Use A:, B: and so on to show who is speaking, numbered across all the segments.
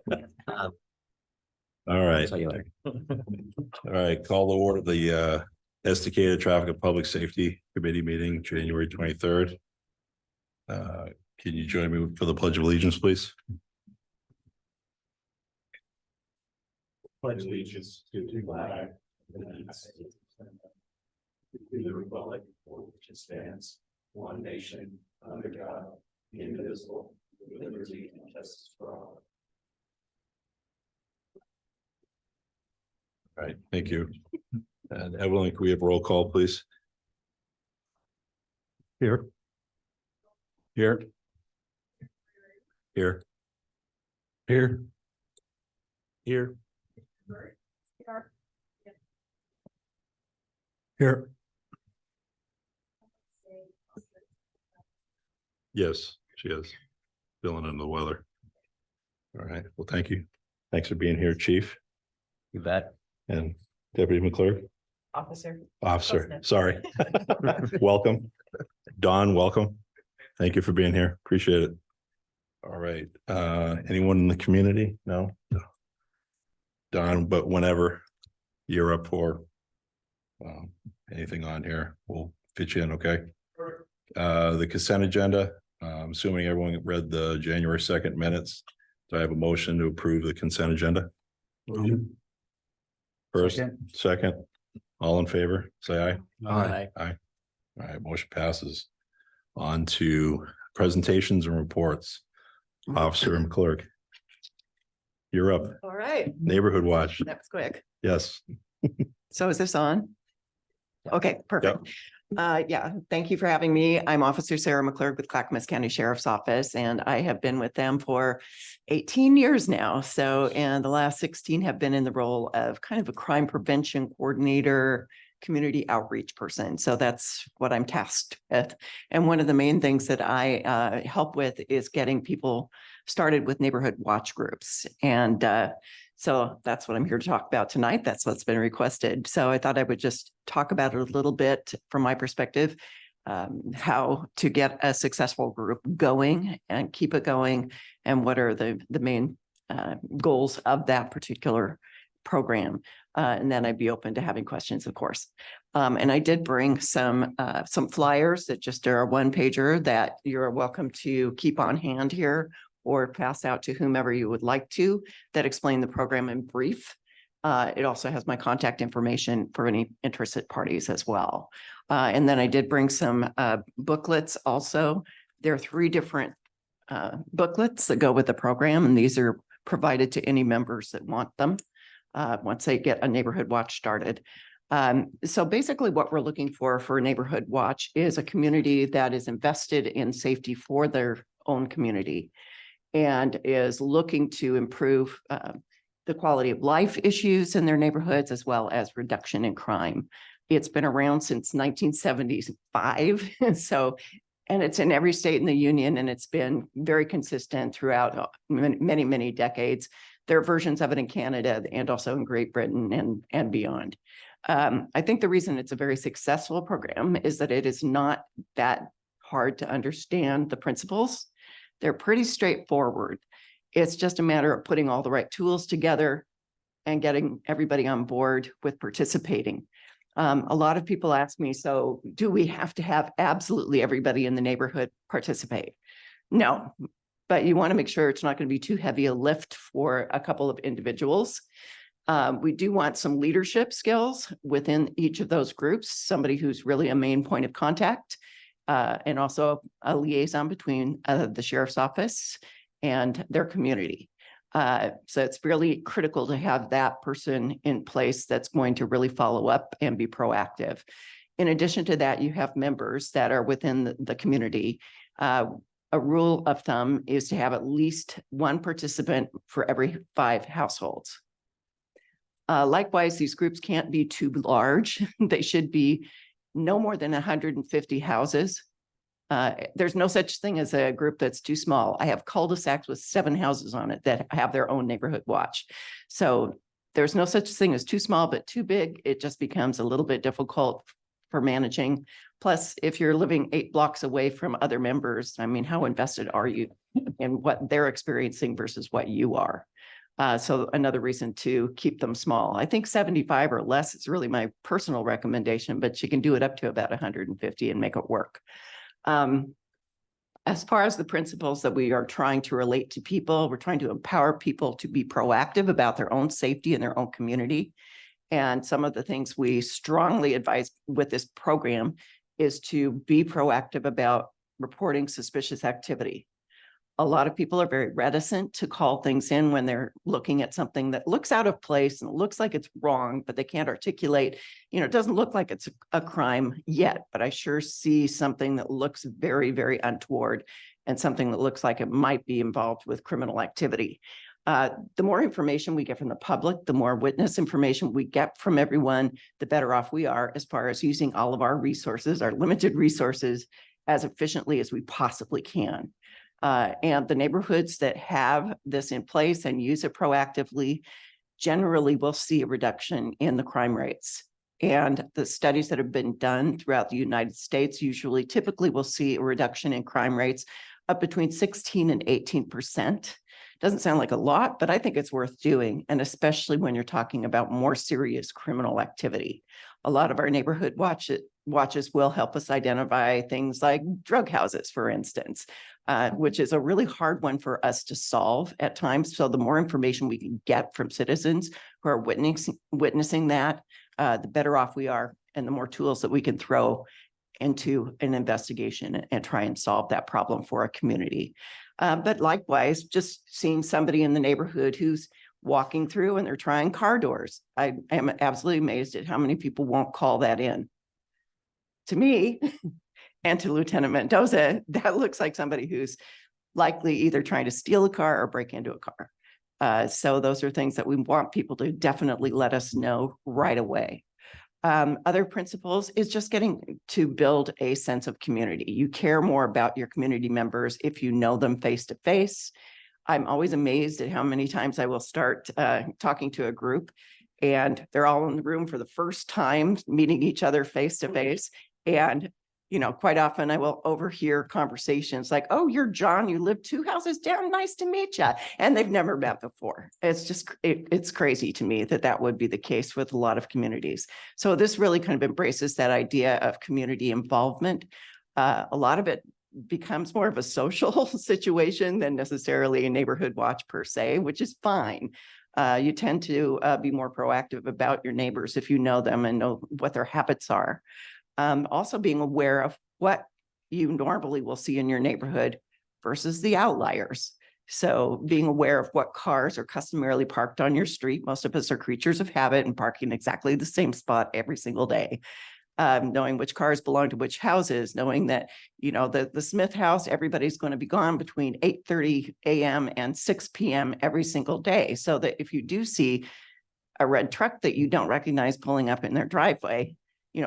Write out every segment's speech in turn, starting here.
A: All right.
B: Saw you later.
A: All right, call to order the Estacada Traffic and Public Safety Committee meeting, January 23rd. Can you join me for the Pledge of Allegiance, please?
C: Pledge allegiance to the flag of the United States to the republic for which it stands, one nation, under God, indivisible, with liberty and justice for all.
A: All right, thank you. And Evelyn, can we have roll call, please? Here. Here. Here. Here. Here. Here. Yes, she is. Feeling under the weather. All right, well, thank you. Thanks for being here, Chief
B: You bet.
A: and Deputy McClure.
D: Officer.
A: Officer, sorry. Welcome. Don, welcome. Thank you for being here. Appreciate it. All right, anyone in the community? No? Don, but whenever you're up for anything on here, we'll fit you in, okay? The consent agenda, I'm assuming everyone read the January 2nd minutes. Do I have a motion to approve the consent agenda? First, second, all in favor, say aye.
B: Aye.
A: Aye. All right, motion passes. On to presentations and reports. Officer and clerk. You're up.
D: All right,
A: Neighborhood Watch.
D: that was quick.
A: Yes.
D: So is this on? Okay, perfect. Yeah, thank you for having me. I'm Officer Sarah McClurg with Clackamas County Sheriff's Office, and I have been with them for 18 years now. So, and the last 16 have been in the role of kind of a crime prevention coordinator, community outreach person. So that's what I'm tasked with. And one of the main things that I help with is getting people started with neighborhood watch groups. And so that's what I'm here to talk about tonight. That's what's been requested. So I thought I would just talk about it a little bit from my perspective, how to get a successful group going and keep it going, and what are the main goals of that particular program. And then I'd be open to having questions, of course. And I did bring some flyers that just are a one pager that you're welcome to keep on hand here or pass out to whomever you would like to, that explain the program in brief. It also has my contact information for any interested parties as well. And then I did bring some booklets also. There are 3 different booklets that go with the program, and these are provided to any members that want them once they get a neighborhood watch started. So basically what we're looking for a neighborhood watch is a community that is invested in safety for their own community and is looking to improve the quality of life issues in their neighborhoods, as well as reduction in crime. It's been around since 1975. So, and it's in every state in the union, and it's been very consistent throughout many, many decades. There are versions of it in Canada and also in Great Britain and beyond. I think the reason it's a very successful program is that it is not that hard to understand the principles. They're pretty straightforward. It's just a matter of putting all the right tools together and getting everybody on board with participating. A lot of people ask me, so do we have to have absolutely everybody in the neighborhood participate? No, but you want to make sure it's not going to be too heavy a lift for a couple of individuals. We do want some leadership skills within each of those groups, somebody who's really a main point of contact, and also a liaison between the sheriff's office and their community. So it's really critical to have that person in place that's going to really follow up and be proactive. In addition to that, you have members that are within the community. A rule of thumb is to have at least 1 participant for every 5 households. Likewise, these groups can't be too large. They should be no more than 150 houses. There's no such thing as a group that's too small. I have cul-de-sacs with 7 houses on it that have their own neighborhood watch. So there's no such thing as too small, but too big. It just becomes a little bit difficult for managing. Plus, if you're living 8 blocks away from other members, I mean, how invested are you? in what they're experiencing versus what you are. So another reason to keep them small. I think 75 or less is really my personal recommendation, but you can do it up to about 150 and make it work. As far as the principles that we are trying to relate to people, we're trying to empower people to be proactive about their own safety in their own community. And some of the things we strongly advise with this program is to be proactive about reporting suspicious activity. A lot of people are very reticent to call things in when they're looking at something that looks out of place and looks like it's wrong, but they can't articulate, it doesn't look like it's a crime yet, but I sure see something that looks very, very untoward and something that looks like it might be involved with criminal activity. The more information we get from the public, the more witness information we get from everyone, the better off we are as far as using all of our resources, our limited resources, as efficiently as we possibly can. And the neighborhoods that have this in place and use it proactively generally will see a reduction in the crime rates. And the studies that have been done throughout the United States typically will see a reduction in crime rates up between 16 and 18%. Doesn't sound like a lot, but I think it's worth doing. And especially when you're talking about more serious criminal activity. A lot of our neighborhood watches will help us identify things like drug houses, for instance, which is a really hard one for us to solve at times. So the more information we can get from citizens who are witnessing that, the better off we are, and the more tools that we can throw into an investigation and try and solve that problem for a community. But likewise, just seeing somebody in the neighborhood who's walking through and they're trying car doors. I am absolutely amazed at how many people won't call that in. To me and to Lieutenant Mendoza, that looks like somebody who's likely either trying to steal a car or break into a car. So those are things that we want people to definitely let us know right away. Other principles is just getting to build a sense of community. You care more about your community members if you know them face to face. I'm always amazed at how many times I will start talking to a group and they're all in the room for the first time, meeting each other face to face. And quite often I will overhear conversations like, "Oh, you're John, you live 2 houses down, nice to meet you." And they've never met before. It's just, it's crazy to me that would be the case with a lot of communities. So this really kind of embraces that idea of community involvement. A lot of it becomes more of a social situation than necessarily a neighborhood watch per se, which is fine. You tend to be more proactive about your neighbors if you know them and know what their habits are. Also being aware of what you normally will see in your neighborhood versus the outliers. So being aware of what cars are customarily parked on your street. Most of us are creatures of habit and parking exactly the same spot every single day. Knowing which cars belong to which houses, knowing that, the Smith house, everybody's going to be gone between 8:30 a.m. and 6 p.m. every single day. So that if you do see a red truck that you don't recognize pulling up in their driveway,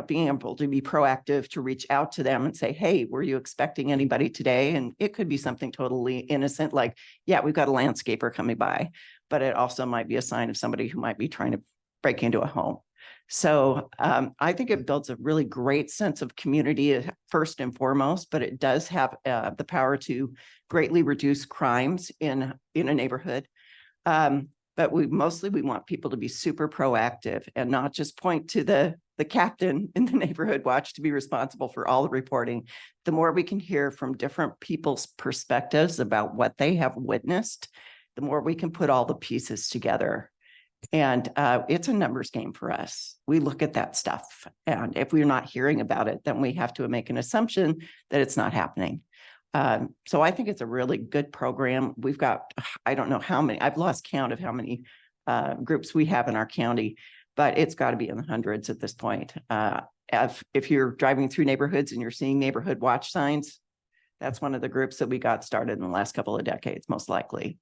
D: being able to be proactive to reach out to them and say, "Hey, were you expecting anybody today?" And it could be something totally innocent, like, "Yeah, we've got a landscaper coming by," but it also might be a sign of somebody who might be trying to break into a home. So I think it builds a really great sense of community first and foremost, but it does have the power to greatly reduce crimes in a neighborhood. But we want people to be super proactive and not just point to the captain in the neighborhood watch to be responsible for all the reporting. The more we can hear from different people's perspectives about what they have witnessed, the more we can put all the pieces together. And it's a numbers game for us. We look at that stuff. And if we're not hearing about it, then we have to make an assumption that it's not happening. So I think it's a really good program. We've got, I don't know how many, I've lost count of how many groups we have in our county, but it's got to be in the hundreds at this point. If you're driving through neighborhoods and you're seeing neighborhood watch signs, that's one of the groups that we got started in the last couple of decades, most likely.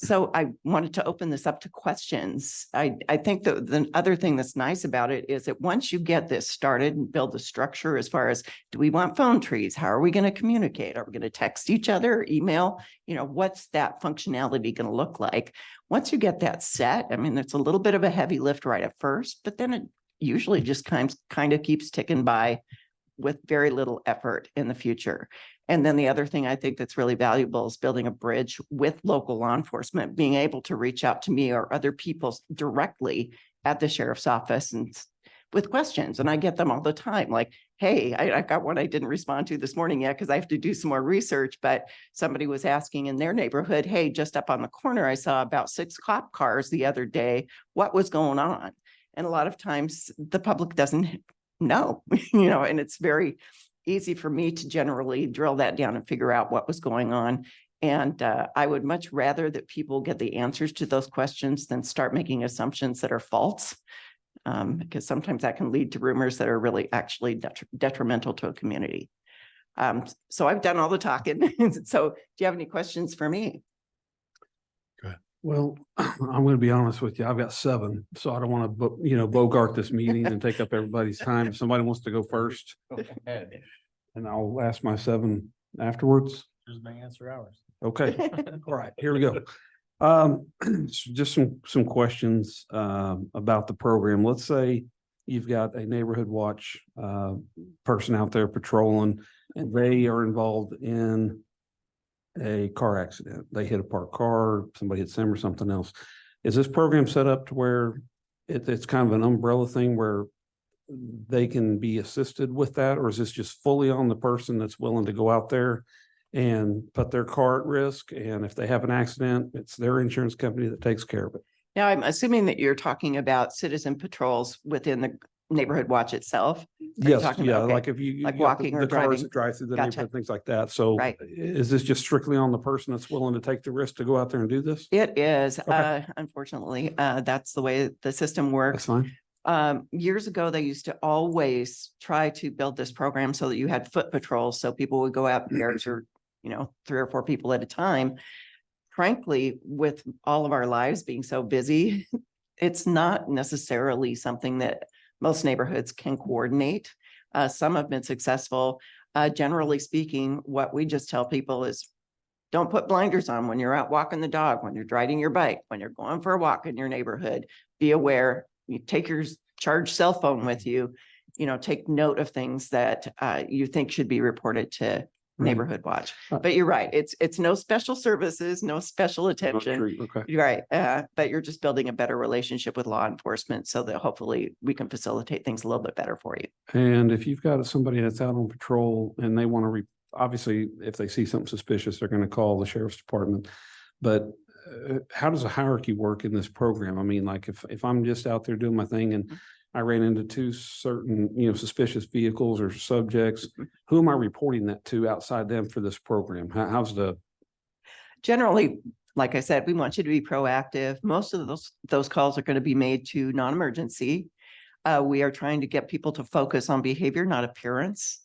D: So I wanted to open this up to questions. I think the other thing that's nice about it is that once you get this started and build the structure as far as, do we want phone trees? How are we going to communicate? Are we going to text each other, email? What's that functionality going to look like? Once you get that set, it's a little bit of a heavy lift right at first, but then it usually just kind of keeps ticking by with very little effort in the future. And then the other thing I think that's really valuable is building a bridge with local law enforcement, being able to reach out to me or other people directly at the sheriff's office and with questions. And I get them all the time, like, hey, I got one I didn't respond to this morning yet because I have to do some more research, but somebody was asking in their neighborhood, hey, just up on the corner, I saw about 6 cop cars the other day. What was going on? And a lot of times the public doesn't know, and it's very easy for me to generally drill that down and figure out what was going on. And I would much rather that people get the answers to those questions than start making assumptions that are false. Because sometimes that can lead to rumors that are really actually detrimental to a community. So I've done all the talking. So do you have any questions for me?
B: Well, I'm going to be honest with you. I've got 7, so I don't want to, bogart this meeting and take up everybody's time. If somebody wants to go first, and I'll ask my 7 afterwards.
C: Just may answer ours.
B: Okay. All right, here we go. Just some questions about the program. Let's say you've got a neighborhood watch person out there patrolling, and they are involved in a car accident. They hit a parked car, somebody hits them or something else. Is this program set up to where it's kind of an umbrella thing where they can be assisted with that? Or is this just fully on the person that's willing to go out there and put their car at risk? And if they have an accident, it's their insurance company that takes care of it.
D: Now, I'm assuming that you're talking about citizen patrols within the neighborhood watch itself.
B: Yes,
D: talking
B: yeah,
D: about- okay.
B: like if you
D: Like
B: got
D: walking or
B: the cars
D: driving.
B: that drive through the
D: Gotcha.
B: neighborhood, things like that. So
D: Right.
B: is this just strictly on the person that's willing to take the risk to go out there and do this?
D: It is,
B: Okay.
D: unfortunately, that's the way the system works.
B: That's fine.
D: Years ago, they used to always try to build this program so that you had foot patrols. So people would go out in pairs or, 3 or 4 people at a time. Frankly, with all of our lives being so busy, it's not necessarily something that most neighborhoods can coordinate. Some have been successful. Generally speaking, what we just tell people is don't put blinders on when you're out walking the dog, when you're riding your bike, when you're going for a walk in your neighborhood. Be aware, you take your charged cell phone with you, take note of things that you think should be reported to neighborhood watch. But you're right. It's no special services, no special attention.
B: Okay.
D: You're right. But you're just building a better relationship with law enforcement so that hopefully we can facilitate things a little bit better for you.
B: And if you've got somebody that's out on patrol and they want to, obviously, if they see something suspicious, they're going to call the sheriff's department. But how does a hierarchy work in this program? I mean, like if I'm just out there doing my thing and I ran into 2 certain, suspicious vehicles or subjects, who am I reporting that to outside them for this program? How's the?
D: Generally, like I said, we want you to be proactive. Most of those calls are going to be made to non-emergency. We are trying to get people to focus on behavior, not appearance.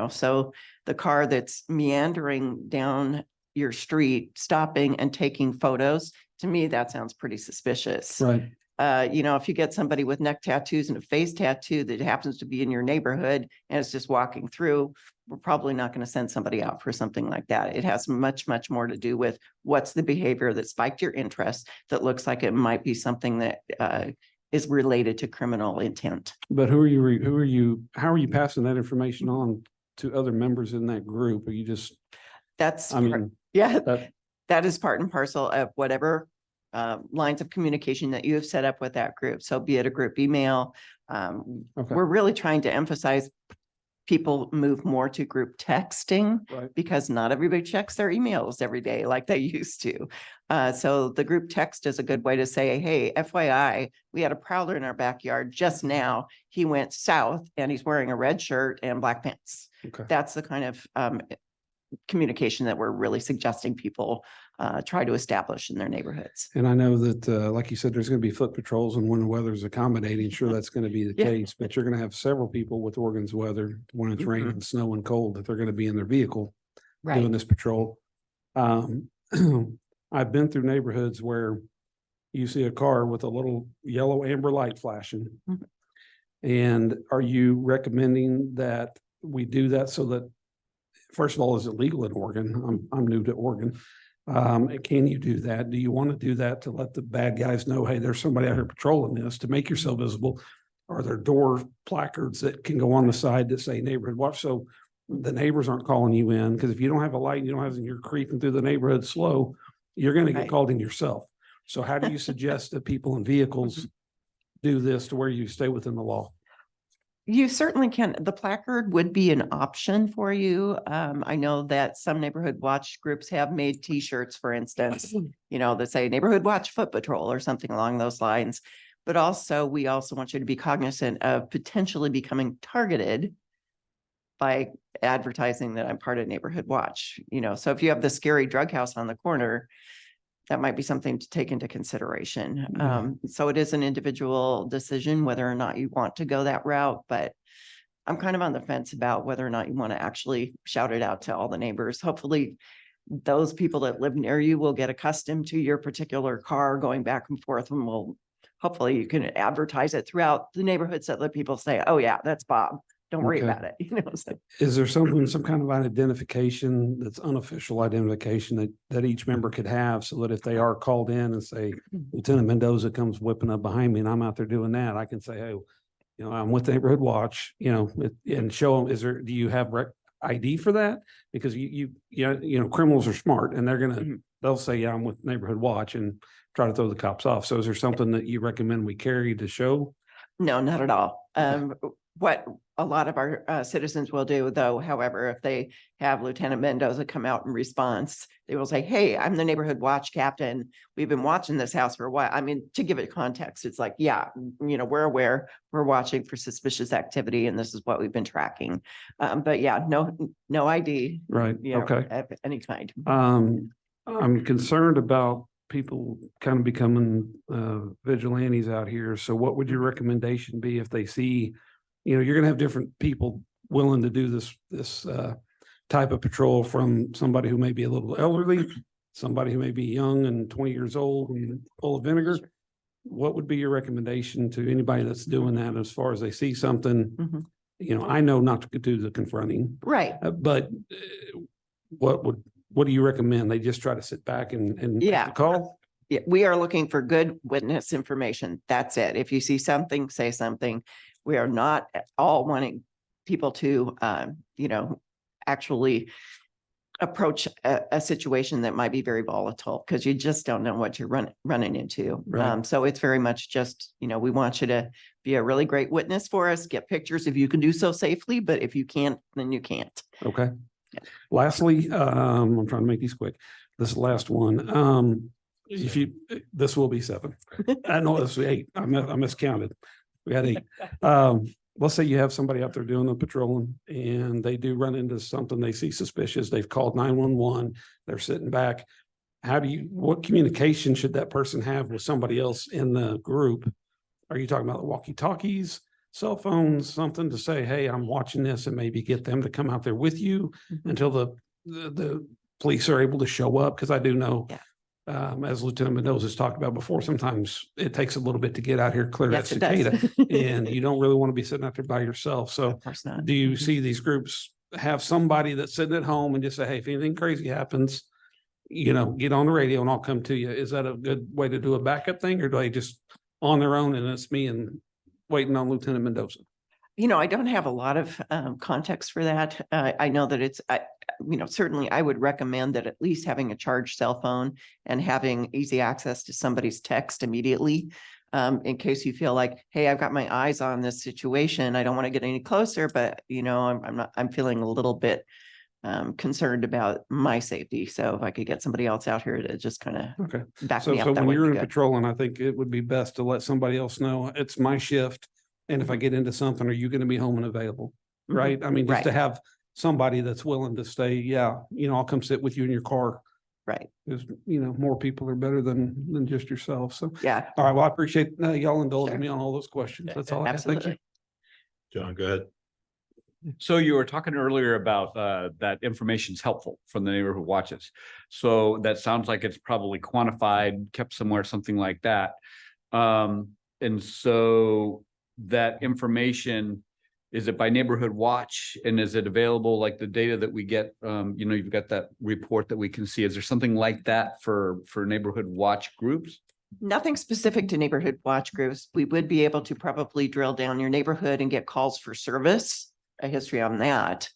D: So the car that's meandering down your street, stopping and taking photos, to me, that sounds pretty suspicious.
B: Right.
D: If you get somebody with neck tattoos and a face tattoo that happens to be in your neighborhood and it's just walking through, we're probably not going to send somebody out for something like that. It has much, much more to do with what's the behavior that spiked your interest that looks like it might be something that is related to criminal intent.
B: But how are you passing that information on to other members in that group? Are you just,
D: That's,
B: that-
D: that is part and parcel of whatever lines of communication that you have set up with that group. So be it a group email.
B: Okay.
D: We're really trying to emphasize people move more to group texting
B: Right.
D: because not everybody checks their emails every day like they used to. So the group text is a good way to say, hey, FYI, we had a prowler in our backyard just now. He went south and he's wearing a red shirt and black pants.
B: Okay.
D: That's the kind of communication that we're really suggesting people try to establish in their neighborhoods.
B: And I know that, like you said, there's going to be foot patrols and when the weather's accommodating, sure, that's going to be the
D: Yeah.
B: case, but you're going to have several people with Oregon's weather when it's raining, snow and cold, that they're going to be in their vehicle doing this patrol. I've been through neighborhoods where you see a car with a little yellow amber light flashing.
D: Mhm.
B: And are you recommending that we do that so that, first of all, is it legal in Oregon? I'm new to Oregon. Can you do that? Do you want to do that to let the bad guys know, hey, there's somebody out here patrolling this, to make yourself visible? are there door placards that can go on the side that say neighborhood watch? So the neighbors aren't calling you in, because if you don't have a light, and you don't have, you're creeping through the neighborhood slow, you're going to get
D: Right.
B: called in yourself. So how do you suggest that people in vehicles do this to where you stay within the law?
D: You certainly can. The placard would be an option for you. I know that some neighborhood watch groups have made T-shirts, for instance, that say Neighborhood Watch Foot Patrol or something along those lines. But also, we also want you to be cognizant of potentially becoming targeted by advertising that I'm part of Neighborhood Watch. So if you have the scary drug house on the corner, that might be something to take into consideration. So it is an individual decision whether or not you want to go that route, but I'm kind of on the fence about whether or not you want to actually shout it out to all the neighbors. Hopefully, those people that live near you will get accustomed to your particular car going back and forth, and hopefully you can advertise it throughout the neighborhood so that people say, oh yeah, that's Bob. Don't worry
B: Okay.
D: about it. So
B: Is there some kind of identification that's unofficial identification that each member could have, so that if they are called in and say Lieutenant Mendoza comes whipping up behind me and I'm out there doing that, I can say, hey, I'm with Neighborhood Watch, and show them, do you have ID for that? Because criminals are smart, and they'll say, yeah, I'm with Neighborhood Watch, and try to throw the cops off. So is there something that you recommend we carry to show?
D: No, not at all. What a lot of our citizens will do, though, however, if they have Lieutenant Mendoza come out in response, they will say, hey, I'm the Neighborhood Watch captain. We've been watching this house for a while. I mean, to give it context, it's like, yeah, we're aware, we're watching for suspicious activity, and this is what we've been tracking. But yeah, no ID.
B: Right. Okay.
D: Of any kind.
B: I'm concerned about people kind of becoming vigilantes out here. So what would your recommendation be if they see, you're gonna have different people willing to do this type of patrol, from somebody who may be a little elderly, somebody who may be young and 20 years old and full of vinegar. What would be your recommendation to anybody that's doing that, as far as they see something?
D: Mhm.
B: I know not to do the confronting,
D: Right.
B: but what do you recommend? They just try to sit back and make
D: Yeah.
B: the call?
D: Yeah, we are looking for good witness information. That's it. If you see something, say something. We are not at all wanting people to, actually approach a situation that might be very volatile, because you just don't know what you're running into.
B: Right.
D: So it's very much just, we want you to be a really great witness for us, get pictures if you can do so safely, but if you can't, then you can't.
B: Okay. Lastly, I'm trying to make these quick. This is the last one. This will be 7. I know this is 8. I miscounted. We had 8. Let's say you have somebody out there doing the patrolling, and they do run into something they see suspicious. They've called 911. They're sitting back. What communication should that person have with somebody else in the group? Are you talking about the walkie-talkies, cell phones, something to say, hey, I'm watching this, and maybe get them to come out there with you until the police are able to show up? Because I do know, as Lieutenant Mendoza has talked about before, sometimes it takes a little bit to get out here, clear that
D: Yes, it does.
B: cicada, and you don't really want to be sitting out there by yourself. So
D: Of course not.
B: do you see these groups have somebody that's sitting at home and just say, hey, if anything crazy happens, get on the radio and I'll come to you? Is that a good way to do a backup thing, or do they just on their own and it's me and waiting on Lieutenant Mendoza?
D: I don't have a lot of context for that. I know that it's, certainly I would recommend that at least having a charged cell phone and having easy access to somebody's text immediately, in case you feel like, hey, I've got my eyes on this situation. I don't want to get any closer, but I'm feeling a little bit concerned about my safety. So if I could get somebody else out here to just kind of
B: Okay.
D: back
B: So
D: me up, that
B: when
D: would
B: you're
D: be
B: in
D: good.
B: patrolling, I think it would be best to let somebody else know it's my shift. And if I get into something, are you going to be home and available?
D: Mhm.
B: Right? I mean, just to
D: Right.
B: have somebody that's willing to say, I'll come sit with you in your car.
D: Right.
B: Because, more people are better than just yourself. So,
D: Yeah,
B: all right. Well, I appreciate y'all indulging
D: Sure.
B: me on all those questions. That's all I have. Thank you.
D: absolutely.
A: John, go ahead.
E: So you were talking earlier about that information's helpful from the neighborhood watches. So that sounds like it's probably quantified, kept somewhere, something like that. And so that information, is it by neighborhood watch, and is it available, like the data that we get? You've got that report that we can see. Is there something like that for neighborhood watch groups?
D: Nothing specific to neighborhood watch groups. We would be able to probably drill down your neighborhood and get calls for service, a history on that,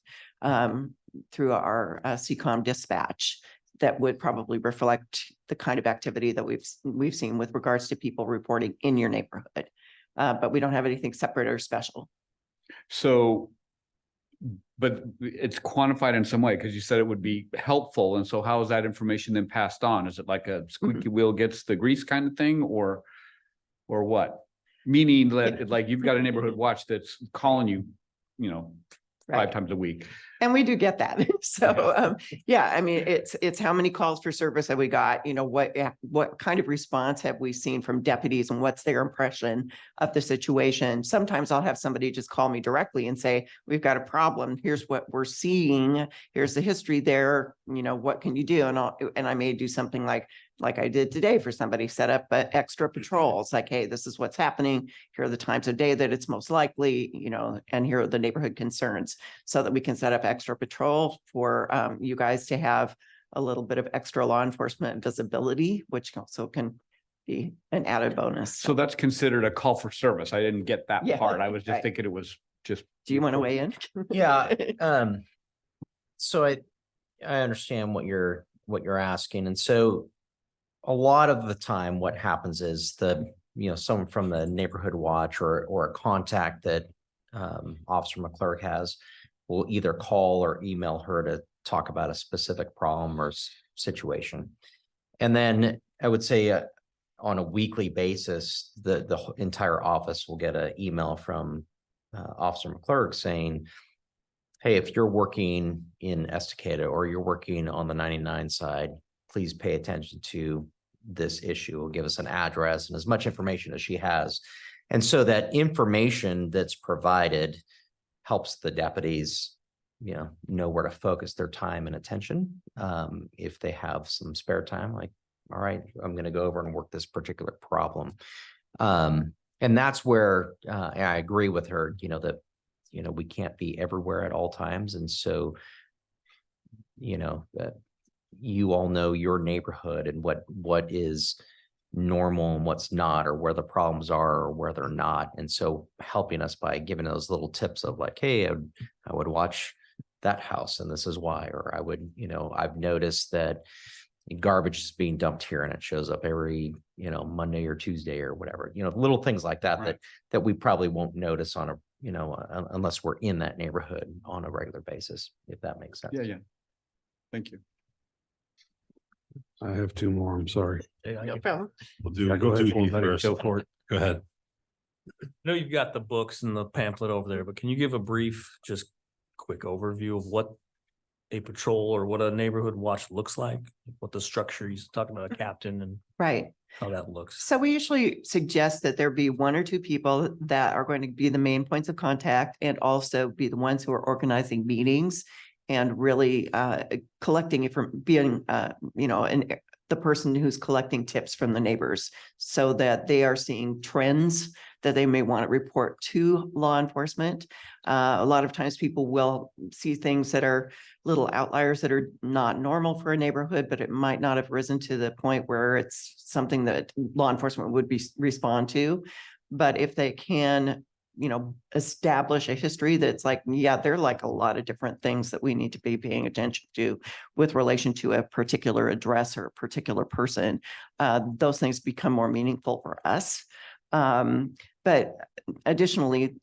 D: through our CCOM dispatch that would probably reflect the kind of activity that we've seen with regards to people reporting in your neighborhood. But we don't have anything separate or special.
E: So, but it's quantified in some way because you said it would be helpful. And so how is that information then passed on? Is it like a squeaky wheel gets the grease kind of thing or what? Meaning that like you've got a neighborhood watch that's calling you, you know, 5
D: Right.
E: times a week.
D: And we do get that. So, yeah, I mean, it's how many calls for service have we got? You know, what kind of response have we seen from deputies and what's their impression of the situation? Sometimes I'll have somebody just call me directly and say, we've got a problem. Here's what we're seeing. Here's the history there. You know, what can you do? And I may do something like I did today for somebody, set up extra patrols, like, hey, this is what's happening. Here are the times of day that it's most likely, you know, and here are the neighborhood concerns, so that we can set up extra patrol for you guys to have a little bit of extra law enforcement visibility, which also can be an added bonus.
E: So that's considered a call for service. I didn't get that
D: Yeah,
E: part. I was just
D: right.
E: thinking it was just.
D: Do you want to weigh in?
F: Yeah, so I understand what you're asking. And so a lot of the time, what happens is someone from the neighborhood watch or a contact that Officer McClurg has will either call or email her to talk about a specific problem or situation. And then I would say on a weekly basis, the entire office will get an email from Officer McClurg saying, hey, if you're working in Estacada or you're working on the 99 side, please pay attention to this issue. Will give us an address and as much information as she has. And so that information that's provided helps the deputies, know where to focus their time and attention. If they have some spare time, like, all right, I'm going to go over and work this particular problem. And that's where I agree with her, that, we can't be everywhere at all times. And so, that you all know your neighborhood and what is normal and what's not, or where the problems are or where they're not. And so helping us by giving those little tips of like, hey, I would watch that house and this is why, or I would, I've noticed that garbage is being dumped here and it shows up every, Monday or Tuesday or whatever, little things like that,
E: Right.
F: that we probably won't notice on unless we're in that neighborhood on a regular basis, if that makes sense.
E: Yeah. Thank you.
B: I have 2 more. I'm sorry.
D: No problem.
A: We'll do,
B: Yeah, go
A: we'll
B: ahead,
A: do
B: Fulton,
A: Heath
B: buddy.
A: first.
B: Go for it.
A: Go ahead.
G: I know you've got the books and the pamphlet over there, but can you give a brief, just quick overview of what a patrol or what a neighborhood watch looks like? What the structure, he's talking about a captain and
D: Right.
G: how that looks.
D: So we usually suggest that there be 1 or 2 people that are going to be the main points of contact and also be the ones who are organizing meetings and really collecting it from being, the person who's collecting tips from the neighbors so that they are seeing trends that they may want to report to law enforcement. A lot of times people will see things that are little outliers that are not normal for a neighborhood, but it might not have risen to the point where it's something that law enforcement would respond to. But if they can, establish a history that's like, yeah, there are like a lot of different things that we need to be paying attention to with relation to a particular address or a particular person, those things become more meaningful for us. But additionally,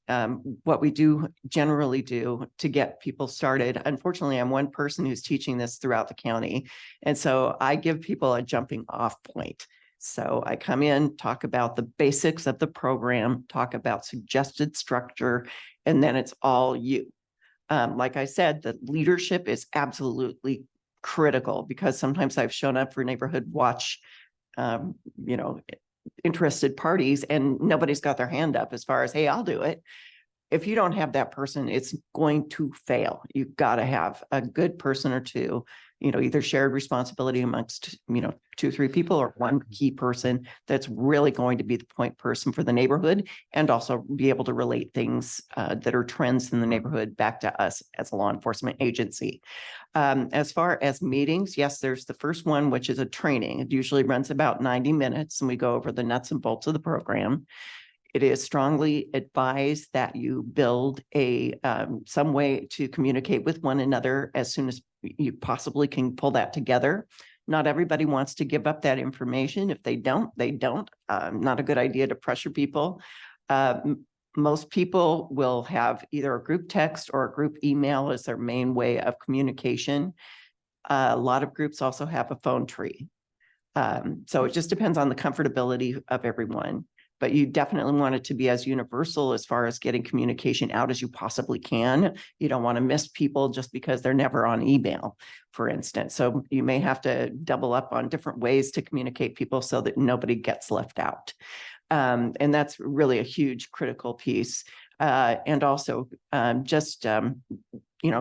D: what we do generally do to get people started, unfortunately, I'm one person who's teaching this throughout the county. And so I give people a jumping off point. So I come in, talk about the basics of the program, talk about suggested structure, and then it's all you. Like I said, the leadership is absolutely critical because sometimes I've shown up for neighborhood watch, interested parties and nobody's got their hand up as far as, hey, I'll do it. If you don't have that person, it's going to fail. You've got to have a good person or 2 either shared responsibility amongst, 2 or 3 people or one key person that's really going to be the point person for the neighborhood and also be able to relate things that are trends in the neighborhood back to us as a law enforcement agency. As far as meetings, yes, there's the first one, which is a training. It usually runs about 90 minutes and we go over the nuts and bolts of the program. It is strongly advised that you build some way to communicate with one another as soon as you possibly can pull that together. Not everybody wants to give up that information. If they don't, they don't. Not a good idea to pressure people. Most people will have either a group text or a group email as their main way of communication. A lot of groups also have a phone tree. So it just depends on the comfortability of everyone. But you definitely want it to be as universal as far as getting communication out as you possibly can. You don't want to miss people just because they're never on email, for instance. So you may have to double up on different ways to communicate people so that nobody gets left out. And that's really a huge critical piece. And also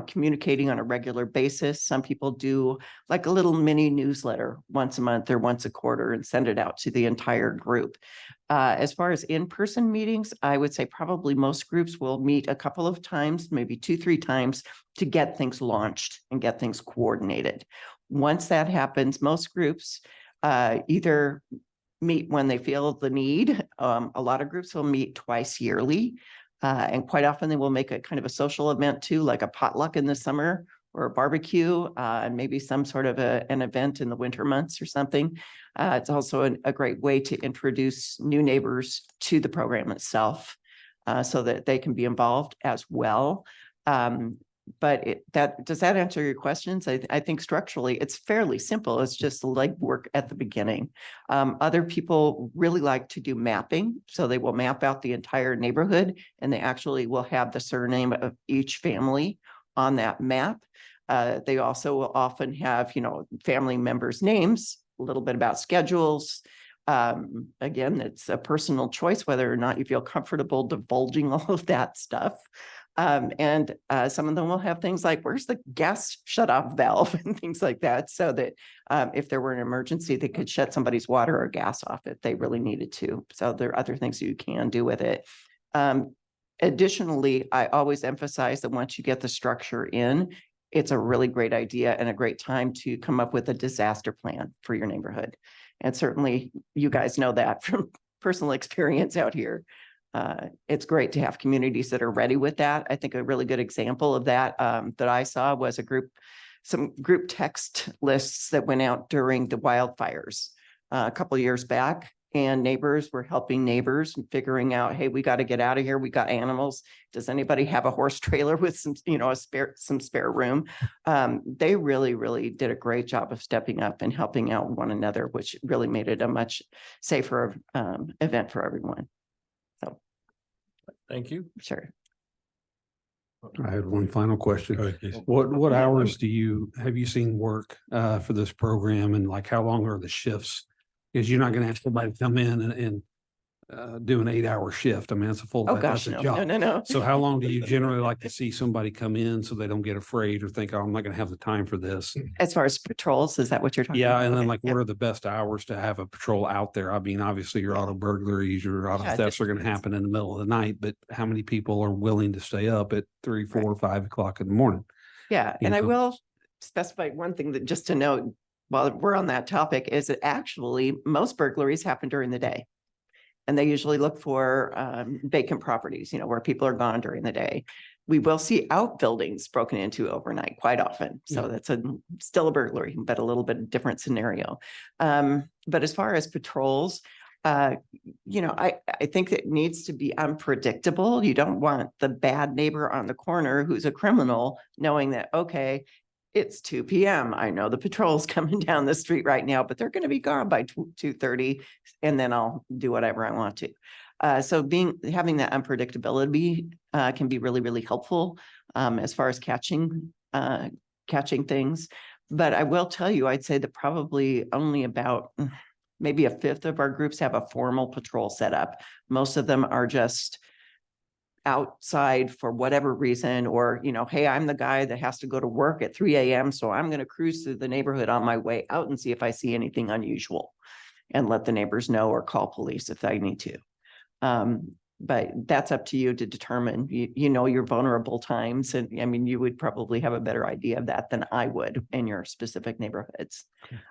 D: communicating on a regular basis. Some people do like a little mini newsletter once a month or once a quarter and send it out to the entire group. As far as in-person meetings, I would say probably most groups will meet a couple of times, maybe 2-3 times to get things launched and get things coordinated. Once that happens, most groups either meet when they feel the need. A lot of groups will meet twice yearly. And quite often they will make a kind of a social event too, like a potluck in the summer or a barbecue, and maybe some sort of an event in the winter months or something. It's also a great way to introduce new neighbors to the program itself so that they can be involved as well. But does that answer your questions? I think structurally it's fairly simple. It's just legwork at the beginning. Other people really like to do mapping. So they will map out the entire neighborhood and they actually will have the surname of each family on that map. They also will often have, family members' names, a little bit about schedules. Again, it's a personal choice whether or not you feel comfortable divulging all of that stuff. And some of them will have things like, where's the gas shut-off valve and things like that, so that if there were an emergency, they could shut somebody's water or gas off if they really needed to. So there are other things you can do with it. Additionally, I always emphasize that once you get the structure in, it's a really great idea and a great time to come up with a disaster plan for your neighborhood. And certainly you guys know that from personal experience out here. It's great to have communities that are ready with that. I think a really good example of that that I saw was some group text lists that went out during the wildfires a couple of years back, and neighbors were helping neighbors and figuring out, hey, we got to get out of here. We got animals. Does anybody have a horse trailer with some spare room? They really, really did a great job of stepping up and helping out one another, which really made it a much safer event for everyone.
G: Thank you.
D: Sure.
B: I had one final question.
A: Go ahead, Casey.
B: What hours have you seen work for this program, and like how long are the shifts? Because you're not going to have somebody come in and do an 8-hour shift. I mean, it's a full.
D: Oh, gosh,
B: that's a
D: no.
B: job. So how long do you generally like to see somebody come in so they don't get afraid or think, oh, I'm not going to have the time for this?
D: As far as patrols, is that what you're talking
B: Yeah,
D: about?
B: and then
D: Okay,
B: like,
D: yeah.
B: what are the best hours to have a patrol out there? I mean, obviously your auto burglaries, your auto
D: Yeah,
B: thefts are going to happen in the middle of the night, but how many people are willing to stay up at 3, 4, 5 o'clock in the morning?
D: Yeah,
B: you
D: and I
B: know?
D: will specify one thing that just to note while we're on that topic is that actually most burglaries happen during the day. And they usually look for vacant properties, where people are gone during the day. We will see outbuildings broken into overnight quite often. So
B: Yeah.
D: that's still a burglary, but a little bit different scenario. But as far as patrols, I think it needs to be unpredictable. You don't want the bad neighbor on the corner who's a criminal knowing that, okay, it's 2 p.m. I know the patrol's coming down the street right now, but they're going to be gone by 2:30, and then I'll do whatever I want to. So having that unpredictability can be really, really helpful as far as catching things. But I will tell you, I'd say that probably only about maybe a fifth of our groups have a formal patrol set up. Most of them are just outside for whatever reason, or, you know, hey, I'm the guy that has to go to work at 3 a.m. So I'm going to cruise through the neighborhood on my way out and see if I see anything unusual and let the neighbors know or call police if I need to. But that's up to you to determine, you know, your vulnerable times. And I mean, you would probably have a better idea of that than I would in your specific neighborhoods.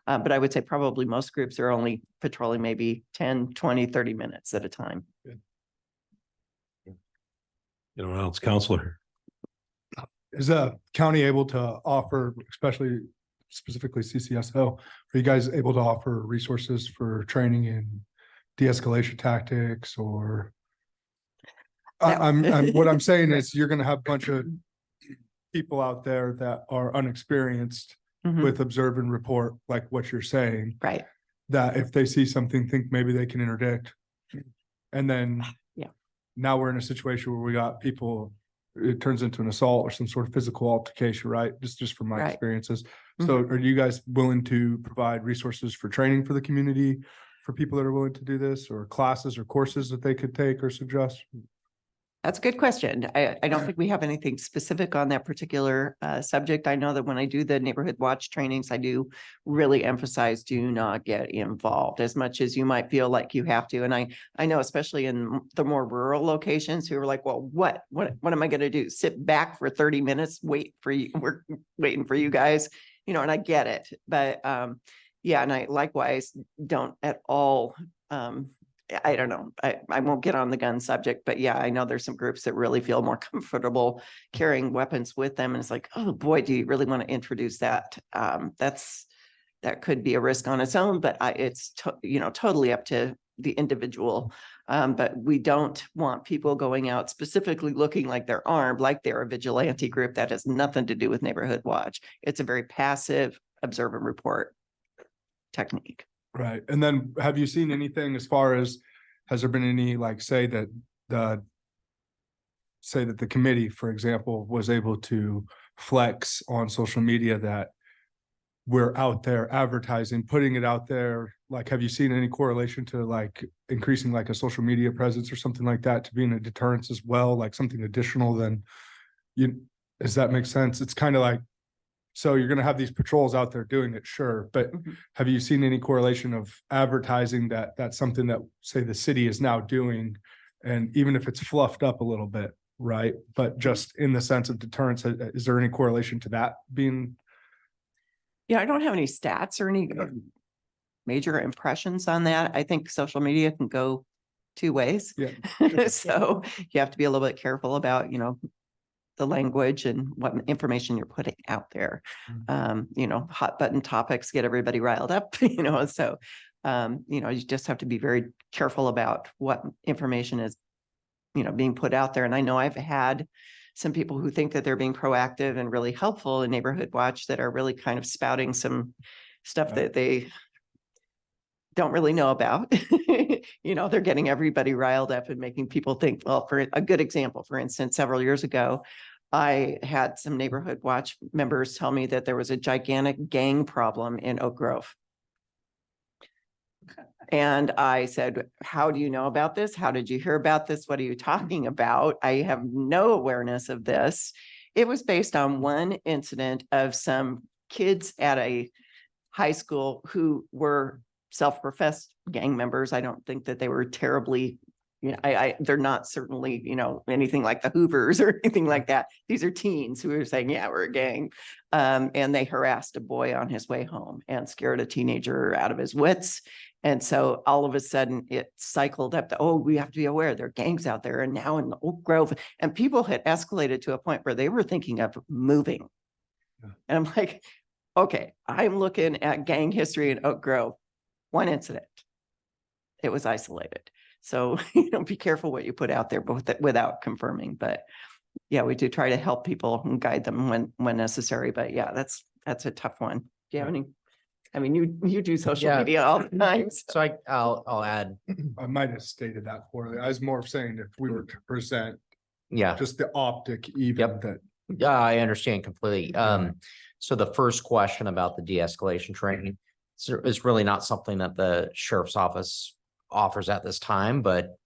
D: But I would say probably most groups are only patrolling maybe 10, 20, 30 minutes at a time.
A: Anyone else, counselor?
H: Is the county able to offer, especially specifically CCSO, are you guys able to offer resources for training in de-escalation tactics or? What I'm saying is you're gonna have a bunch of people out there that are unexperienced
D: Mhm.
H: with observe and report, like what you're saying,
D: Right.
H: that if they see something, think maybe they can interdict. And then.
D: Yeah.
H: Now we're in a situation where we got people, it turns into an assault or some sort of physical altercation, right? Just from my
D: Right.
H: experiences. So are you guys willing to provide resources for training for the community? For people that are willing to do this, or classes or courses that they could take or suggest?
D: That's a good question. I don't think we have anything specific on that particular subject. I know that when I do the neighborhood watch trainings, I do really emphasize do not get involved as much as you might feel like you have to. And I know especially in the more rural locations who are like, well, what am I going to do? Sit back for 30 minutes, wait for you. We're waiting for you guys, you know, and I get it. But yeah, and I likewise don't at all I don't know. I won't get on the gun subject, but yeah, I know there's some groups that really feel more comfortable carrying weapons with them. And it's like, oh boy, do you really want to introduce that? That could be a risk on its own, but it's totally up to the individual. But we don't want people going out specifically looking like they're armed, like they're a vigilante group. That has nothing to do with Neighborhood Watch. It's a very passive observe and report technique.
H: Right. And then have you seen anything as far as, has there been any, like, say that the committee, for example, was able to flex on social media that we're out there advertising, putting it out there? Like, have you seen any correlation to like increasing like a social media presence or something like that to being a deterrence as well, like something additional than does that make sense? It's kind of like, so you're going to have these patrols out there doing it, sure. But have you seen any correlation of advertising that that's something that, say, the city is now doing? And even if it's fluffed up a little bit, right? But just in the sense of deterrence, is there any correlation to that being?
D: Yeah, I don't have any stats or any major impressions on that. I think social media can go two ways.
H: Yeah.
D: So you have to be a little bit careful about, the language and what information you're putting out there. Hot button topics get everybody riled up, so, you just have to be very careful about what information is, being put out there. And I know I've had some people who think that they're being proactive and really helpful in Neighborhood Watch that are really kind of spouting some stuff that they don't really know about. They're getting everybody riled up and making people think, well, for a good example, for instance, several years ago, I had some Neighborhood Watch members tell me that there was a gigantic gang problem in Oak Grove. And I said, how do you know about this? How did you hear about this? What are you talking about? I have no awareness of this. It was based on one incident of some kids at a high school who were self-professed gang members. I don't think that they were terribly, they're not certainly, anything like the Hoovers or anything like that. These are teens who are saying, yeah, we're a gang. And they harassed a boy on his way home and scared a teenager out of his wits. And so all of a sudden it cycled up to, we have to be aware there are gangs out there. And now in Oak Grove, and people had escalated to a point where they were thinking of moving. Yeah. And I'm like, okay, I'm looking at gang history in Oak Grove. One incident. It was isolated. So, be careful what you put out there without confirming. But yeah, we do try to help people and guide them when necessary. But yeah, that's a tough one. Do you have any? I mean, you do social media all the time.
F: So I'll add.
H: I might have stated that poorly. I was more saying if we were to present
F: Yeah.
H: just the optic even
F: Yep.
H: that.
F: Yeah, I understand completely. So the first question about the de-escalation training is really not something that the sheriff's office offers at this time, but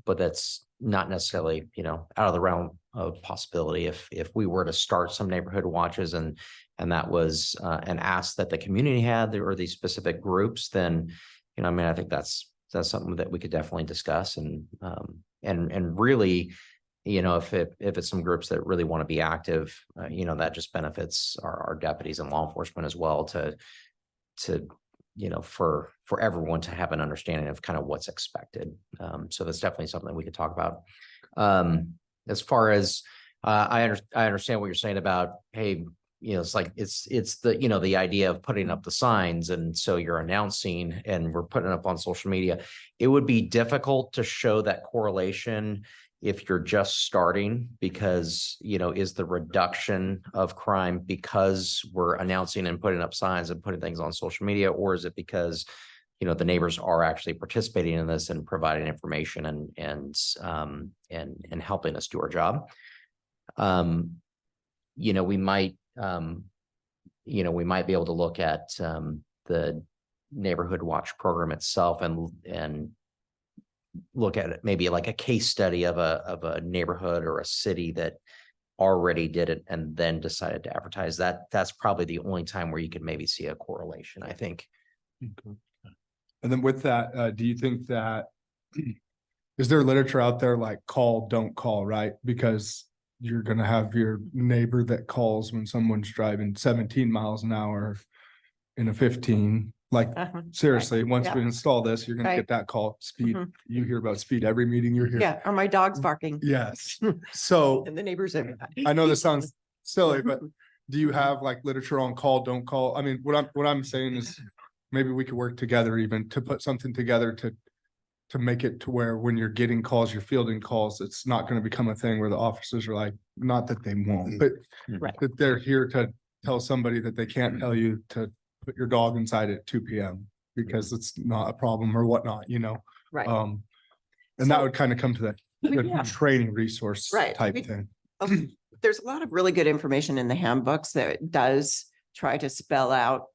F: that's not necessarily, out of the realm of possibility. If we were to start some neighborhood watches and that was an ask that the community had or these specific groups, then, I mean, I think that's something that we could definitely discuss and really, if it's some groups that really want to be active, that just benefits our deputies and law enforcement as well to for everyone to have an understanding of kind of what's expected. So that's definitely something we could talk about. As far as I understand what you're saying about, hey, it's like it's the the idea of putting up the signs, and so you're announcing and we're putting it up on social media. It would be difficult to show that correlation if you're just starting, because is the reduction of crime because we're announcing and putting up signs and putting things on social media, or is it because the neighbors are actually participating in this and providing information and helping us do our job? We might be able to look at the neighborhood watch program itself and look at it maybe like a case study of a neighborhood or a city that already did it and then decided to advertise that. That's probably the only time where you could maybe see a correlation, I think.
H: Okay. And then with that, do you think that is there literature out there like call, don't call, right? Because you're going to have your neighbor that calls when someone's driving 17 miles an hour in a 15. Like seriously, once we install this, you're going to get that call. Speed. You hear about speed every meeting you're here.
D: Yeah, or my dog's barking
H: Yes. So
D: and the neighbors are.
H: I know this sounds silly, but do you have like literature on call, don't call? I mean, what I'm saying is maybe we could work together even to put something together to make it to where when you're getting calls, you're fielding calls, it's not going to become a thing where the officers are like, not that they won't, but
D: Right.
H: that they're here to tell somebody that they can't tell you to put your dog inside at 2 p.m. because it's not a problem or whatnot,
D: Right.
H: And that
D: So-
H: would kind of come to that
D: Yeah.
H: training resource
D: Right.
H: type
D: We-
H: thing.
D: There's a lot of really good information in the handbooks that does try to spell out,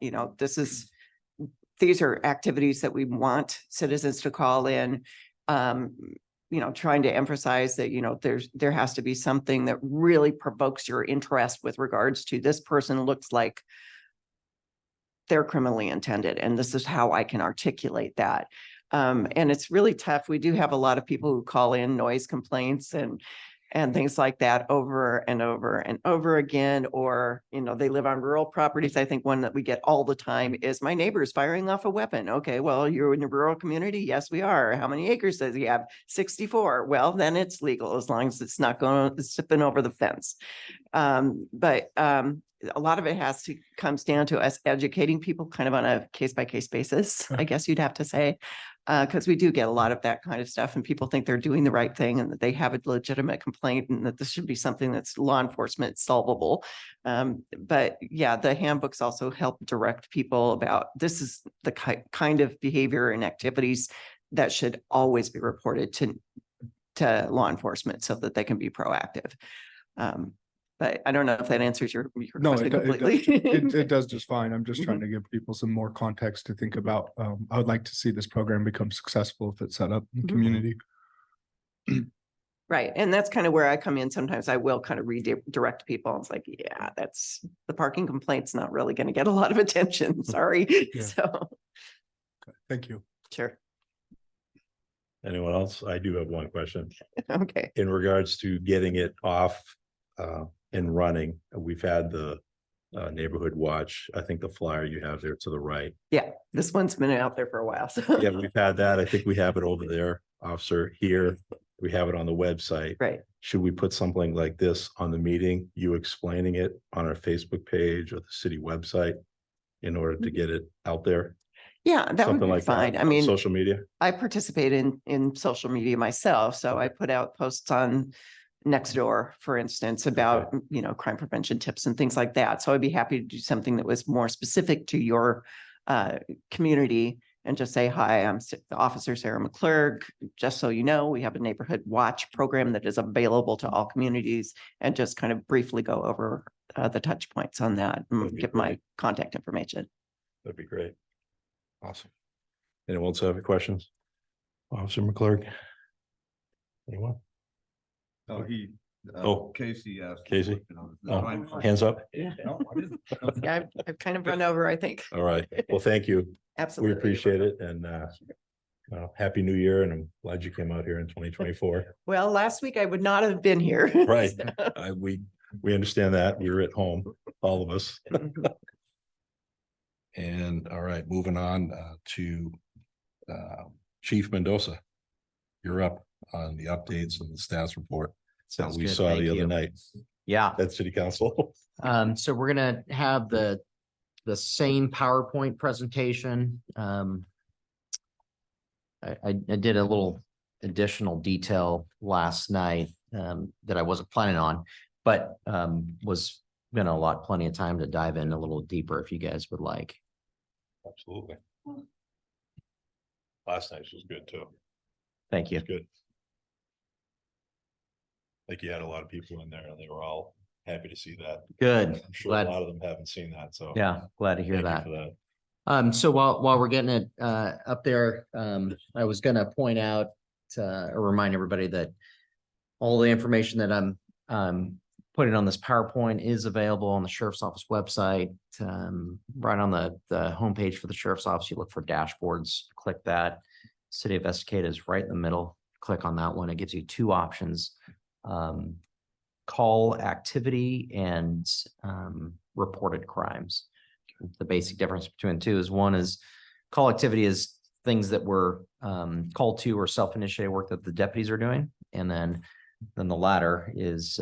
D: these are activities that we want citizens to call in. Trying to emphasize that, there has to be something that really provokes your interest with regards to this person looks like they're criminally intended, and this is how I can articulate that. And it's really tough. We do have a lot of people who call in noise complaints and things like that over and over and over again, or, they live on rural properties. I think one that we get all the time is my neighbor's firing off a weapon. Okay, well, you're in a rural community. Yes, we are. How many acres does he have? 64. Well, then it's legal as long as it's not going zipping over the fence. But a lot of it comes down to us educating people kind of on a case by case basis, I guess you'd have to say, because we do get a lot of that kind of stuff and people think they're doing the right thing and that they have a legitimate complaint and that this should be something that's law enforcement solvable. But yeah, the handbooks also help direct people about this is the kind of behavior and activities that should always be reported to law enforcement so that they can be proactive. But I don't know if that answers your
H: No,
D: question completely.
H: it does just fine. I'm just trying to give people some more context to think about. I would like to see this program become successful if it's set up in the community.
D: Right. And that's kind of where I come in. Sometimes I will kind of redirect people. It's like, yeah, that's the parking complaint's not really going to get a lot of attention. Sorry.
H: Yeah.
D: So,
H: Thank you.
D: sure.
A: Anyone else? I do have one question.
D: Okay.
A: In regards to getting it off and running, we've had the neighborhood watch. I think the flyer you have there to the right.
D: Yeah. This one's been out there for a while. So.
A: Yeah, we've had that. I think we have it over there, officer. Here, we have it on the website.
D: Right.
A: Should we put something like this on the meeting, you explaining it on our Facebook page or the city website in order to get it out there?
D: Yeah, that would
A: Something
D: be
A: like
D: fine.
A: that.
D: I
A: on
D: mean,
A: social media.
D: I participate in social media myself. So I put out posts on Nextdoor, for instance, about, crime prevention tips and things like that. So I'd be happy to do something that was more specific to your community and just say, hi, I'm Officer Sarah McClurg. Just so you know, we have a neighborhood watch program that is available to all communities, and just kind of briefly go over the touch points on that
A: That'd
D: and
A: be
D: give my
A: great.
D: contact information.
A: That'd be great. Awesome. Anyone else have any questions? Officer McClurg? Anyone?
C: Oh,
A: Casey
C: asked.
A: Casey? Oh, hands up.
D: Yeah, I've kind of run over, I think.
A: All right. Well, thank you. We
D: Absolutely.
A: appreciate it and happy new year and I'm glad you came out here in 2024.
D: Well, last week I would not have been here.
A: Right.
D: So,
A: We understand that. We were at home, all of us. And all right, moving on to Chief Mendoza. You're up on the updates and the status report that
F: Sounds
A: we
F: good.
A: saw
F: Thank
A: the other
F: you.
A: night
F: Yeah.
A: at City Council.
F: So we're gonna have the same PowerPoint presentation. I did a little additional detail last night that I wasn't planning on, but was gonna plenty of time to dive in a little deeper if you guys would like.
A: Absolutely. Last night was good too.
F: Thank you.
A: It's good. Like you had a lot of people in there and they were all happy to see that.
F: Good.
A: I'm sure a
F: Glad.
A: lot of them haven't seen that, so.
F: Yeah, glad to hear
A: thank you
F: that.
A: for that.
F: So while we're getting it up there, I was gonna point out or remind everybody that all the information that I'm putting on this PowerPoint is available on the Sheriff's Office website. Right on the homepage for the Sheriff's Office, you look for dashboards, click that. City of Estacada is right in the middle. Click on that one. It gives you two options. Call activity and reported crimes. The basic difference between the two is one is call activity is things that were called to or self-initiated work that the deputies are doing. And then the latter is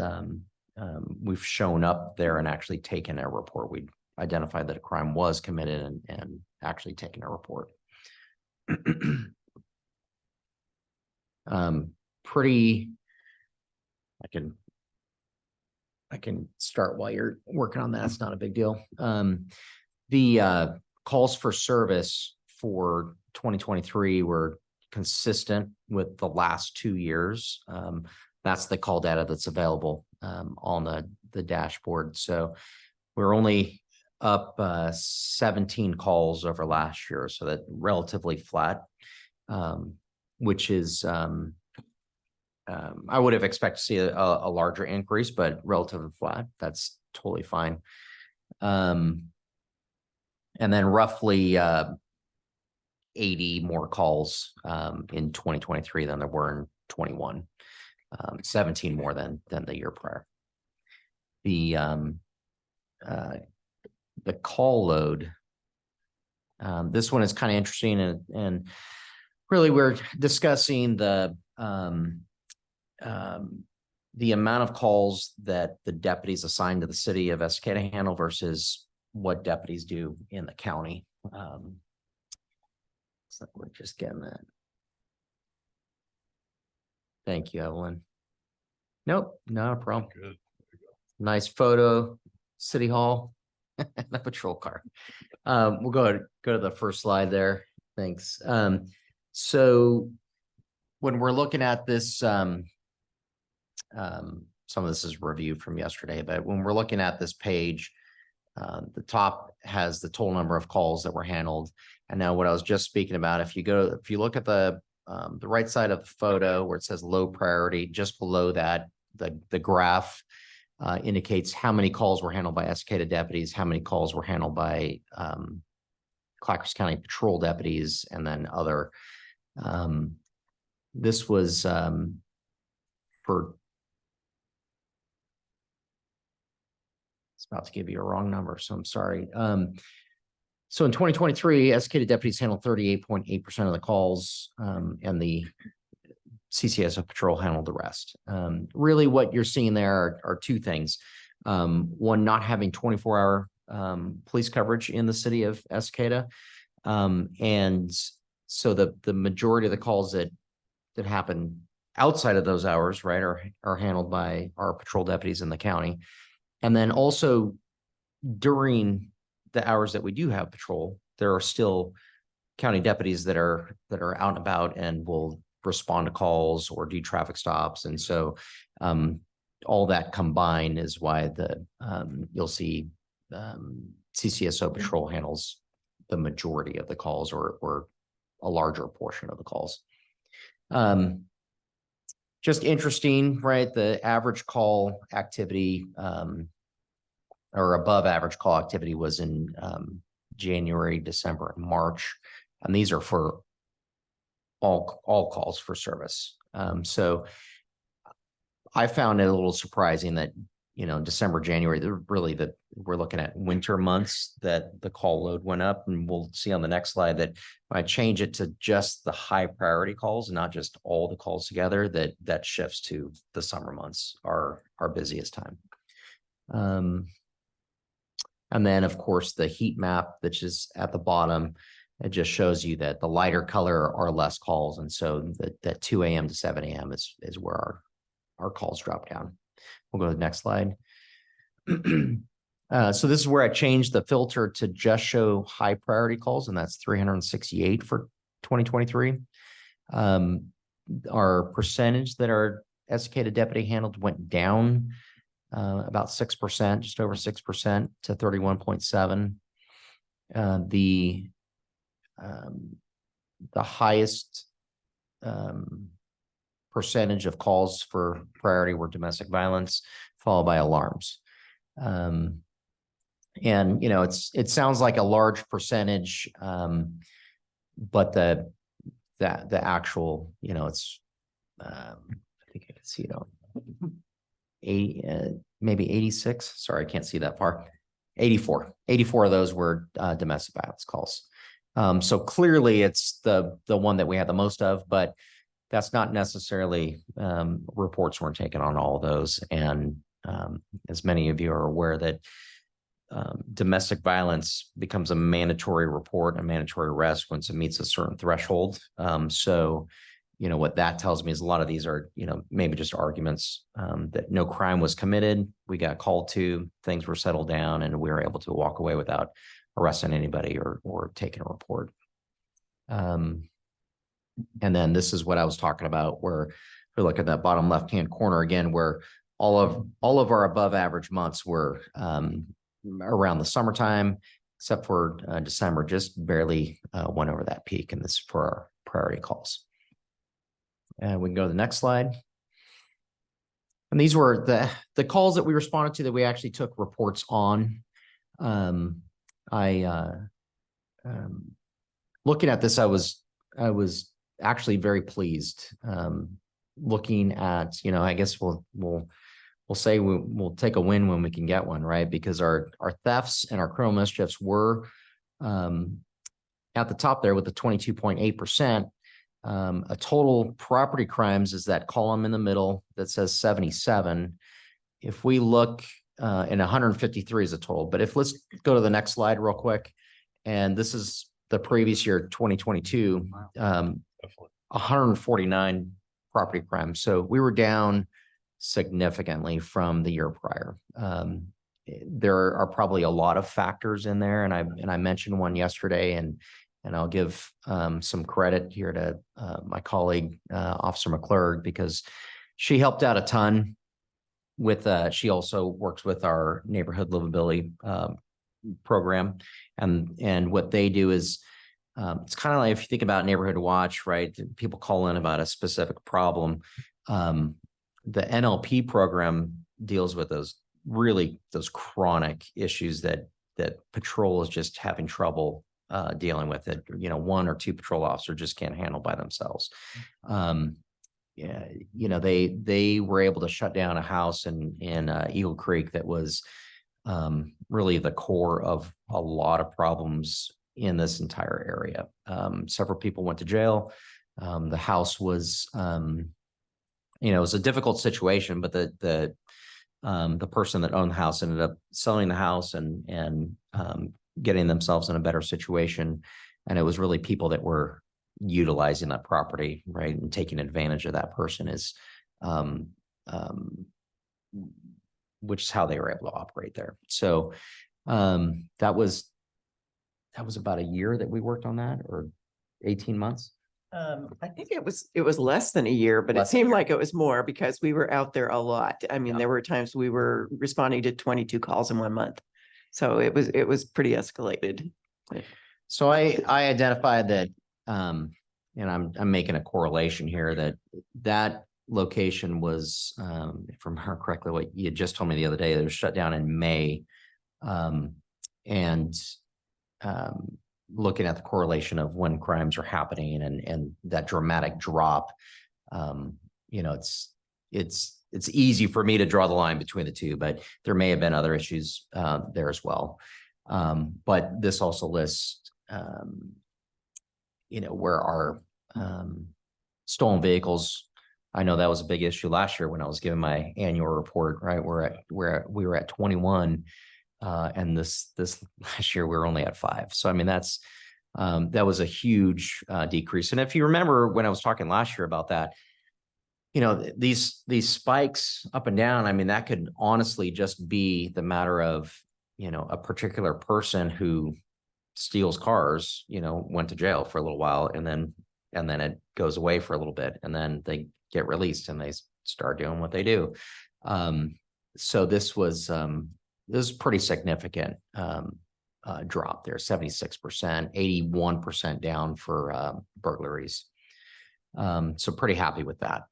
F: we've shown up there and actually taken a report. We identified that a crime was committed and actually taken a report. Pretty, I can start while you're working on that. It's not a big deal. The calls for service for 2023 were consistent with the last 2 years. That's the call data that's available on the dashboard. So we're only up 17 calls over last year, so that relatively flat, which is I would have expected to see a larger increase, but relatively flat. That's totally fine. And then roughly 80 more calls in 2023 than there were in 21. 17 more than the year prior. The call load. This one is kind of interesting and really we're discussing the amount of calls that the deputies assigned to the city of Estacada handle versus what deputies do in the county. So we're just getting that. Thank you, Evelyn. Nope, not a problem.
A: Good.
F: Nice photo, City Hall, and a patrol car. We'll go to the first slide there. Thanks. So when we're looking at this, some of this is review from yesterday, but when we're looking at this page, the top has the total number of calls that were handled. And now what I was just speaking about, if you look at the right side of the photo where it says low priority, just below that, the graph indicates how many calls were handled by Estacada deputies, how many calls were handled by Clackamas County patrol deputies, and then other. This was for. It's about to give you a wrong number, so I'm sorry. So in 2023, Estacada deputies handled 38.8% of the calls, and the CCSO patrol handled the rest. Really what you're seeing there are two things. One, not having 24-hour police coverage in the city of Estacada. And so the majority of the calls that happen outside of those hours, right, are handled by our patrol deputies in the county. And then also during the hours that we do have patrol, there are still county deputies that are out and about and will respond to calls or do traffic stops. And so all that combined is why you'll see CCSO patrol handles the majority of the calls or a larger portion of the calls. just interesting, right? The average call activity, or above average call activity was in, January, December, and March. And these are for all calls for service. So I found it a little surprising that, December, January, we're looking at winter months that the call load went up, and we'll see on the next slide that when I change it to just the high priority calls, not just all the calls together, that shifts to the summer months, our busiest time. And then, of course, the heat map, which is at the bottom, it just shows you that the lighter color are less calls. And so that 2 a.m. to 7 a.m. is where our calls drop down. We'll go to the next slide. So this is where I changed the filter to just show high priority calls, and that's 368 for 2023. Our percentage that our executed deputy handled went down about 6%, just over 6% to 31.7. The highest percentage of calls for priority were domestic violence, followed by alarms. And it sounds like a large percentage, but the actual, it's I think I can see it on 80, maybe 86. Sorry, I can't see that far. 84 of those were domestic violence calls. So clearly it's the one that we had the most of, but that's not necessarily, reports weren't taken on all of those. And as many of you are aware that domestic violence becomes a mandatory report, a mandatory arrest once it meets a certain threshold. So, what that tells me is a lot of these are, maybe just arguments that no crime was committed. We got called to, things were settled down, and we were able to walk away without arresting anybody or taking a report. And then this is what I was talking about, where if we look at that bottom left-hand corner again, where all of our above average months were around the summertime, except for December, just barely went over that peak, and this is for our priority calls. And we can go to the next slide. And these were the calls that we responded to that we actually took reports on. Looking at this, I was actually very pleased. Looking at, I guess we'll say we'll take a win when we can get one, right? Because our thefts and our criminal mischiefs were at the top there with the 22.8%. A total property crimes is that column in the middle that says 77. If we look, and 153 is a total, but let's go to the next slide real quick. And this is the previous year, 2022, 149 property crimes. So we were down significantly from the year prior. There are probably a lot of factors in there, and I mentioned one yesterday, and I'll give some credit here to my colleague, Officer McClurg, because she helped out a ton with, she also works with our neighborhood livability program. And what they do is, it's kind of like if you think about Neighborhood Watch, right? People call in about a specific problem. The NLP program deals with those chronic issues that patrol is just having trouble dealing with it. One or two patrol officers just can't handle by themselves. They were able to shut down a house in Eagle Creek that was really the core of a lot of problems in this entire area. Several people went to jail. The house was, it was a difficult situation, but the person that owned the house ended up selling the house and getting themselves in a better situation. And it was really people that were utilizing that property, right, and taking advantage of that person which is how they were able to operate there. So that was about a year that we worked on that, or 18 months.
D: I think it was less than a year, but it seemed like it was more because we were out there a lot. I mean, there were times we were responding to 22 calls in 1 month. So it was pretty escalated.
F: So I identified that, and I'm making a correlation here that location was, if I remember correctly, what you had just told me the other day, they were shut down in May. And looking at the correlation of when crimes are happening and that dramatic drop, you know, it's easy for me to draw the line between the two, but there may have been other issues there as well. But this also lists, you know, where our stolen vehicles. I know that was a big issue last year when I was giving my annual report, right? We were at 21. And this last year we were only at 5. So I mean that was a huge decrease. And if you remember when I was talking last year about that, you know, these spikes up and down, I mean, that could honestly just be the matter of, you know, a particular person who steals cars, you know, went to jail for a little while and then it goes away for a little bit and then they get released and they start doing what they do. So this was pretty significant drop there, 76%, 81% down for burglaries. So pretty happy with that.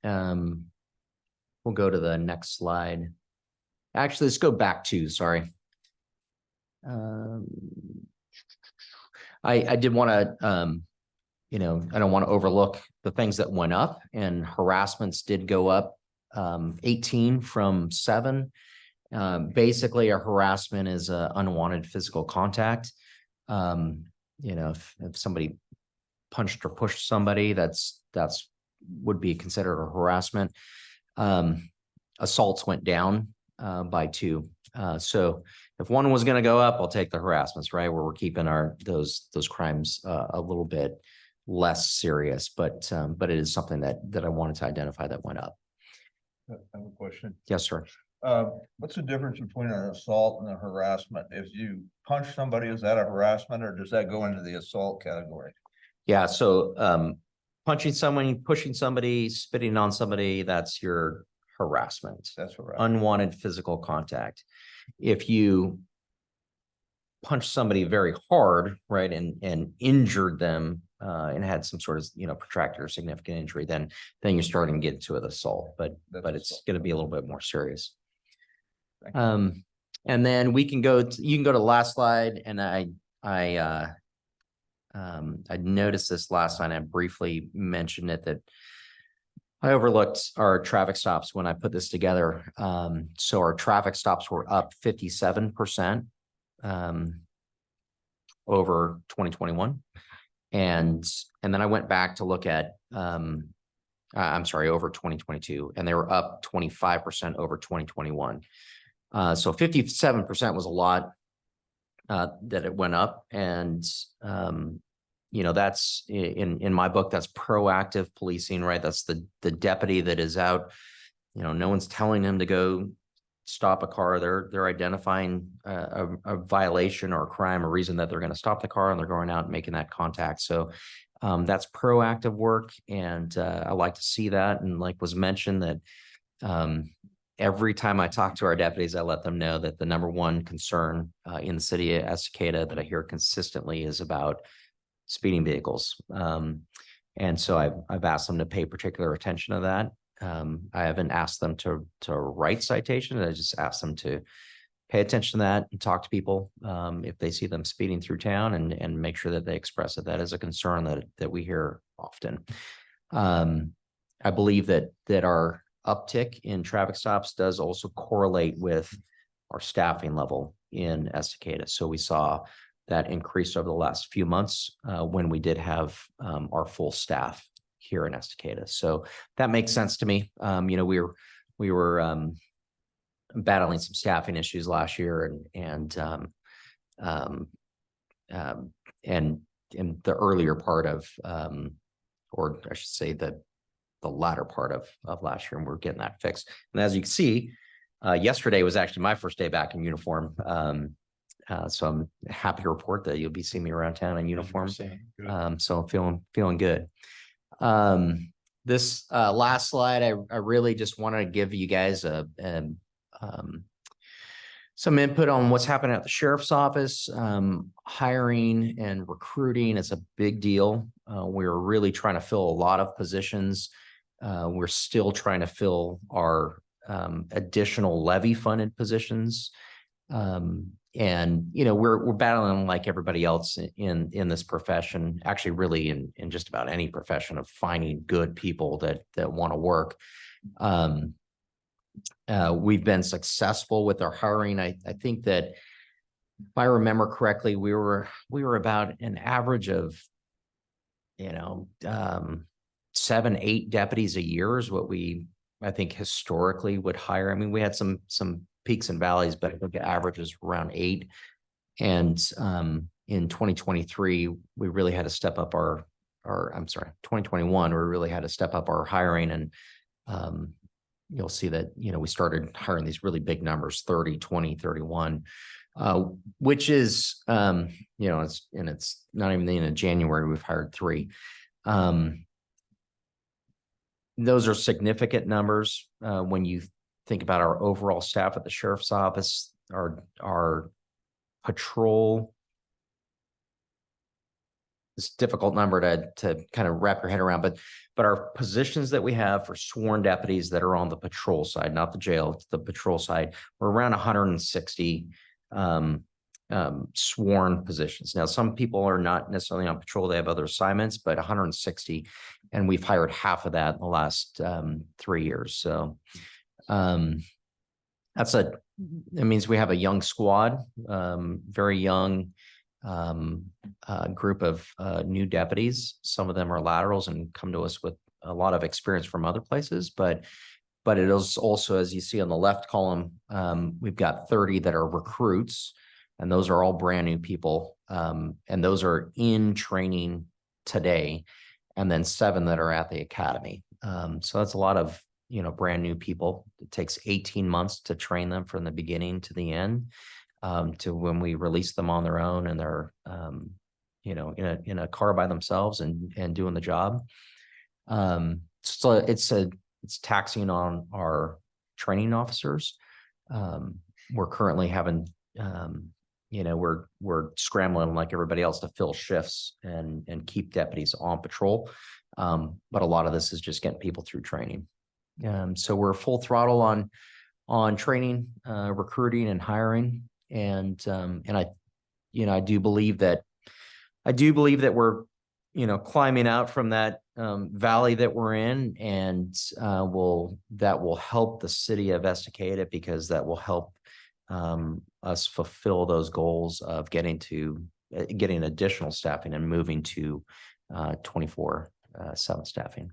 F: We'll go to the next slide. Actually, let's go back to, sorry. I did want to, you know, I don't want to overlook the things that went up, and harassments did go up 18 from 7. Basically, a harassment is unwanted physical contact. You know, if somebody punched or pushed somebody, that's would be considered a harassment. Assaults went down by 2. So if one was going to go up, I'll take the harassments, right? Where we're keeping those crimes a little bit less serious, but it is something that I wanted to identify that went up.
I: I have a question.
F: Yes, sir.
I: What's the difference between an assault and a harassment? If you punch somebody, is that a harassment or does that go into the assault category?
F: Yeah. So punching someone, pushing somebody, spitting on somebody, that's your harassment.
I: That's harassment.
F: Unwanted physical contact. If you punch somebody very hard, right, and injured them and had some sort of, you know, protracted or significant injury, then you're starting to get into an assault, but it's going to be a little bit more serious. And then we can go to, you can go to the last slide. And I noticed this last time. I briefly mentioned it, that I overlooked our traffic stops when I put this together. So our traffic stops were up 57% over 2021. And then I went back to look at, I'm sorry, over 2022, and they were up 25% over 2021. So 57% was a lot that it went up. And, you know, that's in my book, that's proactive policing, right? That's the deputy that is out, you know, no one's telling him to go stop a car. They're identifying a violation or a crime, a reason that they're going to stop the car, and they're going out and making that contact. So that's proactive work. And I like to see that. And like was mentioned, that every time I talk to our deputies, I let them know that the number one concern in the city of Estacada that I hear consistently is about speeding vehicles. And so I've asked them to pay particular attention to that. I haven't asked them to write citations. I just asked them to pay attention to that and talk to people if they see them speeding through town, and make sure that they express that is a concern that we hear often. I believe that our uptick in traffic stops does also correlate with our staffing level in Estacada. So we saw that increase over the last few months when we did have our full staff here in Estacada. So that makes sense to me. You know, we were battling some staffing issues last year, and in the earlier part of, or I should say the latter part of last year, and we're getting that fixed. And as you can see, yesterday was actually my first day back in uniform. So I'm happy to report that you'll be seeing me around town in uniform. So I'm feeling good. This last slide, I really just wanted to give you guys some input on what's happening at the sheriff's office. Hiring and recruiting is a big deal. We're really trying to fill a lot of positions We're still trying to fill our additional levy funded positions. And, you know, we're battling like everybody else in this profession, actually really in just about any profession, of finding good people that want to work. We've been successful with our hiring. I think that if I remember correctly, we were about an average of, 7, 8 deputies a year is what I think historically would hire. I mean, we had some peaks and valleys, but I think the average is around 8. And in 2023, we really had to step up 2021, we really had to step up our hiring. And you'll see that, we started hiring these really big numbers, 30, 20, 31, which is, it's not even the end of January, we've hired 3. Those are significant numbers when you think about our overall staff at the sheriff's office. Our patrol, it's a difficult number to kind of wrap your head around, but our positions that we have for sworn deputies that are on the patrol side, not the jail, it's the patrol side, we're around 160 sworn positions. Now, some people are not necessarily on patrol, they have other assignments, but 160, and we've hired half of that in the last 3 years. So that means we have a young squad, very young group of new deputies. Some of them are laterals and come to us with a lot of experience from other places, but it is also, as you see on the left column, we've got 30 that are recruits, and those are all brand new people. And those are in training today, and then 7 that are at the academy. So that's a lot of, brand new people. It takes 18 months to train them from the beginning to the end, to when we release them on their own and they're, in a car by themselves and doing the job. So it's taxing on our training officers. We're currently having, we're scrambling like everybody else to fill shifts and keep deputies on patrol. But a lot of this is just getting people through training. So we're full throttle on training, recruiting and hiring. And I do believe that we're, climbing out from that valley that we're in, and that will help the city of Estacada, because that will help us fulfill those goals of getting additional staffing and moving to 24/7 staffing.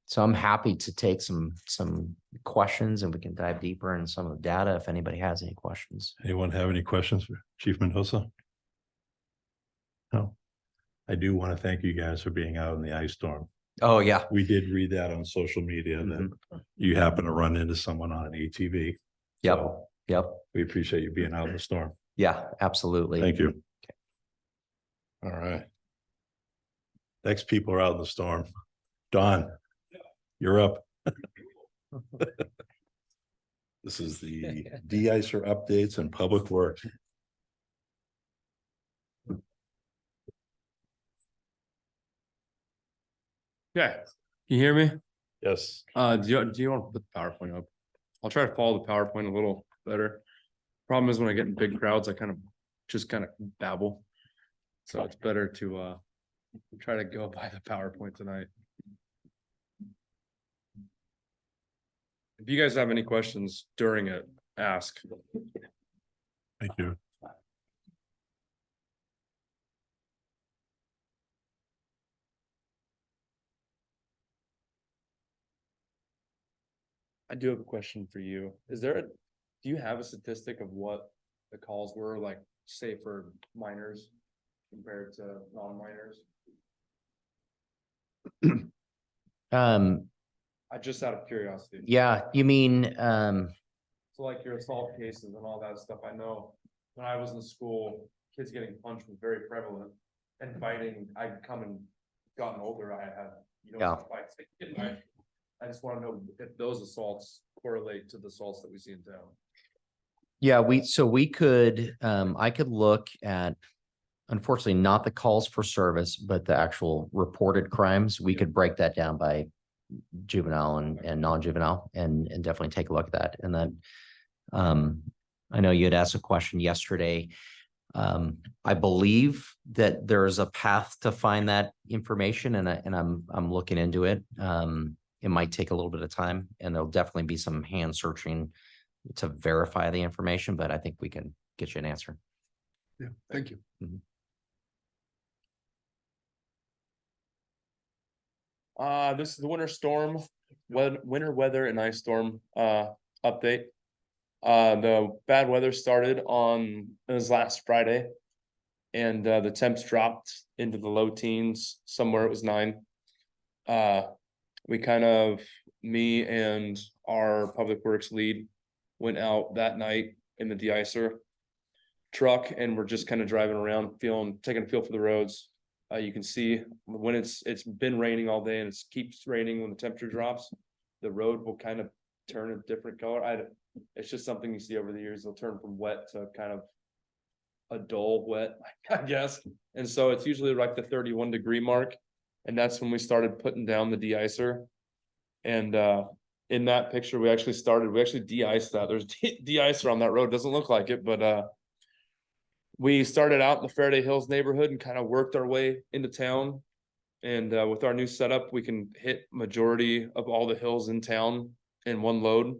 F: So I'm happy to take some questions, and we can dive deeper in some of the data if anybody has any questions.
A: Anyone have any questions for Chief Mendoza? No. I do want to thank you guys for being out in the ice storm.
F: Oh, yeah.
A: We did read that on social media that you happen to run into someone on an ATV.
F: Yep.
A: So
F: Yep.
A: we appreciate you being out in the storm.
F: Yeah, absolutely.
A: Thank you. All right. Next people are out in the storm. Don, you're up. This is the de-icer updates and public works.
J: Yeah, can you hear me?
A: Yes.
J: Do you want to put the PowerPoint up? I'll try to follow the PowerPoint a little better. Problem is, when I get in big crowds, I kind of babble. So it's better to try to go by the PowerPoint tonight. If you guys have any questions during it, ask.
A: Thank you.
J: I do have a question for you. Do you have a statistic of what the calls were, like, say, for minors compared to non-minors? I just out of curiosity.
F: Yeah, you mean,
J: So like your assault cases and all that stuff, I know when I was in school, kids getting punched was very prevalent. And fighting, I'd come and gotten older, I had,
F: Yeah.
J: fights. I just want to know if those assaults correlate to the assaults that we see in town.
F: yeah, I could look at, unfortunately, not the calls for service, but the actual reported crimes. We could break that down by juvenile and non-juvenile and definitely take a look at that. And then I know you had asked a question yesterday. I believe that there is a path to find that information and I'm looking into it. It might take a little bit of time and there'll definitely be some hand searching to verify the information, but I think we can get you an answer.
H: Yeah, thank you.
J: This is the winter storm, winter weather and ice storm, update. The bad weather started it was last Friday. And, the temps dropped into the low teens, somewhere it was 9. We me and our public works lead went out that night in the de-icer truck and we're just kind of driving around taking a feel for the roads. You can see when it's been raining all day and it keeps raining when the temperature drops, the road will kind of turn a different color. It's just something you see over the years. They'll turn from wet to kind of a dull wet, I guess. And so it's usually like the 31-degree mark. And that's when we started putting down the de-icer. And in that picture, we actually de-iced that. There's de-icer on that road. Doesn't look like it, but we started out in the Faraday Hills neighborhood and kind of worked our way into town. And with our new setup, we can hit majority of all the hills in town in one load.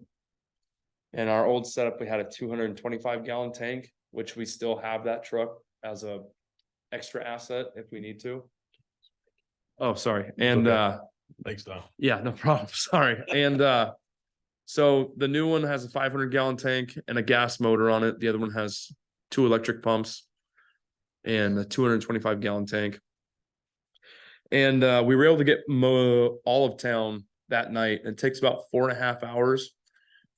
J: And our old setup, we had a 225-gallon tank, which we still have that truck as a extra asset if we need to. Oh, sorry. And
A: Thanks, Don.
J: yeah, no problem. Sorry. And so the new one has a 500-gallon tank and a gas motor on it. The other one has 2 electric pumps and a 225-gallon tank. And we were able to get all of town that night. It takes about 4.5 hours.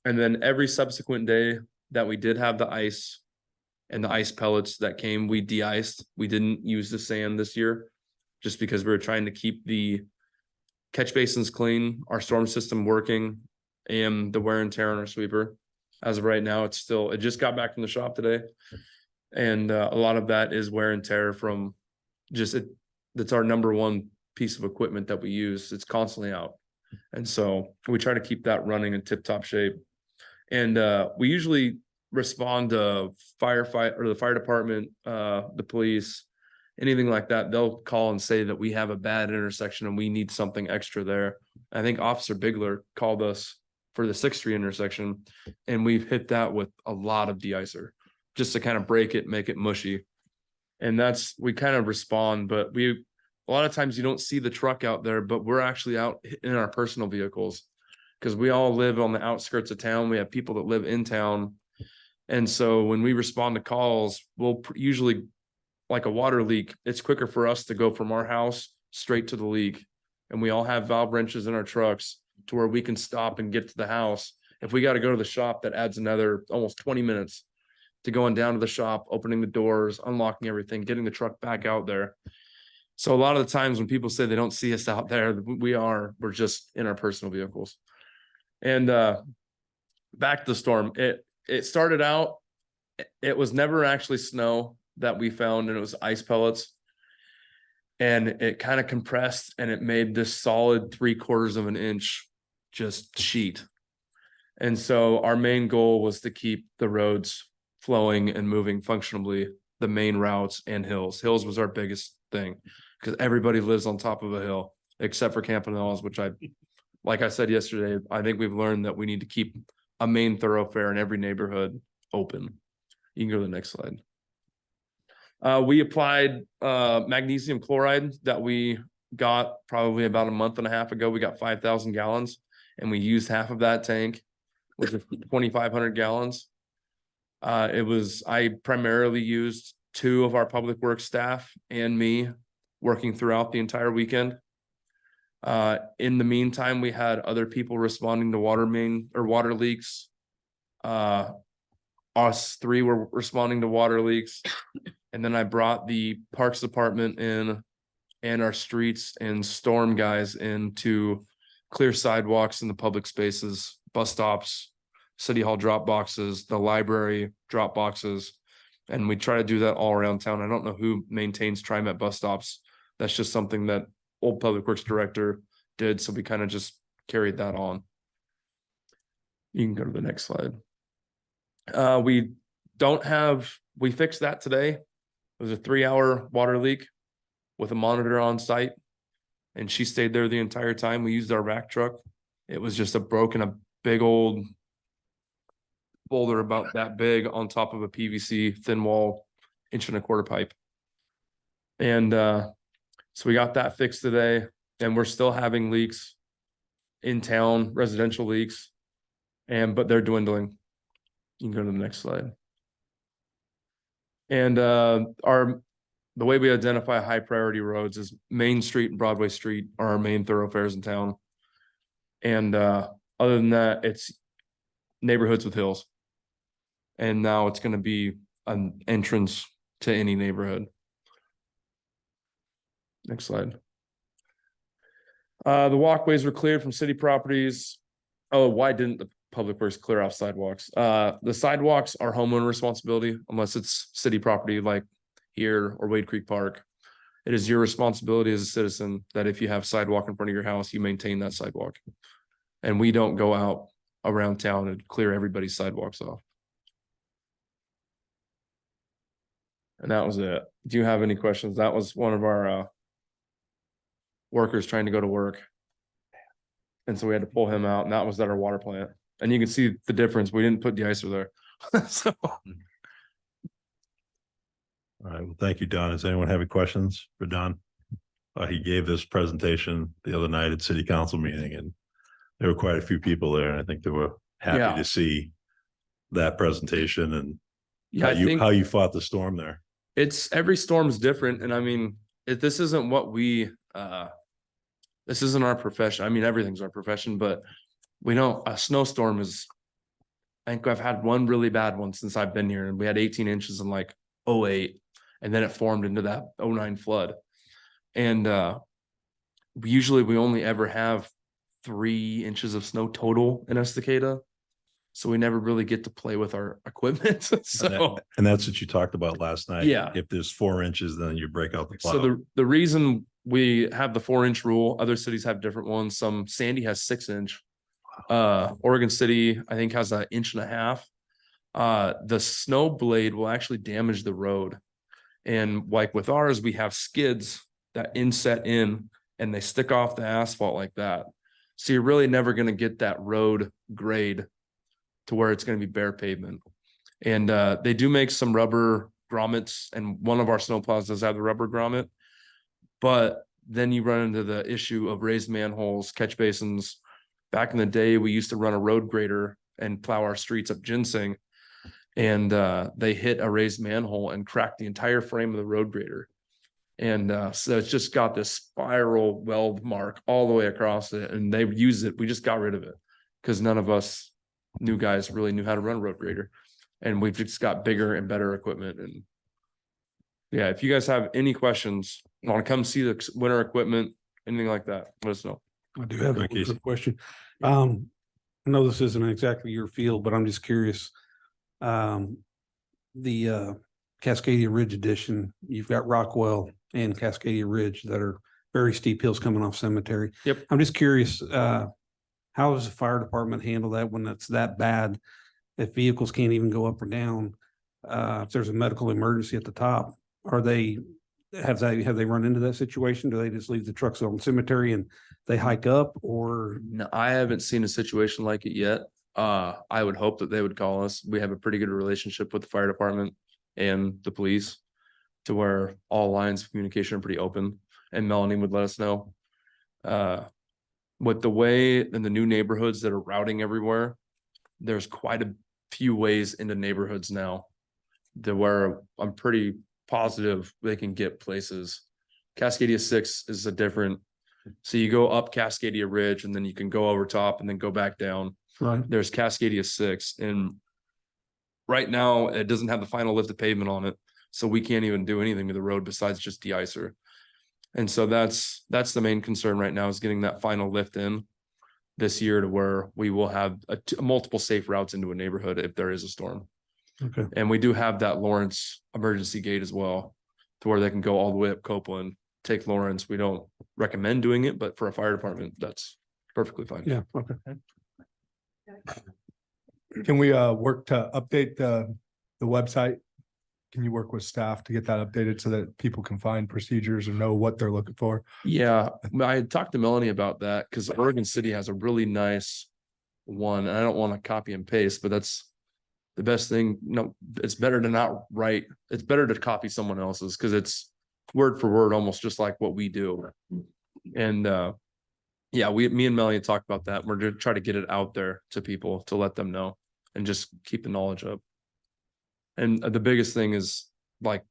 J: And then every subsequent day that we did have the ice and the ice pellets that came, we de-iced. We didn't use the sand this year just because we were trying to keep the catch basins clean, our storm system working, and the wear and tear on our sweeper. As of right now, it just got back from the shop today. And a lot of that is wear and tear from that's our number one piece of equipment that we use. It's constantly out. And so we try to keep that running in tip top shape. And we usually respond to firefight or the fire department, the police, anything like that. They'll call and say that we have a bad intersection and we need something extra there. I think Officer Bigler called us for the 6th Street intersection, and we've hit that with a lot of de-icer just to kind of break it, make it mushy. And we kind of respond, but a lot of times you don't see the truck out there, but we're actually out in our personal vehicles because we all live on the outskirts of town. We have people that live in town. And so when we respond to calls, we'll usually, like a water leak, it's quicker for us to go from our house straight to the leak. And we all have valve wrenches in our trucks to where we can stop and get to the house. If we got to go to the shop, that adds another almost 20 minutes to going down to the shop, opening the doors, unlocking everything, getting the truck back out there. So a lot of the times when people say they don't see us out there, we're just in our personal vehicles. And back to the storm, it started out, it was never actually snow that we found, and it was ice pellets. And it kind of compressed and it made this solid 3/4 of an inch just sheet. And so our main goal was to keep the roads flowing and moving functionally, the main routes and hills. Hills was our biggest thing because everybody lives on top of a hill except for Campanellas, which like I said yesterday, I think we've learned that we need to keep a main thoroughfare in every neighborhood open. You can go to the next slide. We applied magnesium chloride that we got probably about 1.5 months ago. We got 5,000 gallons and we used half of that tank, which is 2,500 gallons. I primarily used 2 of our public works staff and me working throughout the entire weekend. In the meantime, we had other people responding to water main or water leaks. Us 3 were responding to water leaks. And then I brought the parks department in and our streets and storm guys in to clear sidewalks in the public spaces, bus stops, city hall drop boxes, the library drop boxes. And we try to do that all around town. I don't know who maintains TriMet bus stops. That's just something that old public works director did. So we kind of just carried that on. You can go to the next slide. We fixed that today. It was a 3-hour water leak with a monitor on site. And she stayed there the entire time. We used our vac truck. It was just a big old boulder about that big on top of a PVC thin wall 1.25-inch pipe. And so we got that fixed today, and we're still having leaks in town, residential leaks, but they're dwindling. You can go to the next slide. And the way we identify high priority roads is Main Street and Broadway Street are our main thoroughfares in town. And other than that, it's neighborhoods with hills. And now it's going to be an entrance to any neighborhood. Next slide. The walkways were cleared from city properties. Oh, why didn't the Public Works clear off sidewalks? The sidewalks are homeowner responsibility unless it's city property like here or Wade Creek Park. It is your responsibility as a citizen that if you have sidewalk in front of your house, you maintain that sidewalk. And we don't go out around town and clear everybody's sidewalks off. And that was it. Do you have any questions? That was one of our workers trying to go to work. And so we had to pull him out, and that was at our water plant. And you can see the difference. We didn't put de-icer there. So.
A: All right, well, thank you, Don. Does anyone have any questions for Don? He gave this presentation the other night at city council meeting, and there were quite a few people there, and I think they were happy
J: Yeah.
A: to see that presentation and
J: Yeah,
A: how you fought the storm there.
J: It's every storm's different. And I mean, this isn't what this isn't our profession. I mean, everything's our profession, but a snowstorm is, I think I've had one really bad one since I've been here, and we had 18 inches in like 2008, and then it formed into that 2009 flood. And usually we only ever have 3 inches of snow total in Estacada. So we never really get to play with our equipment. So
A: And that's what you talked about last night.
J: Yeah.
A: If there's 4 inches, then you break out the plow.
J: So the reason we have the 4-inch rule, other cities have different ones. Sandy has 6-inch. Oregon City, I think, has 1.5 inches. The snow blade will actually damage the road. And like with ours, we have skids that inset in and they stick off the asphalt like that. So you're really never going to get that road grade to where it's going to be bare pavement. And they do make some rubber grommets, and one of our snowplows does have the rubber grommet. But then you run into the issue of raised manholes, catch basins. Back in the day, we used to run a road grader and plow our streets up Ginseng, and they hit a raised manhole and cracked the entire frame of the road grader. And so it's just got this spiral weld mark all the way across it, and they use it. We just got rid of it because none of us new guys really knew how to run a road grader, and we've just got bigger and better equipment. And yeah, if you guys have any questions, want to come see the winter equipment, anything like that, let us know.
B: I do have a
A: Thank you.
B: quick question. I know this isn't exactly your field, but I'm just curious. The Cascadia Ridge Edition, you've got Rockwell and Cascadia Ridge that are very steep hills coming off Cemetery.
J: Yep.
B: I'm just curious, how does the fire department handle that when it's that bad? If vehicles can't even go up or down, if there's a medical emergency at the top, have they run into that situation? Do they just leave the trucks on Cemetery and they hike up, or?
J: No, I haven't seen a situation like it yet. I would hope that they would call us. We have a pretty good relationship with the fire department and the police, to where all lines of communication are pretty open, and Melanie would let us know. With the way in the new neighborhoods that are routing everywhere, there's quite a few ways into neighborhoods now, to where I'm pretty positive they can get places. Cascadia 6 is a different, so you go up Cascadia Ridge and then you can go over top and then go back down.
B: Right.
J: There's Cascadia 6, and right now it doesn't have the final lift of pavement on it, so we can't even do anything to the road besides just de-icer. And so that's the main concern right now, is getting that final lift in this year, to where we will have multiple safe routes into a neighborhood if there is a storm.
B: Okay.
J: And we do have that Lawrence emergency gate as well, to where they can go all the way up Copeland, take Lawrence. We don't recommend doing it, but for a fire department, that's perfectly fine.
B: Yeah, okay.
H: Can we work to update the website? Can you work with staff to get that updated so that people can find procedures or know what they're looking for?
J: Yeah, I had talked to Melanie about that because Oregon City has a really nice one. And I don't want to copy and paste, but that's the best thing. No, it's better to not write. It's better to copy someone else's because it's word for word, almost just like what we do. And yeah, me and Melanie talked about that. We're gonna try to get it out there to people to let them know and just keep the knowledge up. And the biggest thing is like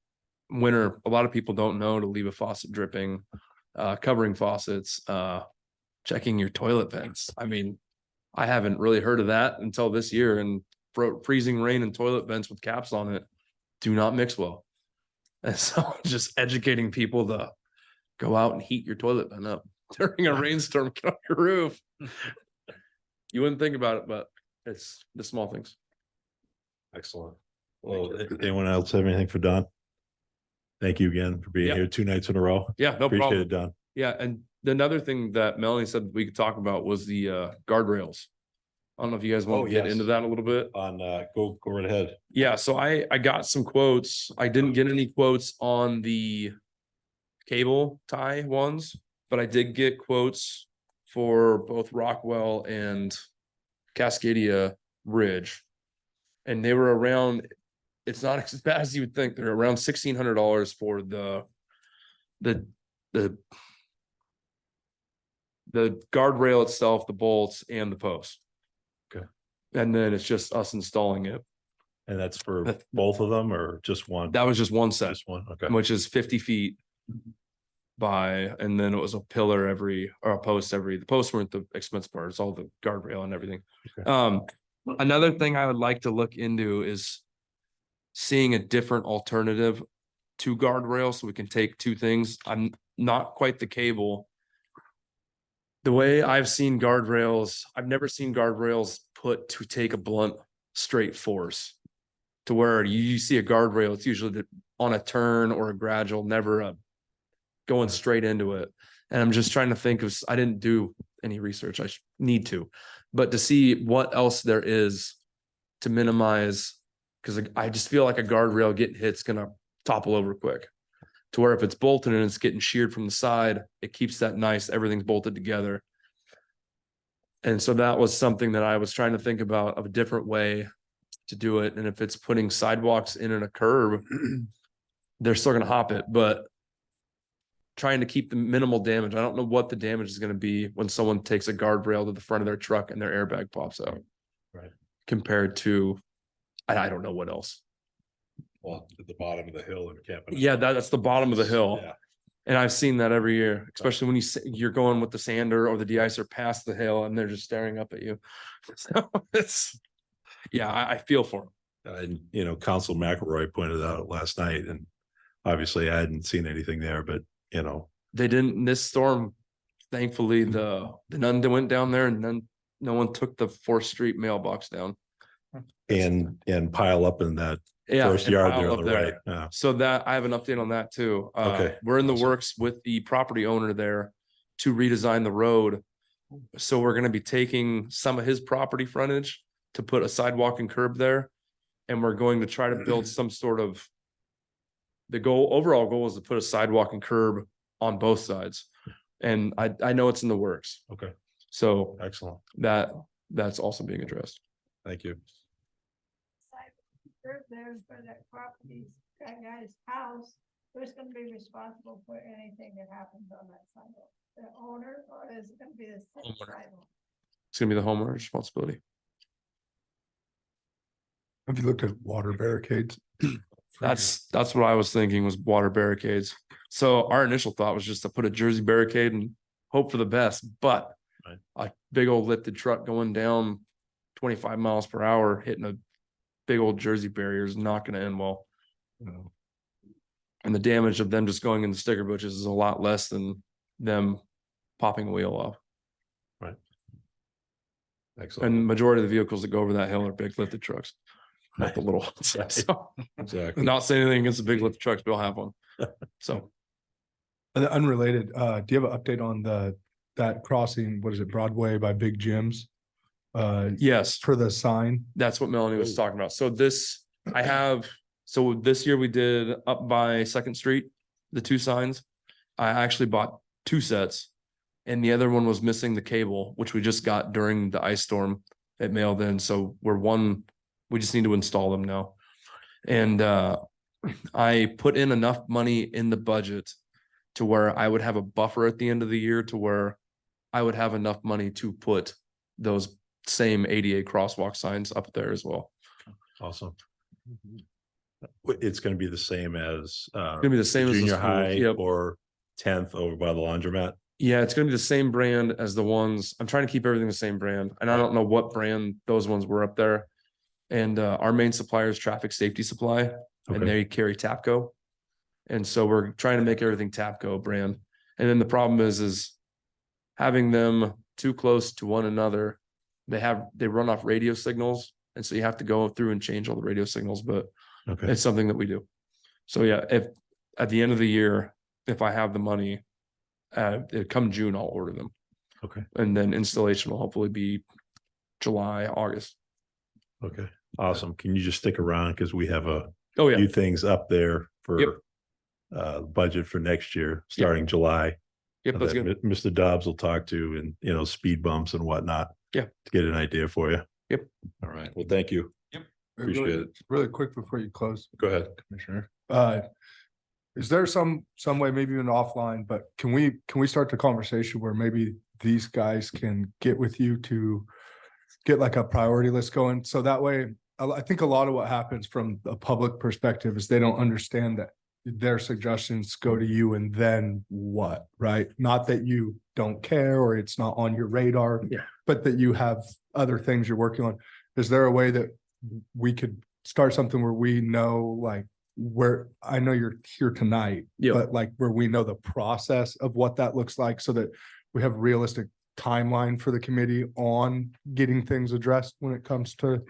J: winter, a lot of people don't know to leave a faucet dripping, covering faucets, checking your toilet vents. I mean, I haven't really heard of that until this year, and freezing rain and toilet vents with caps on it do not mix well. And so just educating people to go out and heat your toilet vent up during a rainstorm, get on your roof. You wouldn't think about it, but it's the small things.
A: Excellent. Well, anyone else have anything for Don? Thank you again for being
J: Yeah.
A: here 2 nights in a row.
J: Yeah, no
A: Appreciate
J: problem.
A: it, Don.
J: Yeah, and another thing that Melanie said we could talk about was the guardrails. I don't know if you guys want
A: Oh,
J: to get
A: yes.
J: into that a little bit.
A: On go right ahead.
J: Yeah, so I got some quotes. I didn't get any quotes on the cable tie ones, but I did get quotes for both Rockwell and Cascadia Ridge. And they were around, it's not as bad as you would think. They're around $1,600 for the guardrail itself, the bolts and the posts.
A: Okay.
J: And then it's just us installing it.
A: And that's for both of them or just one?
J: That was just one set,
A: Just one, okay.
J: which is 50 feet by, and then it was a pillar or a post every, the posts weren't the expensive part, it's all the guardrail and everything.
A: Okay.
J: Another thing I would like to look into is seeing a different alternative to guardrail, so we can take two things. I'm not quite the cable. The way I've seen guardrails, I've never seen guardrails put to take a blunt straight force. To where you see a guardrail, it's usually on a turn or a gradual, never a going straight into it. And I'm just trying to think of, I didn't do any research, I need to, but to see what else there is to minimize, because I just feel like a guardrail getting hit's gonna topple over quick. To where if it's bolted and it's getting sheared from the side, it keeps that nice, everything's bolted together. And so that was something that I was trying to think about of a different way to do it. And if it's putting sidewalks in and a curb, they're still gonna hop it, but trying to keep the minimal damage. I don't know what the damage is gonna be when someone takes a guardrail to the front of their truck and their airbag pops out.
A: Right.
J: Compared to, I don't know what else.
A: Well, at the bottom of the hill and camping.
J: Yeah, that's the bottom of the hill.
A: Yeah.
J: And I've seen that every year, especially when you're going with the sander or the de-icer past the hill and they're just staring up at you. So it's, yeah, I feel for them.
A: And, you know, Council McElroy pointed out last night, and obviously I hadn't seen anything there, but, you know.
J: They didn't in this storm. Thankfully, none went down there and no one took the 4th Street mailbox down.
A: And pile up in that
J: Yeah.
A: first
J: and
A: yard
J: pile
A: there on
J: up
A: the
J: there.
A: right. Yeah.
J: So that I have an update on that too.
A: Okay.
J: We're in the
A: Awesome.
J: works with the property owner there to redesign the road. So we're gonna be taking some of his property frontage to put a sidewalk and curb there. And we're going to try to build some sort of. Overall goal is to put a sidewalk and curb on both sides. And I know it's in the works.
A: Okay.
J: So
A: Excellent.
J: that's also being addressed.
A: Thank you.
K: There for that property, that guy's house, who's gonna be responsible for anything that happens on that sidewalk? The owner, or is it gonna be the city
J: Homeowner.
K: sidewalk?
J: It's gonna be the homeowner's responsibility.
H: Have you looked at water barricades?
J: That's what I was thinking was water barricades. So our initial thought was just to put a Jersey barricade and hope for the best, but
A: Right.
J: a big old lifted truck going down 25 miles per hour, hitting a big old Jersey barrier is not gonna end well. And the damage of them just going in the sticker bushes is a lot less than them popping a wheel off.
A: Excellent.
J: And majority of the vehicles that go over that hill are big lifted trucks, not the little ones.
A: Right.
J: So,
A: Exactly.
J: not saying anything against the big lifted trucks, but I'll have one. So
H: Unrelated, do you have an update on the that crossing, what is it, Broadway by Big Jim's?
J: Yes,
H: For the sign.
J: that's what Melanie was talking about. So this year we did up by Second Street, the two signs. I actually bought two sets. And the other one was missing the cable, which we just got during the ice storm. It mailed in, so we just need to install them now. And I put in enough money in the budget to where I would have a buffer at the end of the year to where I would have enough money to put those same ADA crosswalk signs up there as well.
A: Awesome. It's gonna be the same as
J: Gonna be the same as the
A: junior
J: school,
A: high
J: yep.
A: or 10th over by the laundromat.
J: Yeah, it's gonna be the same brand as the ones. I'm trying to keep everything the same brand, and I don't know what brand those ones were up there. And our main supplier is Traffic Safety Supply, and
A: Okay.
J: they carry Tapco. And so we're trying to make everything Tapco brand. And then the problem is having them too close to one another. They run off radio signals, and so you have to go through and change all the radio signals, but
A: Okay,
J: it's something that we do. So yeah, if at the end of the year, if I have the money, come June, I'll order them.
A: okay,
J: And then installation will hopefully be July, August.
A: okay. Awesome. Can you just stick around? Because we have a
J: Oh, yeah.
A: few things up there
J: Yep.
A: for budget for next year, starting July.
J: Yep, that's
A: that
J: good.
A: Mr. Dobbs will talk to, and speed bumps and whatnot.
J: Yeah.
A: To get an idea for you.
J: Yep.
A: All right. Well, thank you. Appreciate
H: Really-
A: it.
H: Really quick before you close,
A: Go ahead.
H: Commissioner. Is there some way, maybe even offline, but can we start the conversation where maybe these guys can get with you to get like a priority list going? So that way, I think a lot of what happens from a public perspective is they don't understand that their suggestions go to you and then what, right? Not that you don't care or it's not on your radar.
J: Yeah.
H: But that you have other things you're working on. Is there a way that we could start something where we know, like, where, I know you're here tonight,
J: Yeah.
H: but like where we know the process of what that looks like so that we have realistic timeline for the committee on getting things addressed when it comes to,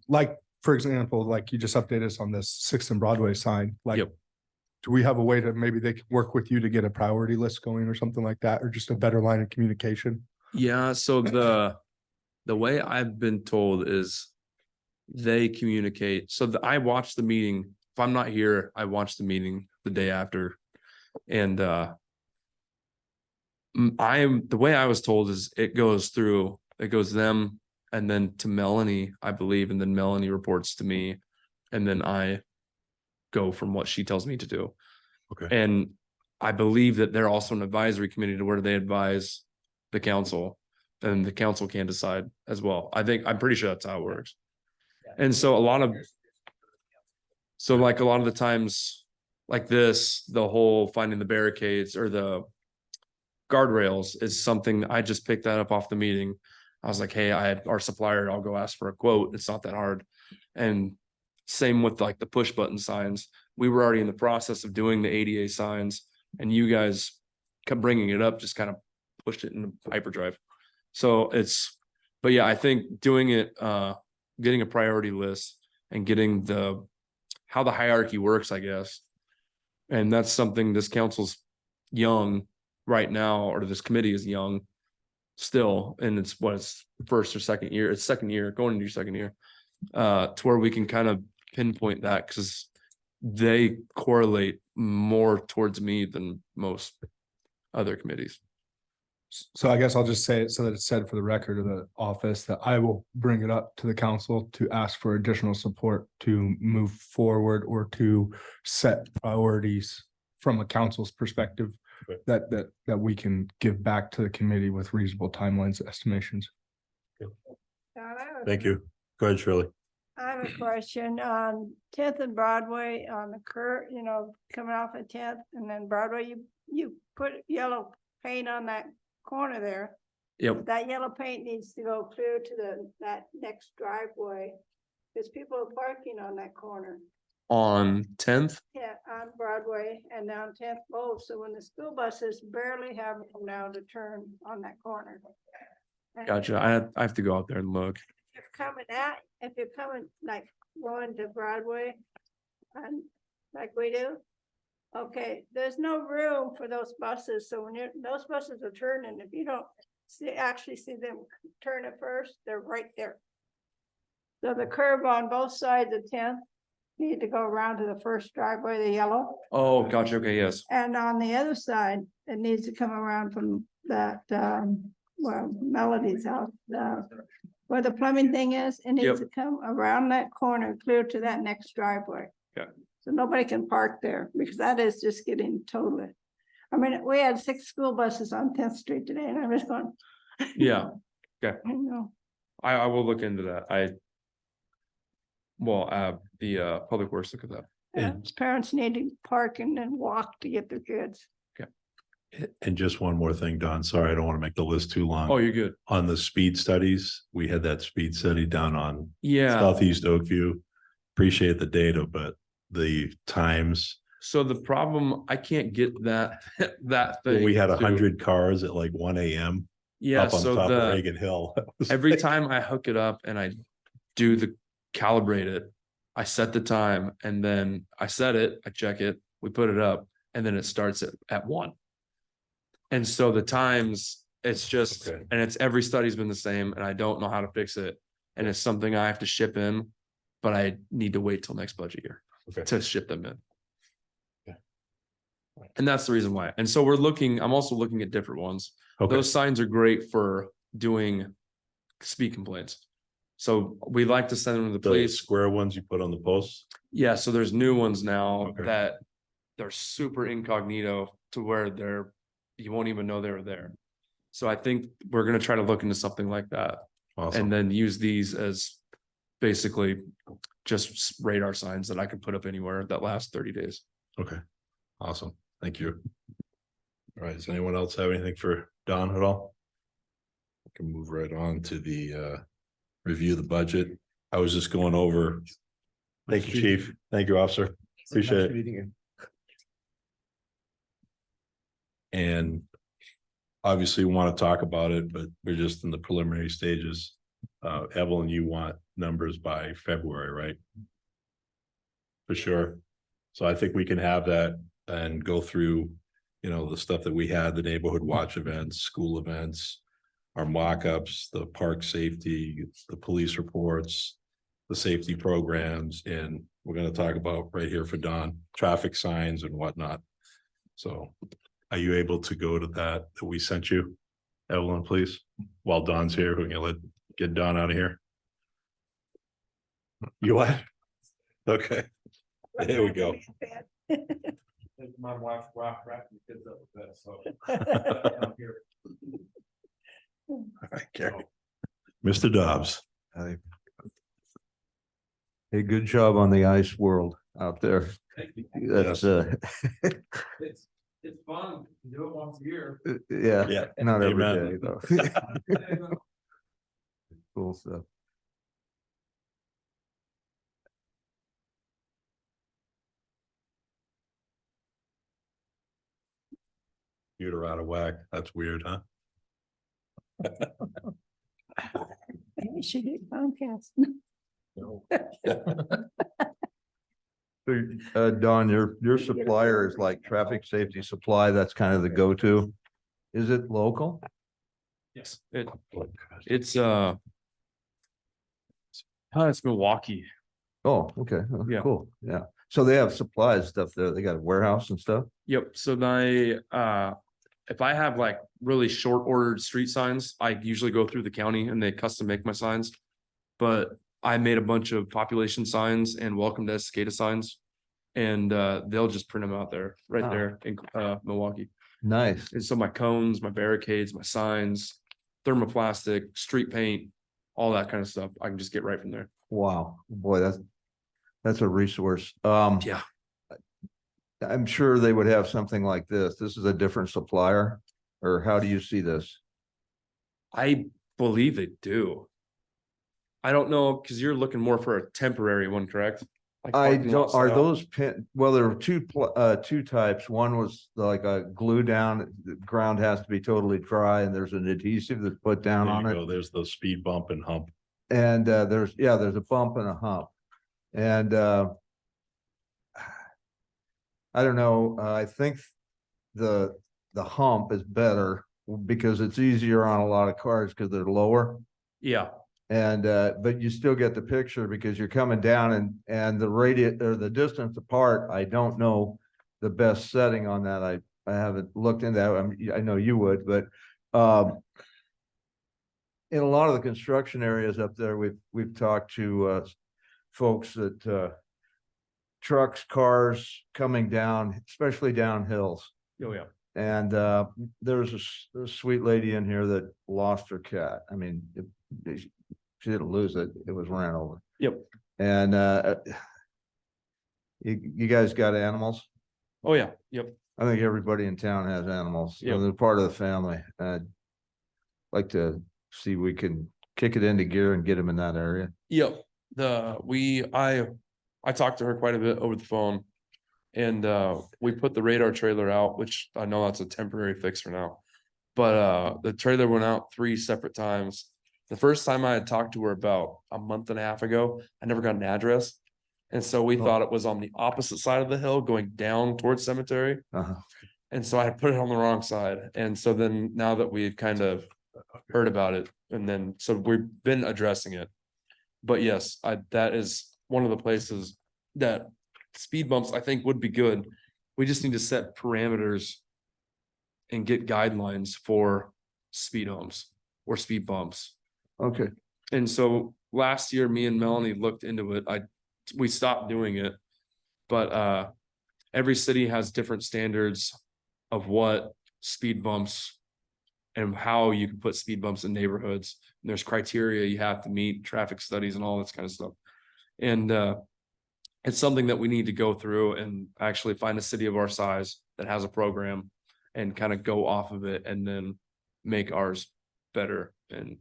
H: like, for example, like you just updated us on this Sixth and Broadway sign, like,
J: Yep.
H: do we have a way to, maybe they can work with you to get a priority list going or something like that, or just a better line of communication?
J: Yeah, so the way I've been told is they communicate. So I watch the meeting. If I'm not here, I watch the meeting the day after. And the way I was told is it goes them and then to Melanie, I believe, and then Melanie reports to me, and then I go from what she tells me to do.
A: Okay.
J: And I believe that they're also an advisory committee to where they advise the council, and the council can decide as well. I'm pretty sure that's how it works. And so like a lot of the times like this, the whole finding the barricades or the guardrails is something I just picked that up off the meeting. I was like, hey, I had our supplier, I'll go ask for a quote. It's not that hard. And same with like the push button signs. We were already in the process of doing the ADA signs, and you guys kept bringing it up, just kind of pushed it into hyperdrive. So but yeah, I think doing it, getting a priority list and getting how the hierarchy works, I guess. And that's something this council's young right now, or this committee is young still, and it's first or second year, it's second year, going into your second year, to where we can kind of pinpoint that, because they correlate more towards me than most other committees.
H: So I guess I'll just say it so that it's said for the record of the office that I will bring it up to the council to ask for additional support to move forward or to set priorities from a council's perspective
A: Okay.
H: that we can give back to the committee with reasonable timelines, estimations.
K: Don, I have a-
A: Thank you. Go ahead, Shirley.
K: I have a question on 10th and Broadway on the curve, coming off of 10th and then Broadway, you put yellow paint on that corner there.
J: Yep.
K: That yellow paint needs to go clear to that next driveway. Because people are parking on that corner.
J: On 10th,
K: Yeah, on Broadway and down 10th both. So when the school buses barely have room now to turn on that corner. And
J: gotcha. I have to go out there and look.
K: if you're coming like going to Broadway and like we do, Okay, there's no room for those buses, so when those buses are turning, if you don't actually see them turn at first, they're right there. So the curb on both sides of 10th need to go around to the first driveway, the yellow.
J: Oh, gotcha. Okay, yes.
K: And on the other side, it needs to come around from that, well, Melody's house, where the plumbing thing is, it needs to come around that corner, clear to that next driveway.
J: Okay.
K: So nobody can park there, because that is just getting totally. I mean, we had 6 school buses on 10th Street today, and I was going,
J: Yeah,
K: you know,
J: I will look into that. The Public Works look at that.
K: parents need to park and then walk to get their kids.
A: And just one more thing, Don, sorry, I don't want to make the list too long.
J: Oh, you're good.
A: On the speed studies, we had that speed study down on
J: Yeah.
A: Southeast Oakview. Appreciate the data, but the times,
J: So the problem, I can't get that, that thing.
A: we had
J: to-
A: 100 cars at like 1 AM
J: Yeah,
A: up on
J: so
A: top of
J: the,
A: Reagan Hill.
J: every time I hook it up and I do the calibrate it, I set the time and then I set it, I check it, we put it up, and then it starts at 1. And so the times, it's just,
A: Okay.
J: and it's every study's been the same, and I don't know how to fix it. And it's something I have to ship in, but I need to wait till next budget year
A: Okay.
J: to ship them in.
A: Yeah.
J: And that's the reason why. And so I'm also looking at different ones.
A: Okay,
J: Those signs are great for doing speed complaints. So we like to send them to the
A: the
J: police.
A: square ones you put on the posts.
J: Yeah, so there's new ones now
A: Okay.
J: that they're super incognito to where you won't even know they were there. So I think we're gonna try to look into something like that
A: Awesome.
J: and then use these as basically just radar signs that I can put up anywhere that last 30 days.
A: Okay, awesome. Thank you. All right, does anyone else have anything for Don at all? We can move right on to the review the budget. I was just going over. Thank you, chief. Thank you, officer. Appreciate it. And obviously we want to talk about it, but we're just in the preliminary stages. Evelyn, you want numbers by February, right? For sure. So I think we can have that and go through, the stuff that we had, the neighborhood watch events, school events, our mock-ups, the park safety, the police reports, the safety programs, and we're going to talk about right here for Don, traffic signs and whatnot. So are you able to go to that we sent you, Evelyn, please? While Don's here, we're gonna get Don out of here. You what? Okay, there we go.
C: My wife, wrapped the kids up with that, so. I'm here.
A: All right, Gary. Mr. Dobbs.
L: Hey, good job on the ice world out there.
C: Thank you.
L: That's,
C: It's fun, you do it once a year.
L: yeah,
A: Yeah.
L: not every
A: Amen.
L: day though. Cool stuff.
A: You're out of whack. That's weird, huh?
K: Maybe she did Comcast.
L: Don, your supplier is like traffic safety supply. That's kind of the go-to. Is it local?
J: Yes. It's Milwaukee.
L: Oh, okay. Oh,
J: Yeah.
L: Cool. Yeah. So they have supplies stuff there. They got a warehouse and stuff.
J: Yep, so if I have like really short ordered street signs, I usually go through the county and they custom make my signs. But I made a bunch of population signs and welcome to Escada signs. And they'll just print them out there, right
L: Oh.
J: there in Milwaukee.
L: Nice.
J: And so my cones, my barricades, my signs, thermoplastic, street paint, all that kind of stuff, I can just get right from there.
L: Wow. Boy, that's a resource.
J: Yeah.
L: I'm sure they would have something like this. This is a different supplier, or how do you see this?
J: I believe they do. I don't know, because you're looking more for a temporary one, correct? Like
L: I
J: parking lot
L: don't, are
J: style?
L: those well, there are two types. One was like a glue down, the ground has to be totally dry and there's an adhesive that's put down
A: There
L: on
A: you
L: it.
A: go. There's the speed bump and hump.
L: And there's a bump and a hump. And I don't know, I think the hump is better because it's easier on a lot of cars because they're lower.
E: Yeah.
L: And, but you still get the picture because you're coming down and the radius or the distance apart, I don't know the best setting on that. I haven't looked into that. I know you would, but, in a lot of the construction areas up there, we've talked to, folks that, trucks, cars coming down, especially down hills.
E: Oh, yeah.
L: And there's a sweet lady in here that lost her cat. I mean, she didn't lose it, it was ran over.
E: Yep.
L: And you guys got animals?
J: Oh, yeah, yep.
L: I think everybody in town has animals. So
J: Yep.
L: they're part of the family. I'd like to see we can kick it into gear and get them in that area.
J: Yep, I talked to her quite a bit over the phone. And we put the radar trailer out, which I know that's a temporary fix for now. But the trailer went out 3 separate times. The first time I had talked to her about a month and a half ago, I never got an address. And so we thought it was on the opposite side of the hill going down towards cemetery.
L: Uh-huh.
J: And so I put it on the wrong side. And so then now that we had kind of heard about it, and then so we've been addressing it. But yes, that is one of the places that speed bumps I think would be good. We just need to set parameters and get guidelines for speed humps or speed bumps.
L: Okay,
J: And so last year, me and Melanie looked into it. We stopped doing it. But every city has different standards of what speed bumps and how you can put speed bumps in neighborhoods. And there's criteria you have to meet, traffic studies and all this kind of stuff. And it's something that we need to go through and actually find a city of our size that has a program and kind of go off of it and then make ours better and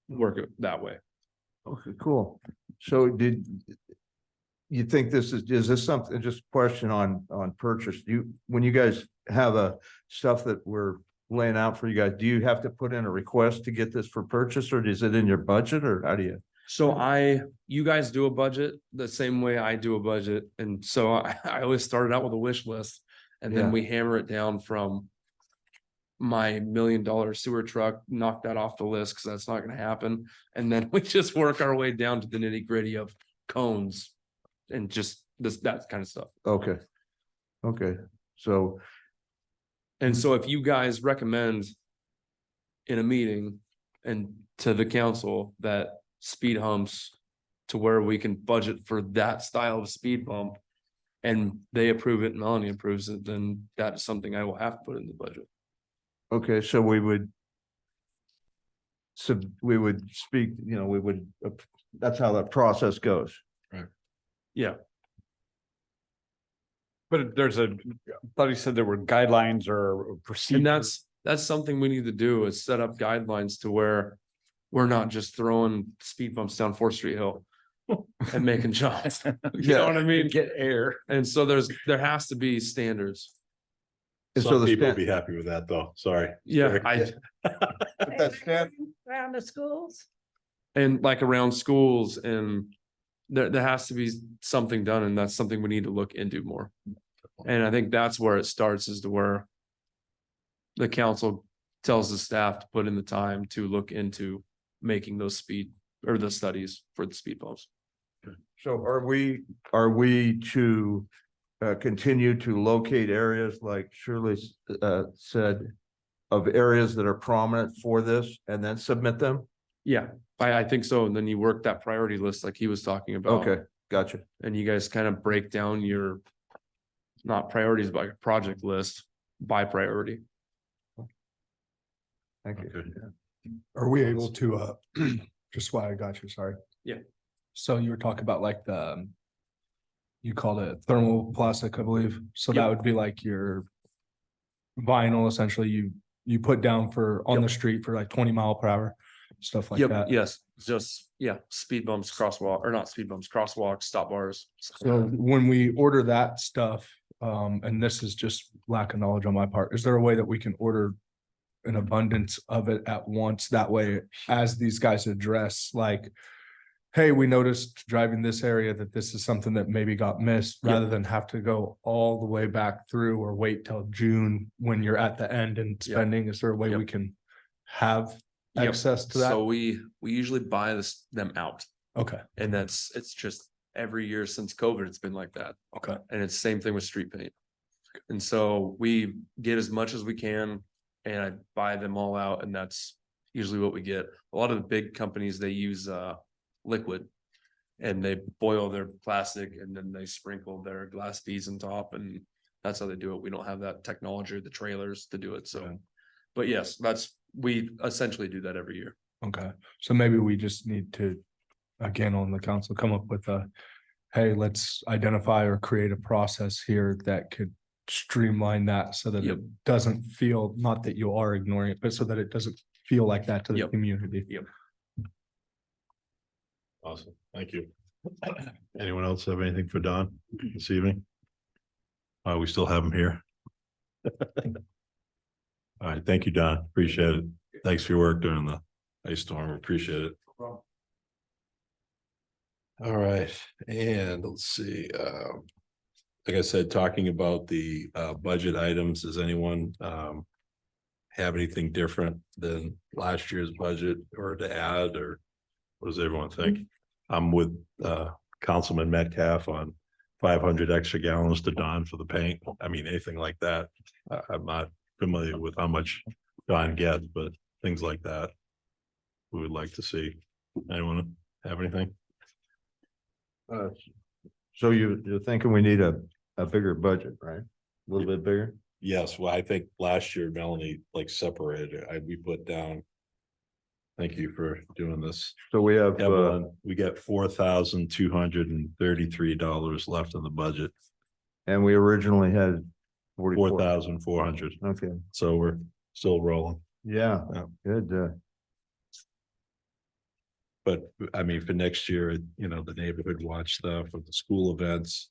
J: work it that way.
L: okay, cool. So did you think is this something, just a question on purchase? When you guys have stuff that we're laying out for you guys, do you have to put in a request to get this for purchase, or is it in your budget, or how do you?
J: So you guys do a budget the same way I do a budget. And so I always started out with a wish list and
L: Yeah.
J: then we hammer it down from my $1 million sewer truck, knock that off the list because that's not going to happen. And then we just work our way down to the nitty gritty of cones and just that kind of stuff.
L: Okay. Okay, so,
J: And so if you guys recommend in a meeting and to the council that speed humps to where we can budget for that style of speed bump and they approve it, Melanie approves it, then that is something I will have to put in the budget.
L: okay, so we would speak, that's how that process goes.
J: Yeah.
E: But I thought you said there were guidelines or procedures.
J: And that's something we need to do is set up guidelines to where we're not just throwing speed bumps down 4th Street Hill and making shots. You know what I mean?
E: Get air.
J: And so there has to be standards.
L: And so
A: Some
L: the
A: people would
L: sta-
A: be happy with that, though. Sorry.
J: Yeah,
L: But that stand-
K: Around the schools.
J: and like around schools and there has to be something done and that's something we need to look into more. And I think that's where it starts is to where the council tells the staff to put in the time to look into making those speed or the studies for the speed bumps.
L: So are we to continue to locate areas like Shirley said of areas that are prominent for this and then submit them?
J: Yeah, I think so. And then you work that priority list like he was talking about.
L: Okay, gotcha.
J: And you guys kind of break down your not priorities, but like a project list by priority.
L: Thank you.
A: Okay.
H: Are we able to, just why I got you, sorry.
J: Yeah.
H: So you were talking about like the, you called it thermoplastic, I believe. So that
J: Yep.
H: would be like your vinyl, essentially, you put down for on the street for like 20 mile per hour, stuff like
J: Yep,
H: that.
J: yes, just, yeah, speed bumps, crosswalk, or not speed bumps, crosswalks, stop bars.
H: So when we order that stuff, and this is just lack of knowledge on my part, is there a way that we can order an abundance of it at once? That way, as these guys address like hey, we noticed driving this area that this is something that maybe got missed,
E: Yeah.
H: rather than have to go all the way back through or wait till June when you're at the end and
J: Yep.
H: spending? Is there a way
J: Yep.
H: we can have
J: Yep.
H: access to
J: So
H: that?
J: we usually buy them out,
H: Okay,
J: and it's just every year since COVID, it's been like that.
H: okay,
J: And it's same thing with street paint. And so we get as much as we can and I buy them all out, and that's usually what we get. A lot of the big companies, they use liquid and they boil their plastic and then they sprinkle their glass beads on top, and that's how they do it. We don't have that technology or the trailers to do it, so.
H: Okay.
J: But yes, we essentially do that every year.
H: okay. So maybe we just need to, again, on the council, come up with a, hey, let's identify or create a process here that could streamline that so that
J: Yep.
H: it doesn't feel, not that you are ignoring it, but so that it doesn't feel like that to the
J: Yep.
H: community.
J: Yep.
A: Awesome. Thank you. Anyone else have anything for Don this evening? We still have him here. All right. Thank you, Don. Appreciate it. Thanks for your work during the ice storm. Appreciate it. All right, and let's see, like I said, talking about the budget items, does anyone have anything different than last year's budget or to add, or what does everyone think? I'm with Councilman Metcalf on 500 extra gallons to Don for the paint. I mean, anything like that. I'm not familiar with how much Don gets, but things like that we would like to see. Anyone have anything?
L: So you're thinking we need a bigger budget, right? A little bit bigger?
A: Yes, well, I think last year Melanie like separated, we put down. Thank you for doing this.
L: So we have,
A: Evelyn, we got $4,233 left in the budget,
L: and we originally had 44.
A: 4,400.
L: Okay,
A: So we're still rolling.
L: yeah,
A: Yeah.
L: good.
A: But I mean, for next year, you know, the neighborhood watch stuff of the school events.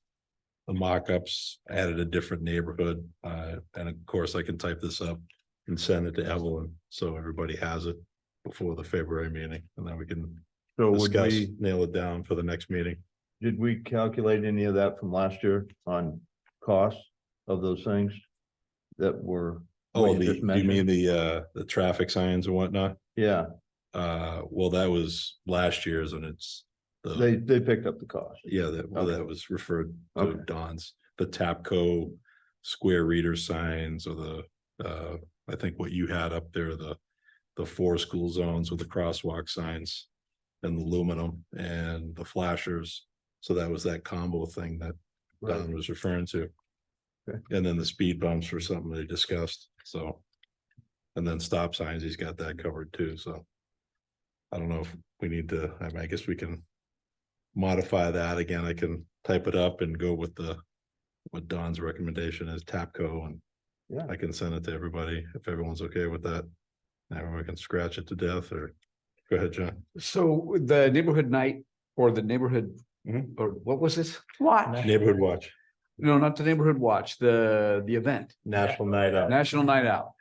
A: The mock-ups added a different neighborhood, and of course I can type this up and send it to Evelyn, so everybody has it. Before the February meeting, and then we can
L: So would
A: discuss,
L: we,
A: nail it down for the next meeting.
L: did we calculate any of that from last year on costs of those things that were?
A: Oh,
L: what you just
A: you mean
L: mentioned?
A: the traffic signs and whatnot?
L: Yeah,
A: Well, that was last year's and it's.
L: they picked up the cost.
A: Yeah, that
L: Okay.
A: was referred to
L: Okay.
A: Don's, the Tapco square reader signs or I think what you had up there, the 4 school zones with the crosswalk signs. And the aluminum and the flashers, so that was that combo thing that Don was referring to.
L: Okay.
A: And then the speed bumps were something they discussed, so. And then stop signs, he's got that covered too, so. I don't know if we need to, I guess we can. Modify that again, I can type it up and go with what Don's recommendation is, Tapco, and.
L: Yeah.
A: I can send it to everybody, if everyone's okay with that. Everyone can scratch it to death, or, go ahead, John.
E: So the neighborhood night or the neighborhood,
A: Mhm.
E: or what was this?
K: Watch.
A: Neighborhood Watch,
E: No, not the neighborhood watch, the event,
A: National Night Out.
E: National Night Out.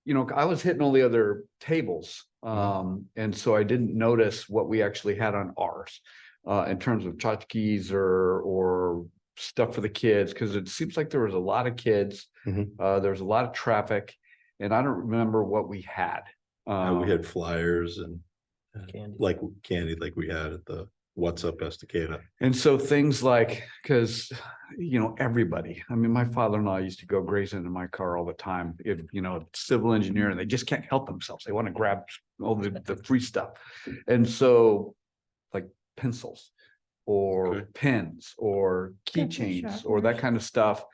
E: You know, I was hitting all the other tables, and so I didn't notice what we actually had on ours. In terms of tchotchkes or stuff for the kids, because it seems like there was a lot of kids.
A: Mhm.
E: There was a lot of traffic, and I don't remember what we had.
A: We had flyers and
F: Candy.
A: like candy, like we had at the What's Up Estacada.
E: And so things like, because, you know, everybody, I mean, my father-in-law used to go grazing in my car all the time, if, you know, civil engineer, and they just can't help themselves. They want to grab all the free stuff. And so like pencils or
A: Okay.
E: pens or
K: Pencil
E: keychains or that
K: sharpeners.
E: kind of stuff,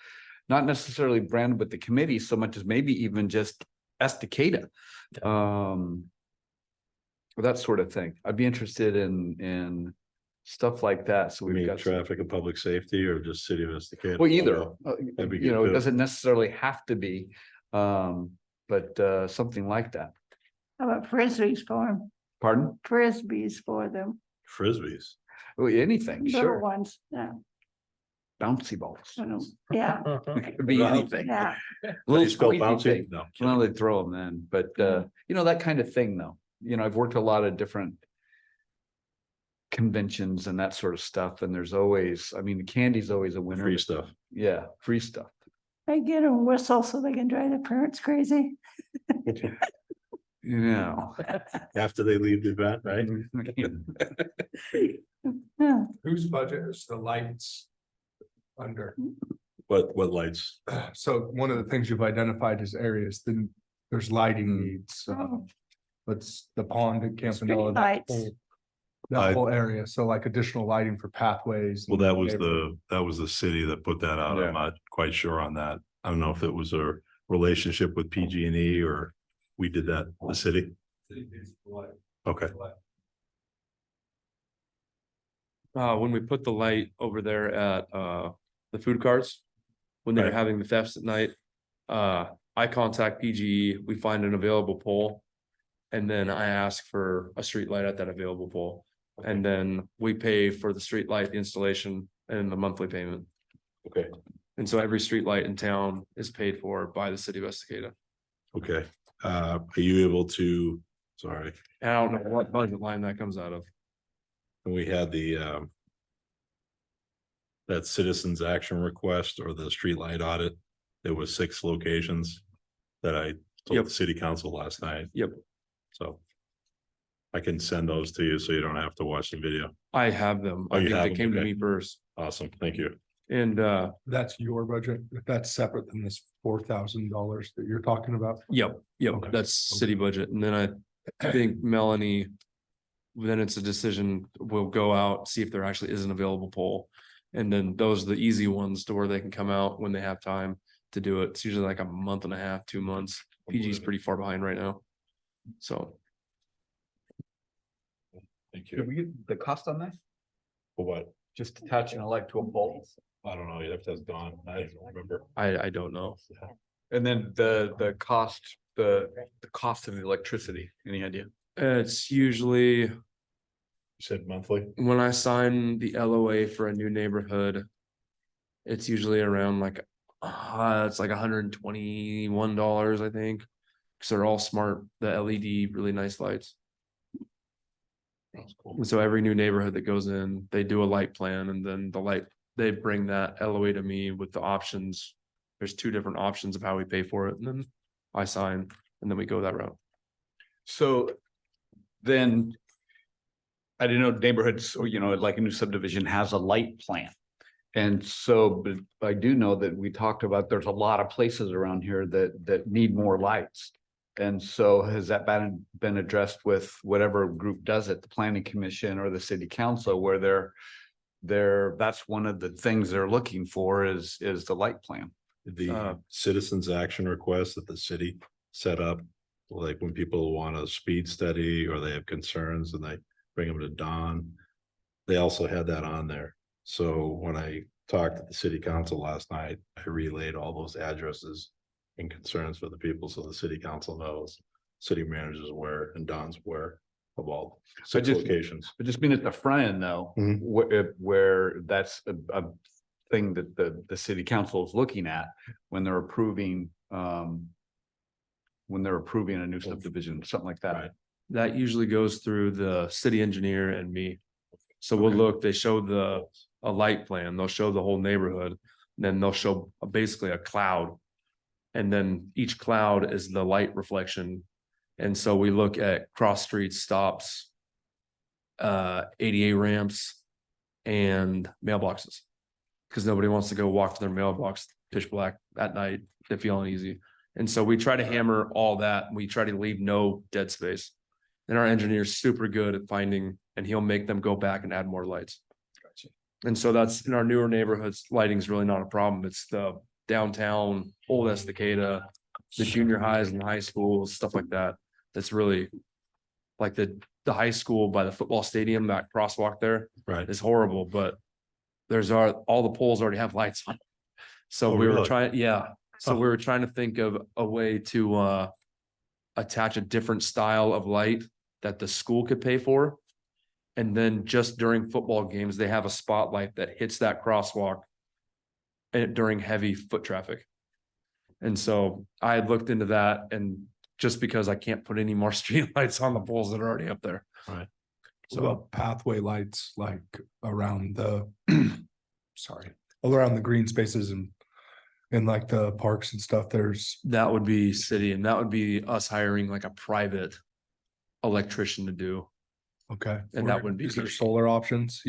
E: not necessarily branded with the committee so much as maybe even just Estacada. That sort of thing. I'd be interested in stuff like that. So
A: We
E: we've
A: mean
E: got.
A: traffic and public safety or just City of Estacada?
E: Well, either,
A: That'd be
E: you
A: good
E: know, it
A: too.
E: doesn't necessarily have to be, but something like that.
K: How about frisbees for them?
E: Pardon?
K: Frisbees for them,
A: Frisbees.
E: Oh, anything,
K: little
E: sure.
K: ones, yeah,
E: Bouncy balls.
K: yeah,
E: It could be anything.
K: yeah.
E: Little
A: Spell
E: squeezy
A: bouncy?
E: thing.
A: No.
E: Well, they throw them then, but you know, that kind of thing though. You know, I've worked a lot of different conventions and that sort of stuff. And there's always, I mean, the candy's always a winner.
A: Free stuff.
E: Yeah, free stuff.
K: I get a whistle so they can drive the parents crazy.
E: You know.
A: After they leave the event, right?
K: Yeah.
H: Whose budget is the lights under?
A: What lights?
H: So one of the things you've identified as areas, then there's lighting needs.
K: Oh.
H: What's the pond at Campanella? That
K: Streetlights.
H: whole area. So like additional lighting for pathways.
A: Well,
H: and
A: that was
H: neighborhood.
A: the city that put that out.
E: Yeah.
A: I'm not quite sure on that. I don't know if it was a relationship with PG&E or we did that, the city. Okay,
J: When we put the light over there at the food carts, when they're
A: Right.
J: having the thefts at night, I contact PGE, we find an available pole. And then I ask for a street light at that available pole. And then we pay for the street light, the installation and the monthly payment.
A: okay,
J: And so every street light in town is paid for by the city of Estacada.
A: okay. Are you able to, sorry,
J: And I don't know what budget line that comes out of.
A: and we had the that citizens action request or the streetlight audit. There was 6 locations that I told
J: Yep.
A: the city council last night.
J: Yep.
A: So I can send those to you so you don't have to watch the video.
J: I have them.
A: Oh,
J: I
A: you
J: think
A: have
J: they
A: them?
J: came to
A: Okay.
J: me first.
A: Awesome, thank you.
J: And
H: That's your budget. That's separate than this $4,000 that you're talking about.
J: yep,
H: Okay.
J: that's city budget. And then I think Melanie. Then it's a decision, we'll go out, see if there actually is an available pole. And then those are the easy ones to where they can come out when they have time to do it. It's usually like a month and a half, 2 months. PG is pretty far behind right now. So
A: Thank
E: Did
A: you.
E: we get the cost on that?
A: For what?
E: Just attaching a light to a pole?
A: I don't know, you'd have to ask Dawn, I don't remember.
J: I don't know.
E: And then the cost, the cost of the electricity, any idea?
J: It's usually
A: You said monthly?
J: when I sign the LOA for a new neighborhood. It's usually around like, it's like $121, I think. Cause they're all smart, the LED, really nice lights.
A: That's cool.
J: And so every new neighborhood that goes in, they do a light plan and then the light, they bring that LOA to me with the options. There's 2 different options of how we pay for it and then I sign and then we go that route.
E: So then I didn't know neighborhoods, or like a new subdivision has a light plan. And so, but I do know that we talked about, there's a lot of places around here that need more lights. And so has that been addressed with whatever group does it, the planning commission or the city council, where that's one of the things they're looking for is the light plan.
A: The citizens action request that the city set up, like when people want a speed study or they have concerns and they bring them to Dawn. They also had that on there. So when I talked to the city council last night, I relayed all those addresses and concerns for the people, so the city council knows, city managers aware, and Dawn's aware of all 6
E: just-
A: locations.
E: But just being at the front end though,
A: Mhm.
E: where that's a thing that the city council is looking at when they're approving, a new subdivision, something like
A: Right.
E: that.
J: That usually goes through the city engineer and me. So we'll look, they show a light plan, they'll show the whole neighborhood, then they'll show basically a cloud. And then each cloud is the light reflection. And so we look at cross street stops, ADA ramps and mailboxes. Cause nobody wants to go walk to their mailbox pitch black at night, they feel uneasy. And so we try to hammer all that. We try to leave no dead space. And our engineer's super good at finding, and he'll make them go back and add more lights. And so that's in our newer neighborhoods, lighting's really not a problem. It's the downtown, old Estacada, the junior highs and high schools, stuff like that. That's really like the high school by the football stadium, that crosswalk there
A: Right.
J: is horrible, but there's all the poles already have lights on. So
A: Oh,
J: we were
A: really?
J: trying, yeah. So
A: Huh.
J: we were trying to think of a way to attach a different style of light that the school could pay for. And then just during football games, they have a spotlight that hits that crosswalk during heavy foot traffic. And so I had looked into that, and just because I can't put any more street lights on the poles that are already up there.
A: Right.
H: So about pathway lights like around the, sorry, around the green spaces and like the parks and stuff, there's,
J: That would be city and that would be us hiring like a private electrician to do.
H: okay.
J: And that wouldn't be
H: Is there
J: city.
H: solar options,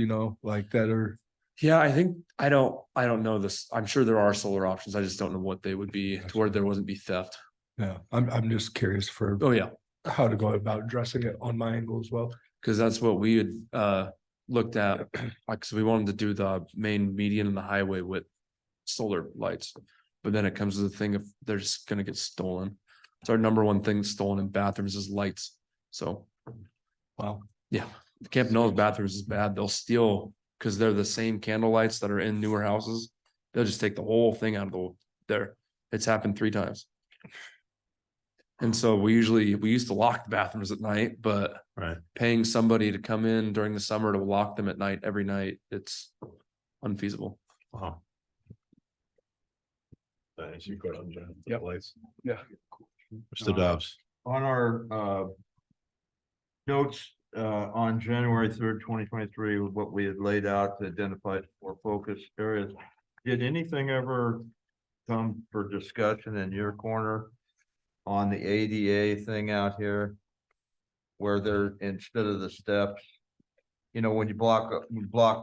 H: like that are,
J: Yeah, I think, I don't know this. I'm sure there are solar options. I just don't know what they would be to where there wasn't be theft.
H: yeah, I'm just curious for
J: Oh, yeah.
H: how to go about addressing it on my angle as well.
J: Cause that's what we had looked at, like, so we wanted to do the main median and the highway with solar lights. But then it comes to the thing if they're just gonna get stolen. It's our number one thing stolen in bathrooms is lights. So,
H: Wow.
J: yeah, the Campanella's bathrooms is bad. They'll steal, cause they're the same candle lights that are in newer houses. They'll just take the whole thing out of there. It's happened 3 times. And so we used to lock the bathrooms at night, but
A: Right.
J: paying somebody to come in during the summer to lock them at night, every night, it's unfeasible.
A: Wow. Thanks, you question, John.
H: Yep.
A: Lights.
H: Yeah.
A: Mr. Dobbs.
L: On our notes on January 3rd, 2023, what we had laid out to identify 4 focus areas. Did anything ever come for discussion in your corner on the ADA thing out here? Where there, instead of the steps, when you blocked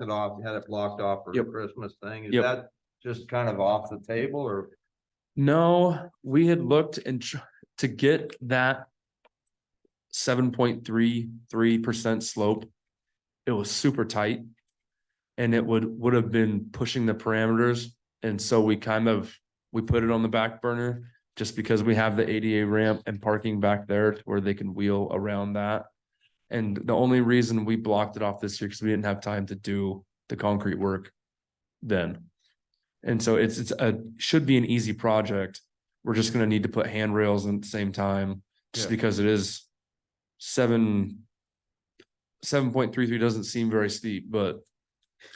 L: it off, you had it blocked off for the
J: Yep.
L: Christmas thing. Is
J: Yep.
L: that just kind of off the table or?
J: No, we had looked to get that 7.33% slope. It was super tight. And it would have been pushing the parameters. And so we put it on the back burner just because we have the ADA ramp and parking back there to where they can wheel around that. And the only reason we blocked it off this year because we didn't have time to do the concrete work then. And so should be an easy project. We're just gonna need to put handrails in at the same time, just
H: Yeah.
J: because it is 7.33 doesn't seem very steep, but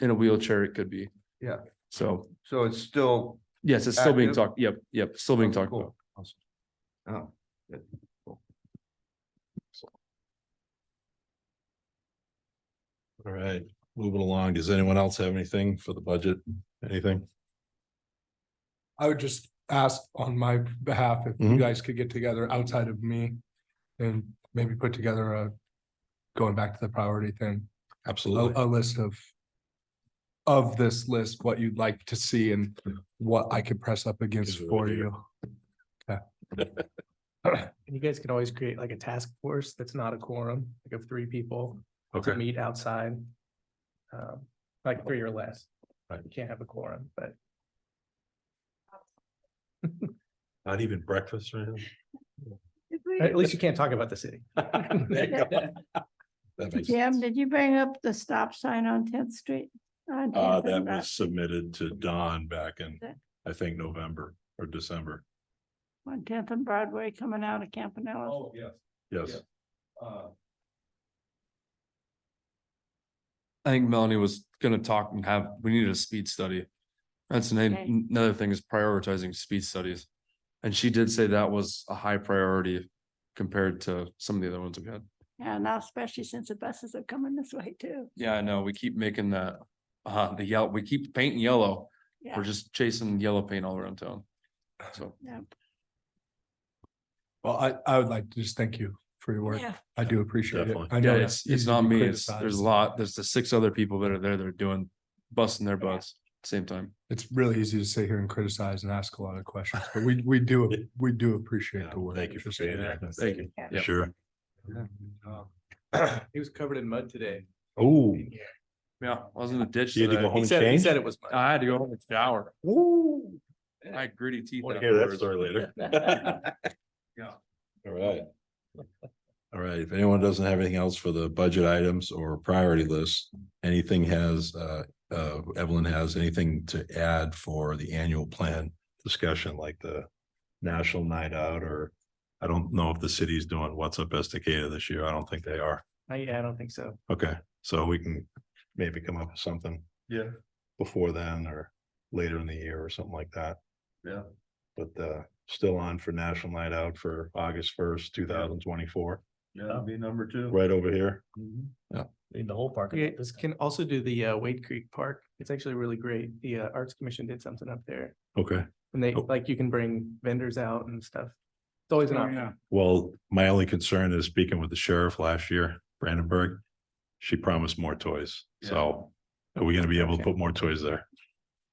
J: in a wheelchair, it could be.
L: Yeah.
J: So,
L: So it's still.
J: yes, it's still being
L: Active?
J: talked. Yep, still being
L: Okay,
J: talked
L: cool.
J: about.
L: Awesome. Oh, good. Cool.
A: All right, moving along. Does anyone else have anything for the budget? Anything?
H: I would just ask on my behalf if you
A: Mhm.
H: guys could get together outside of me and maybe put together going back to the priority thing,
A: Absolutely.
H: a list of this list, what you'd like to see and what I could press up against
A: Good
H: for
A: idea.
H: you.
M: And you guys can always create like a task force that's not a quorum, like of 3 people to
A: Okay.
M: meet outside. Like 3 or less.
A: Right.
M: You can't have a quorum, but
A: Not even breakfast or anything?
M: at least you can't talk about the city.
A: That makes
K: Jim,
A: sense.
K: did you bring up the stop sign on 10th Street? On 10th
A: That
K: and
A: was submitted to Don back in, I think, November or December.
K: On 10th and Broadway coming out of Campanella.
J: yes.
A: Yes.
J: I think Melanie was gonna talk and we needed a speed study. That's
K: Okay.
J: another thing is prioritizing speed studies. And she did say that was a high priority compared to some of the other ones we've had.
K: Yeah, now especially since the buses are coming this way too.
J: Yeah, I know. We keep making that, the yellow, we keep painting yellow.
K: Yeah,
J: We're just chasing yellow paint all around town. So,
K: yeah.
H: Well, I would like to just thank you for your work.
K: Yeah.
H: I do appreciate it.
A: Definitely.
H: I know
J: yeah, it's
H: easy
J: not
H: to
J: me. There's
H: criticize.
J: there's the 6 other people that are there. They're doing, busting their butts at the same time.
H: It's really easy to sit here and criticize and ask a lot of questions, but we do appreciate
A: Yeah,
H: the work.
A: thank you for
H: Just-
A: being there.
J: Thank you. Yeah.
A: Sure.
M: He was covered in mud today.
A: Oh,
J: Yeah, wasn't a ditch.
A: you had to
J: today.
A: go home
M: He
A: and
M: said
A: change?
M: it was mud.
J: I had to go home and shower.
A: Ooh.
J: I had gritty teeth.
A: Want to hear that
J: afterwards.
A: story later?
J: Yeah.
A: All right. All right, if anyone doesn't have anything else for the budget items or priority list, anything Evelyn has anything to add for the annual plan discussion, like the National Night Out, or I don't know if the city's doing What's Up Estacada this year. I don't think they are.
M: Yeah, I don't think so.
A: Okay, so we can maybe come up with something.
L: Yeah.
A: Before then or later in the year or something like that.
L: Yeah.
A: But still on for National Night Out for August 1st, 2024.
I: Yeah, that'd be number two.
A: right over here.
G: Need the whole park.
M: Yeah, this can also do the Wade Creek Park. It's actually really great. The Arts Commission did something up there.
A: Okay.
M: And they,
A: Oh.
M: like, you can bring vendors out and stuff. It's always an option.
A: Well, my only concern is speaking with the sheriff last year, Brandenburg. She promised more toys. So are we gonna be able to put more toys there?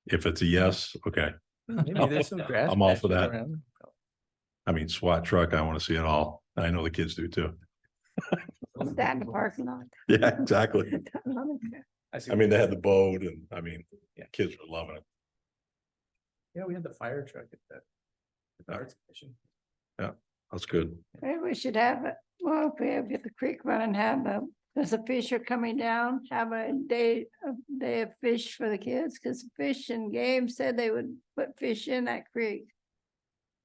A: If it's a yes, okay.
M: Maybe there's some grass.
A: I'm all for
M: patches
A: that.
M: around.
A: I mean, SWAT truck, I want to see it all. I know the kids do too.
K: Stand in the parking lot.
A: Yeah, exactly.
M: see
A: I mean, they had the boat and I mean,
M: Yeah.
A: kids were loving it.
M: Yeah, we had the fire truck at the Arts Commission.
A: That's good.
K: Maybe we should have it, well, if we have get the creek running, have a, as a fisher coming down, have a day of fish for the kids, because Fish and Game said they would put fish in that creek.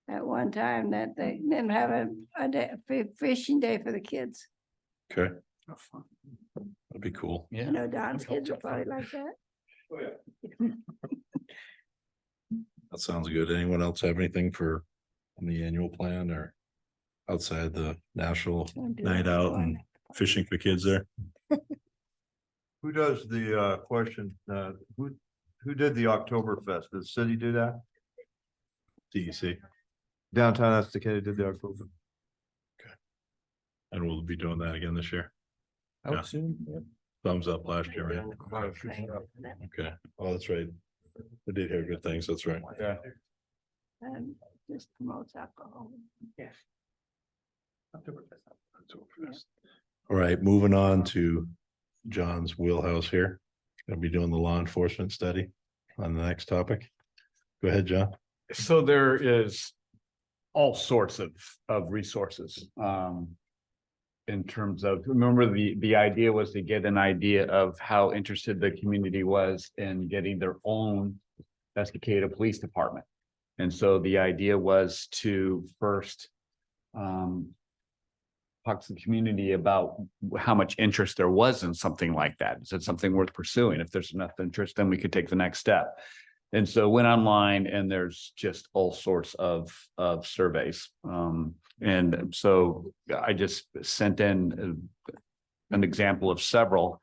K: At one time that they then have a day, fishing day for the kids.
A: Okay. That'd be cool.
K: I know Don's kids are probably like that.
A: That sounds good. Anyone else have anything for on the annual plan or outside the national
K: Wanna do
A: night
K: that
A: out
K: one?
A: and fishing for kids there?
L: Who does the question, who did the Oktoberfest? Did the city do that?
A: DEC.
L: Downtown Estacada did the Oktober.
A: And we'll be doing that again this year.
G: I would
A: Yeah.
G: assume, yeah.
A: Thumbs up last year, right? Okay. Oh, that's right. I did hear good things. That's right.
E: Yeah.
K: And just promotes alcohol.
M: Yes.
A: All right, moving on to John's wheelhouse here. Gonna be doing the law enforcement study on the next topic. Go ahead, John.
E: So there is all sorts of resources. In terms of, remember the idea was to get an idea of how interested the community was in getting their own Estacada Police Department. And so the idea was to first talk to the community about how much interest there was in something like that. Is it something worth pursuing? If there's enough interest, then we could take the next step. And so went online and there's just all sorts of surveys. And so I just sent in an example of several.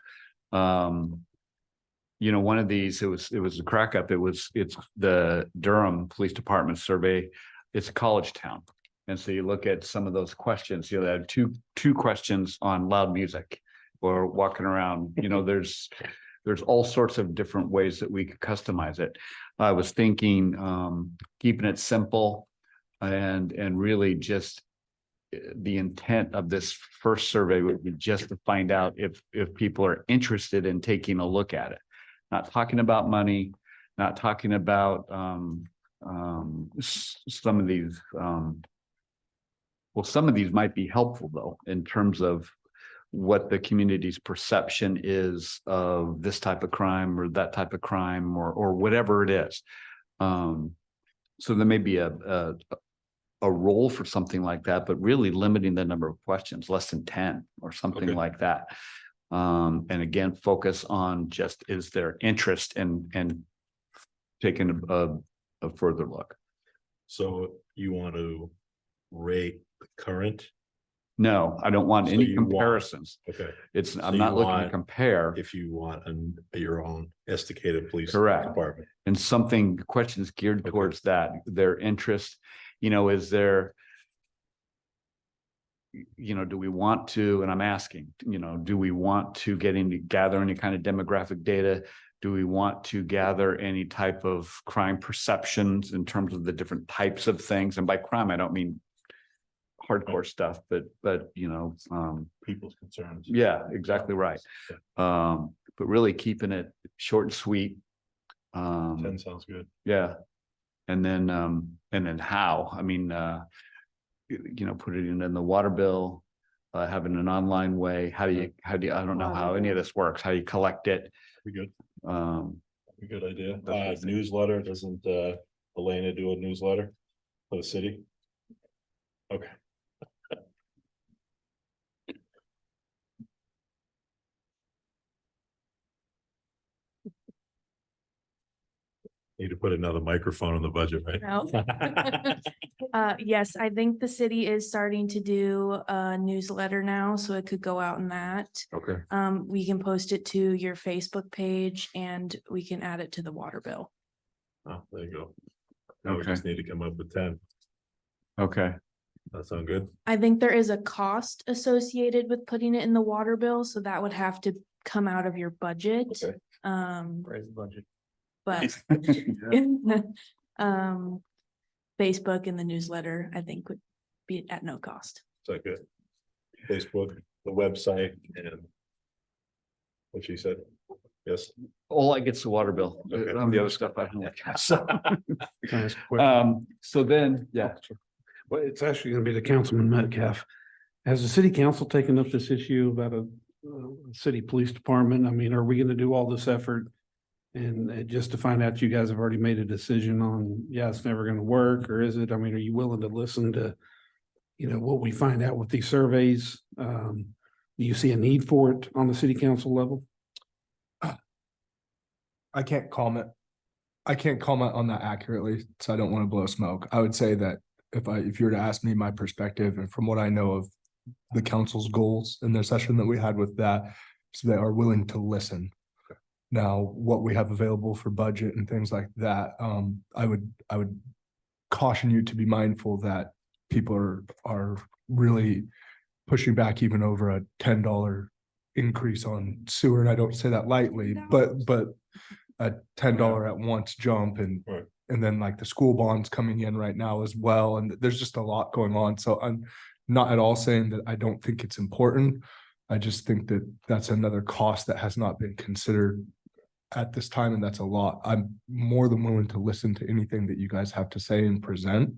E: You know, one of these, it was a crack up. It's the Durham Police Department survey. It's a college town. And so you look at some of those questions, you know, they have two questions on loud music or walking around, you know, there's all sorts of different ways that we could customize it. I was thinking, keeping it simple and really just the intent of this first survey would be just to find out if people are interested in taking a look at it. Not talking about money, not talking about some of these. Well, some of these might be helpful though, in terms of what the community's perception is of this type of crime or that type of crime or whatever it is. So there may be a role for something like that, but really limiting the number of questions, less than 10 or something
A: Okay.
E: like that. And again, focus on just, is there interest in taking a further look?
A: So you want to rate the current?
E: No, I don't want
A: So
E: any
A: you want-
E: comparisons.
A: Okay.
E: It's,
A: So
E: I'm
A: you
E: not looking to
A: want-
E: compare.
A: If you want your own Estacada Police
E: Correct.
A: Department.
E: And something, questions geared
A: Okay.
E: towards that, their interest, you know, is there. You know, do we want to, and I'm asking, you know, do we want to gather any kind of demographic data? Do we want to gather any type of crime perceptions in terms of the different types of things? And by crime, I don't mean hardcore stuff, but, you know,
A: People's concerns.
E: yeah, exactly right. But really keeping it short and sweet.
A: 10 sounds good.
E: Yeah. And then how, I mean, you know, put it in the water bill, having an online way. How do you, I don't know how any of this works, how you collect it.
A: Be good.
E: Um,
A: A good idea. Newsletter, doesn't Elena do a newsletter for the city? Okay. Need to put another microphone in the budget, right?
N: Yes, I think the city is starting to do a newsletter now, so it could go out in that.
A: Okay.
N: We can post it to your Facebook page and we can add it to the water bill.
A: Oh, there you go. Now we
E: Okay.
A: just need to come up with 10.
E: Okay.
A: That sound good?
N: I think there is a cost associated with putting it in the water bill, so that would have to come out of your budget.
A: Okay.
G: Raise the budget.
N: But Facebook and the newsletter, I think would be at no cost.
A: Is that good? Facebook, the website, and what she said. Yes.
E: All I get's the water bill.
A: Okay.
E: On the other stuff I don't like. So,
B: Can I ask a quick-
E: so then, yeah.
B: Well, it's actually gonna be the Councilman Metcalf. Has the city council taken up this issue about a city police department? I mean, are we gonna do all this effort? And just to find out you guys have already made a decision on, yeah, it's never gonna work, or is it? I mean, are you willing to listen to, you know, what we find out with these surveys? Do you see a need for it on the city council level?
H: I can't comment. I can't comment on that accurately, so I don't want to blow smoke. I would say that if you were to ask me my perspective and from what I know of the council's goals in their session that we had with that, so they are willing to listen. Now, what we have available for budget and things like that, I would caution you to be mindful that people are really pushing back even over a $10 increase on sewer, and I don't say that lightly, but a $10 at once jump and
A: Right.
H: and then like the school bonds coming in right now as well, and there's just a lot going on. So I'm not at all saying that I don't think it's important. I just think that that's another cost that has not been considered at this time, and that's a lot. I'm more than willing to listen to anything that you guys have to say and present.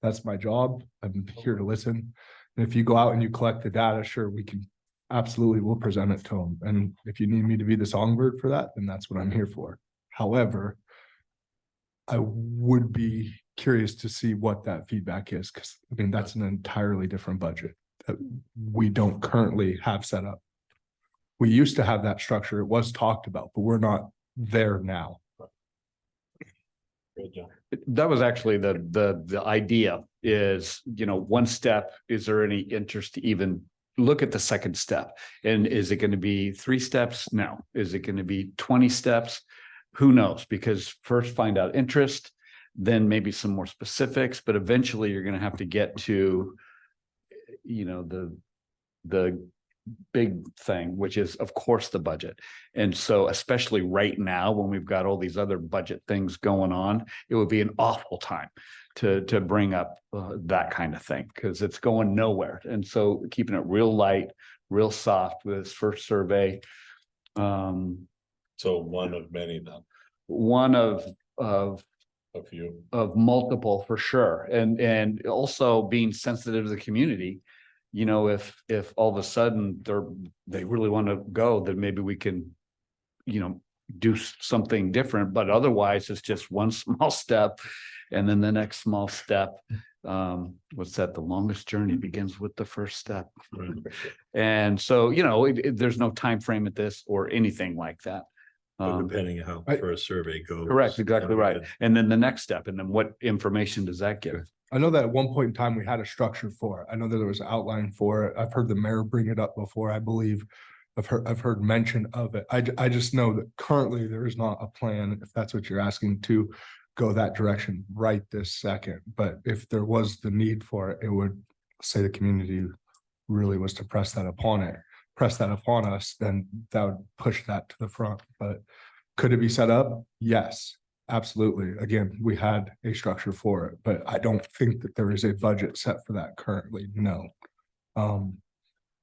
H: That's my job. I'm here to listen. And if you go out and you collect the data, sure, we can absolutely, we'll present it to them. And if you need me to be the songbird for that, then that's what I'm here for. However, I would be curious to see what that feedback is, because I mean, that's an entirely different budget that we don't currently have set up. We used to have that structure. It was talked about, but we're not there now.
A: Good job.
E: That was actually the idea is, you know, one step, is there any interest to even look at the second step? And is it going to be 3 steps? No. Is it going to be 20 steps? Who knows? Because first find out interest, then maybe some more specifics, but eventually you're going to have to get to, you know, the big thing, which is of course the budget. And so especially right now, when we've got all these other budget things going on, it would be an awful time to bring up that kind of thing, because it's going nowhere. And so keeping it real light, real soft with this first survey.
A: So one of many then,
E: One of
A: a few.
E: of multiple for sure. And also being sensitive to the community. You know, if all of a sudden they really want to go, then maybe we can, you know, do something different, but otherwise it's just one small step. And then the next small step, what's that? The longest journey begins with the first step. And so, you know, there's no time frame at this or anything like that.
A: But depending on how the first survey goes.
E: Correct, exactly right. And then the next step, and then what information does that give?
H: I know that at one point in time, we had a structure for it. I know that there was an outline for it. I've heard the mayor bring it up before, I believe. I've heard mention of it. I just know that currently there is not a plan, if that's what you're asking, to go that direction right this second. But if there was the need for it, it would say the community really was to press that upon us, then that would push that to the front. But could it be set up? Yes. Absolutely. Again, we had a structure for it, but I don't think that there is a budget set for that currently. No. And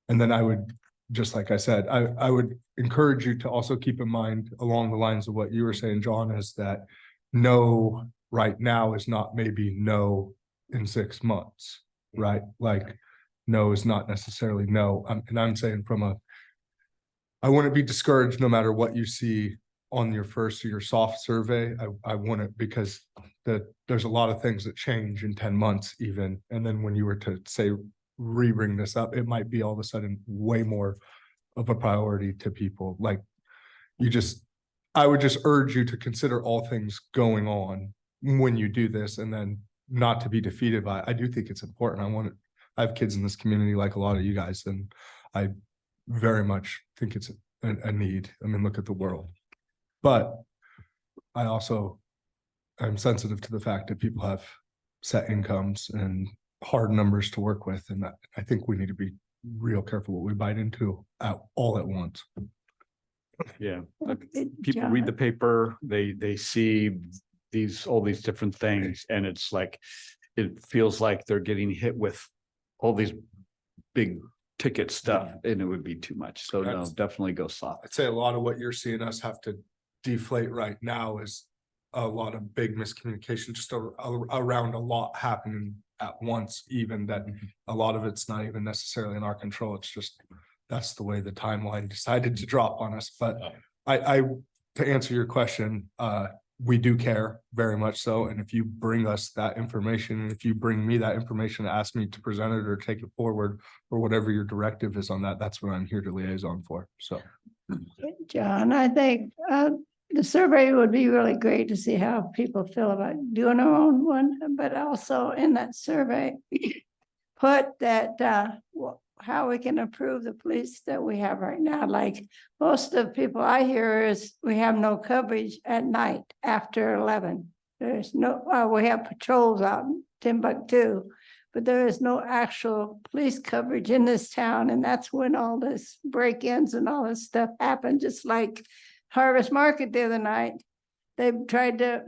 H: then I would, just like I said, I would encourage you to also keep in mind along the lines of what you were saying, John, is that no right now is not maybe no in 6 months, right? Like no is not necessarily no. And I'm saying I wouldn't be discouraged no matter what you see on your first or your soft survey. I wouldn't, because there's a lot of things that change in 10 months even. And then when you were to say, re-bring this up, it might be all of a sudden way more of a priority to people. Like I would just urge you to consider all things going on when you do this and then not to be defeated by it. I do think it's important. I have kids in this community like a lot of you guys, and I very much think it's a need. I mean, look at the world. But I also am sensitive to the fact that people have set incomes and hard numbers to work with. And I think we need to be real careful what we bite into all at once.
E: Yeah, like, people read the paper, they see all these different things, and it's like, it feels like they're getting hit with all these big ticket stuff, and it would be too much. So no,
H: That's-
E: definitely go soft.
H: I'd say a lot of what you're seeing us have to deflate right now is a lot of big miscommunication, just around a lot happening at once, even that a lot of it's not even necessarily in our control. It's just, that's the way the timeline decided to drop on us. But to answer your question, we do care very much so. And if you bring us that information, and if you bring me that information, ask me to present it or take it forward or whatever your directive is on that, that's what I'm here to liaison for. So.
K: John, I think the survey would be really great to see how people feel about doing our own one, but also in that survey, put that how we can improve the police that we have right now. Like most of the people I hear is we have no coverage at night after 11. There's no, we have patrols out in Timbuktu, but there is no actual police coverage in this town. And that's when all this break-ins and all this stuff happened, just like Harvest Market the other night. They tried to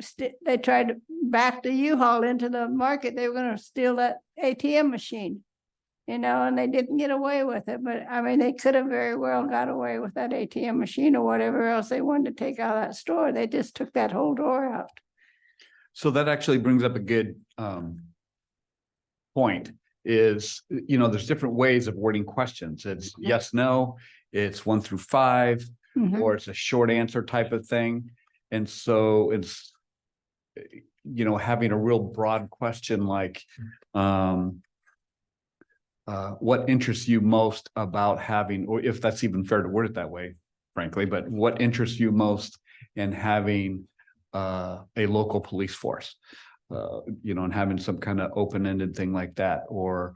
K: back the U-Haul into the market. They were going to steal that ATM machine, and they didn't get away with it. But I mean, they could have very well got away with that ATM machine or whatever else they wanted to take out of that store. They just took that whole door out.
E: So that actually brings up a good point is, there's different ways of wording questions. It's yes, no, it's 1 through 5, or it's a short answer type of thing. And so it's, having a real broad question like, what interests you most about having, or if that's even fair to word it that way, frankly, but what interests you most in having a local police force, and having some kind of open-ended thing like that, or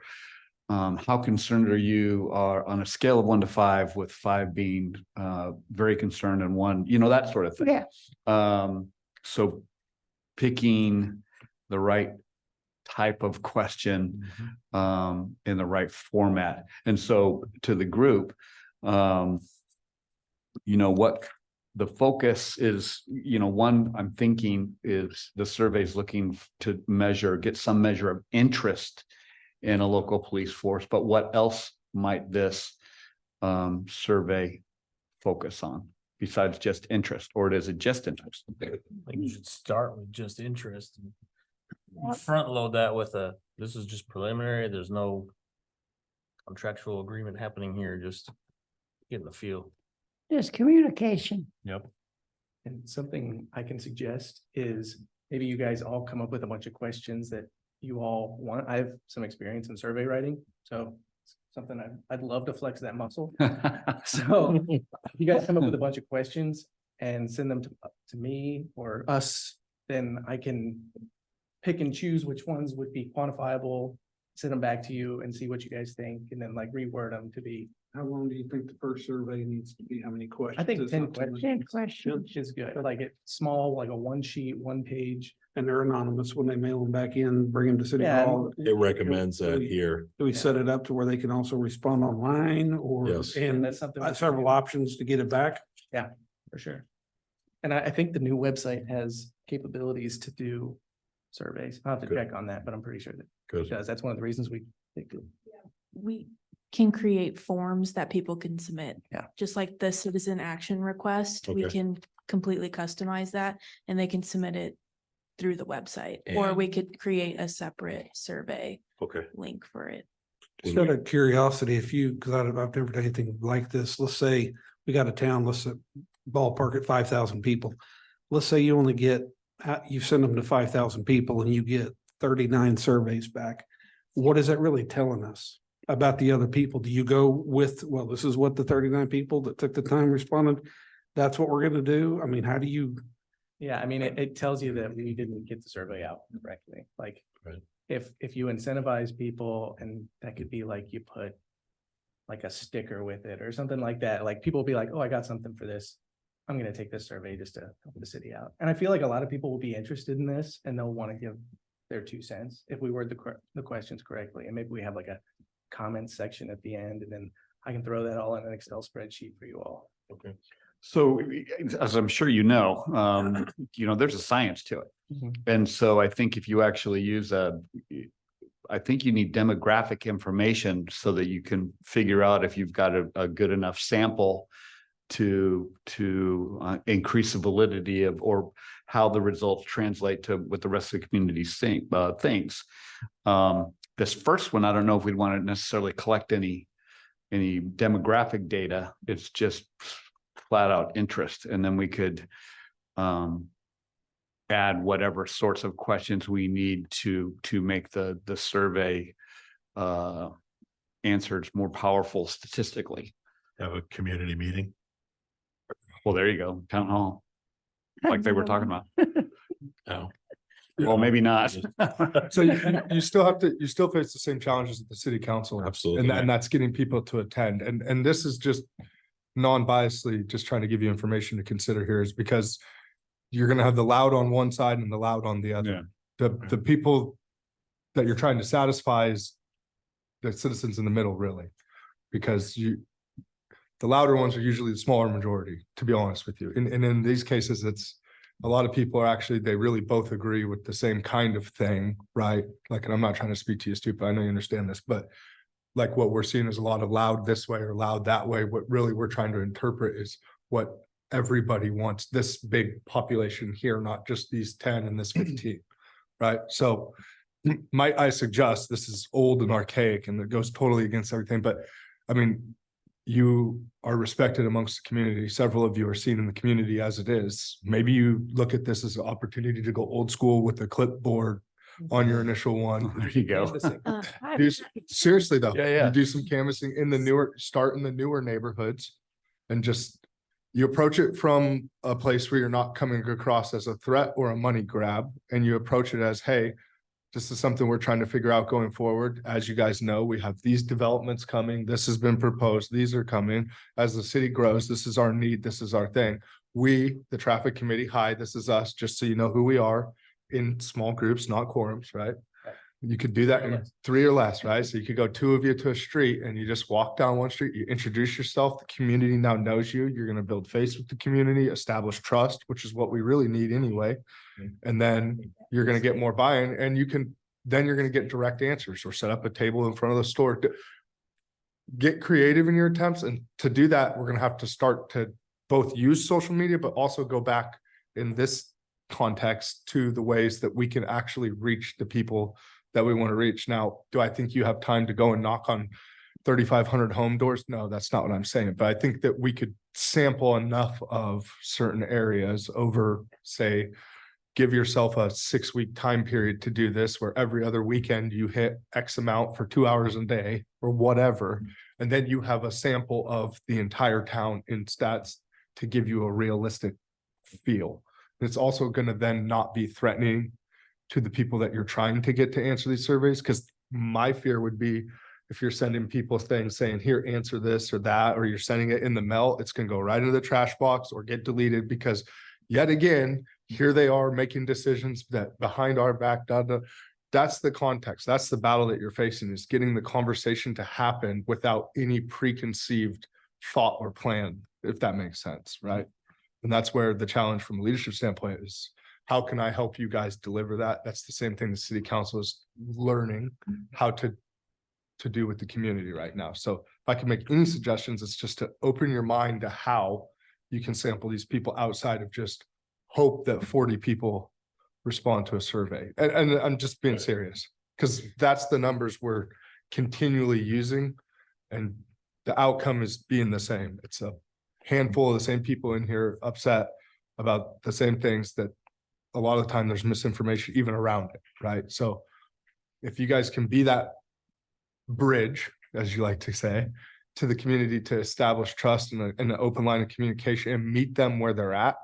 E: how concerned are you on a scale of 1 to 5, with 5 being very concerned and 1, that sort of thing.
K: Yeah.
E: So picking the right type of question in the right format. And so to the group, what the focus is, one I'm thinking is the survey's looking to get some measure of interest in a local police force, but what else might this survey focus on besides just interest, or is it just interest?
G: I think you should start with just interest. Front load that with this is just preliminary. There's no contractual agreement happening here. Just getting the feel.
K: Just communication.
G: Yep.
M: And something I can suggest is maybe you guys all come up with a bunch of questions that you all want. I have some experience in survey writing, so it's something I'd love to flex that muscle. So if you guys come up with a bunch of questions and send them to me or us, then I can pick and choose which ones would be quantifiable, send them back to you and see what you guys think, and then like reword them to be.
B: How long do you think the first survey needs to be? How many questions?
M: I think
B: It's
M: 10
B: not too much.
K: 10 questions.
M: Is good, like it's small, like a 1-sheet, 1-page.
B: And they're anonymous when they mail them back in, bring them to City
M: Yeah.
B: Hall.
A: It recommends that here.
B: Do we set it up to where they can also respond online or,
A: Yes.
B: and
M: That's something.
B: several options to get it back?
M: For sure. And I think the new website has capabilities to do surveys. I'll have to
A: Good.
M: check on that, but I'm pretty sure that it
A: Good.
M: does. That's one of the reasons we.
N: We can create forms that people can submit.
M: Yeah.
N: Just like the citizen action request, we
A: Okay.
N: can completely customize that and they can submit it through the website, or
A: And-
N: we could create a separate survey
A: Okay.
N: link for it.
B: Just out of curiosity, because I've never done anything like this, let's say we got a town, let's say ballpark at 5,000 people. Let's say you only get, you send them to 5,000 people and you get 39 surveys back. What is that really telling us about the other people? Do you go with, well, this is what the 39 people that took the time responded? that's what we're gonna do? I mean, how do you?
M: Yeah, I mean, it tells you that we didn't get the survey out correctly, like.
A: Right.
M: If you incentivize people, and that could be like you put. Like a sticker with it or something like that, like people will be like, oh, I got something for this. I'm gonna take this survey just to help the city out. And I feel like a lot of people will be interested in this and they'll want to give their 2 cents if we word the questions correctly. And maybe we have like a comment section at the end, and then I can throw that all in an Excel spreadsheet for you all.
A: Okay.
E: So as I'm sure you know, there's a science to it.
M: Mhm.
E: And so I think if you actually use I think you need demographic information so that you can figure out if you've got a good enough sample to increase the validity of, or how the results translate to what the rest of the community thinks. This first one, I don't know if we'd want to necessarily collect any demographic data. It's just flat out interest, and then we could add whatever sorts of questions we need to make the survey answers more powerful statistically.
A: Have a community meeting.
E: Well, there you go, town hall, like they were talking about.
A: Oh.
E: Well, maybe not.
H: So you still face the same challenges that the city council.
A: Absolutely.
H: And that's getting people to attend. And this is just non-biasedly just trying to give you information to consider here, is because you're gonna have the loud on one side and the loud on the other. The people that you're trying to satisfy is the citizens in the middle, really. Because the louder ones are usually the smaller majority, to be honest with you. And in these cases, it's a lot of people are actually, they really both agree with the same kind of thing, right? Like, and I'm not trying to speak to you stupid, I know you understand this, but like what we're seeing is a lot of loud this way or loud that way. What really we're trying to interpret is what everybody wants, this big population here, not just these 10 and this 15, right? So might I suggest, this is old and archaic and it goes totally against everything, but I mean, you are respected amongst the community. Several of you are seen in the community as it is. Maybe you look at this as an opportunity to go old school with the clipboard on your initial one.
E: There you go.
H: Seriously though,
E: Yeah.
H: you do some canvassing in the newer neighborhoods, and just you approach it from a place where you're not coming across as a threat or a money grab, and you approach it as, hey, this is something we're trying to figure out going forward. As you guys know, we have these developments coming. This has been proposed. These are coming. As the city grows, this is our need. This is our thing. We, the traffic committee, hi, this is us, just so you know who we are, in small groups, not quorums, right? You could do that in 3 or less, right? So you could go 2 of you to a street and you just walk down one street, you introduce yourself, the community now knows you, you're going to build faith with the community, establish trust, which is what we really need anyway. And then you're going to get more buy-in, and then you're going to get direct answers, or set up a table in front of the store. Get creative in your attempts. And to do that, we're going to have to start to both use social media, but also go back in this context to the ways that we can actually reach the people that we want to reach. Now, do I think you have time to go and knock on 3,500 home doors? No, that's not what I'm saying. But I think that we could sample enough of certain areas over, say, give yourself a 6-week time period to do this, where every other weekend you hit X amount for 2 hours a day or whatever. And then you have a sample of the entire town in stats to give you a realistic feel. It's also going to then not be threatening to the people that you're trying to get to answer these surveys. Because my fear would be, if you're sending people things saying, here, answer this or that, or you're sending it in the mail, it's going to go right into the trash box or get deleted, because yet again, here they are making decisions that behind our back, that's the context. That's the battle that you're facing, is getting the conversation to happen without any preconceived thought or plan, if that makes sense, right? And that's where the challenge from a leadership standpoint is, how can I help you guys deliver that? That's the same thing the city council is learning how to do with the community right now. So if I can make any suggestions, it's just to open your mind to how you can sample these people outside of just hope that 40 people respond to a survey. And I'm just being serious, because that's the numbers we're continually using, and the outcome is being the same. It's a handful of the same people in here upset about the same things, that a lot of the time there's misinformation even around it, right? So if you guys can be that bridge, as you like to say, to the community to establish trust and an open line of communication and meet them where they're at,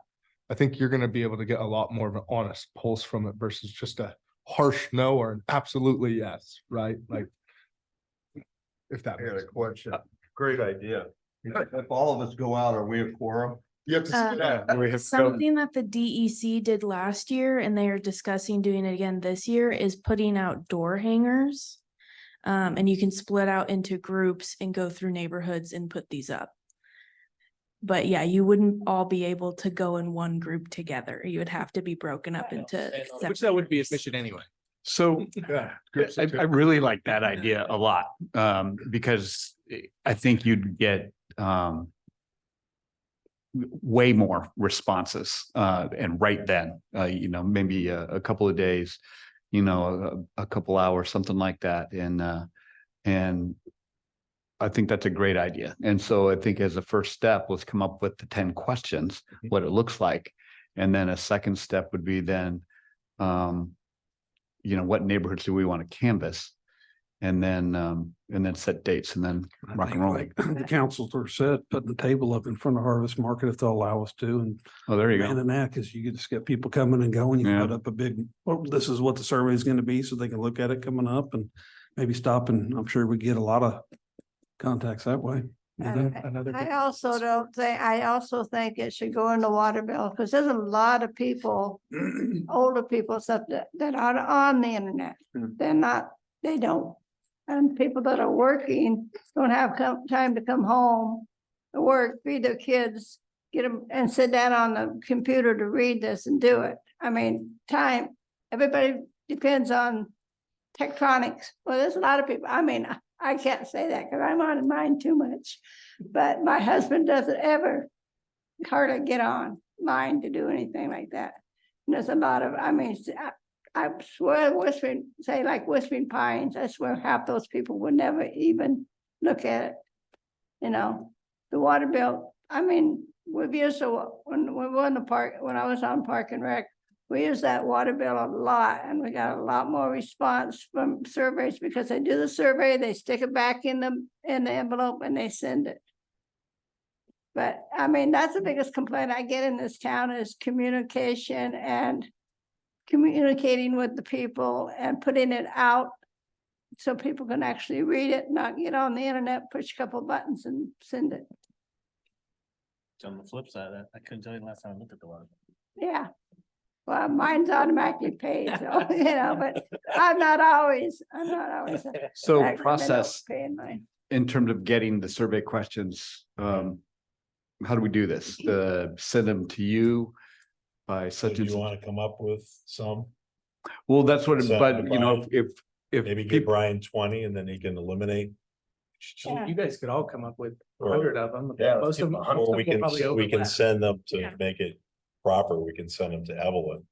H: I think you're gonna be able to get a lot more of an honest pulse from it versus just a harsh no or an absolutely yes, right? Like. If that
L: I got
H: makes.
L: a question. Great idea. If all of us go out, are we a quorum?
H: You have to.
N: Something that the DEC did last year and they are discussing doing it again this year is putting out door hangers. And you can split out into groups and go through neighborhoods and put these up. But yeah, you wouldn't all be able to go in one group together. You would have to be broken up into.
M: Which that would be his mission anyway.
E: So
H: Yeah.
E: I really like that idea a lot, because I think you'd get way more responses, and right then, maybe a couple of days, a couple hours, something like that. And I think that's a great idea. And so I think as a first step, let's come up with the 10 questions, what it looks like. And then a second step would be then, what neighborhoods do we want to canvass? And then set dates and then
B: I
E: rock
B: think
E: and roll.
B: like the councilor said, putting the table up in front of Harvest Market if they'll allow us to, and
E: Oh, there you go.
B: and that, because you could just get people coming and going. You can
E: Yeah.
B: put up a big, well, this is what the survey is gonna be, so they can look at it coming up and maybe stop, and I'm sure we get a lot of contacts that way.
M: Another.
K: I also don't think, I also think it should go in the water bill, because there's a lot of people, older people, stuff that are on the internet. They're not, they don't. And people that are working don't have time to come home, to work, feed their kids, get them and sit down on the computer to read this and do it. I mean, time, everybody depends on tectronics. Well, there's a lot of people, I mean, I can't say that because I'm on mine too much, but my husband doesn't ever hardly get on mine to do anything like that. And there's a lot of, I mean, I swear Whispering Pines, I swear half those people would never even look at it. The water bill, I mean, we've used, when we were in the park, when I was on Park and Rec, we use that water bill a lot, and we got a lot more response from surveys because they do the survey, they stick it back in the envelope and they send it. But I mean, that's the biggest complaint I get in this town is communication and communicating with the people and putting it out so people can actually read it, not get on the internet, push a couple buttons and send it.
G: On the flip side, I couldn't tell you the last time I looked at the water.
K: Yeah. Well, mine's automatically paid, so, but I'm not always.
E: So
K: actually
E: process
K: paying mine.
E: in terms of getting the survey questions, how do we do this? Send them to you by such
A: Do
E: and
A: you
E: such?
A: want to come up with some?
E: Well, that's what,
A: Send
E: but
A: to
E: if
A: Maybe give
E: people,
A: Brian 20 and then he can eliminate.
K: Yeah.
M: You guys could all come up with
A: Or-
M: 100 of them.
A: Yeah,
M: Most of them.
A: Or we can
M: Probably
A: send them to
N: Yeah.
A: make it proper. We can send them to Evelyn.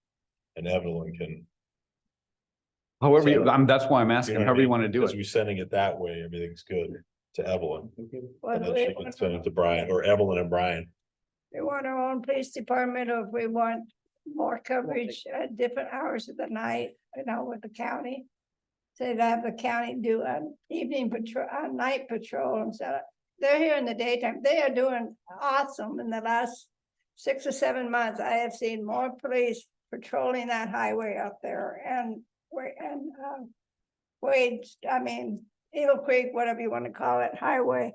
A: And Evelyn can.
E: however,
A: So-
E: that's why I'm asking,
A: know what I
E: however you
A: mean?
E: want to do
A: Because
E: it.
A: we're sending it that way, everything's good to Evelyn.
K: What
A: And
K: do
A: then
K: we
A: she can
K: want?
A: send it to Brian or Evelyn and Brian.
K: We want our own police department, or if we want more coverage at different hours of the night, with the county. Say to have the county do an evening patrol, a night patrol and stuff. They're here in the daytime. They are doing awesome. In the last 6 or 7 months, I have seen more police patrolling that highway up there and Wade, I mean, Eagle Creek, whatever you want to call it, highway.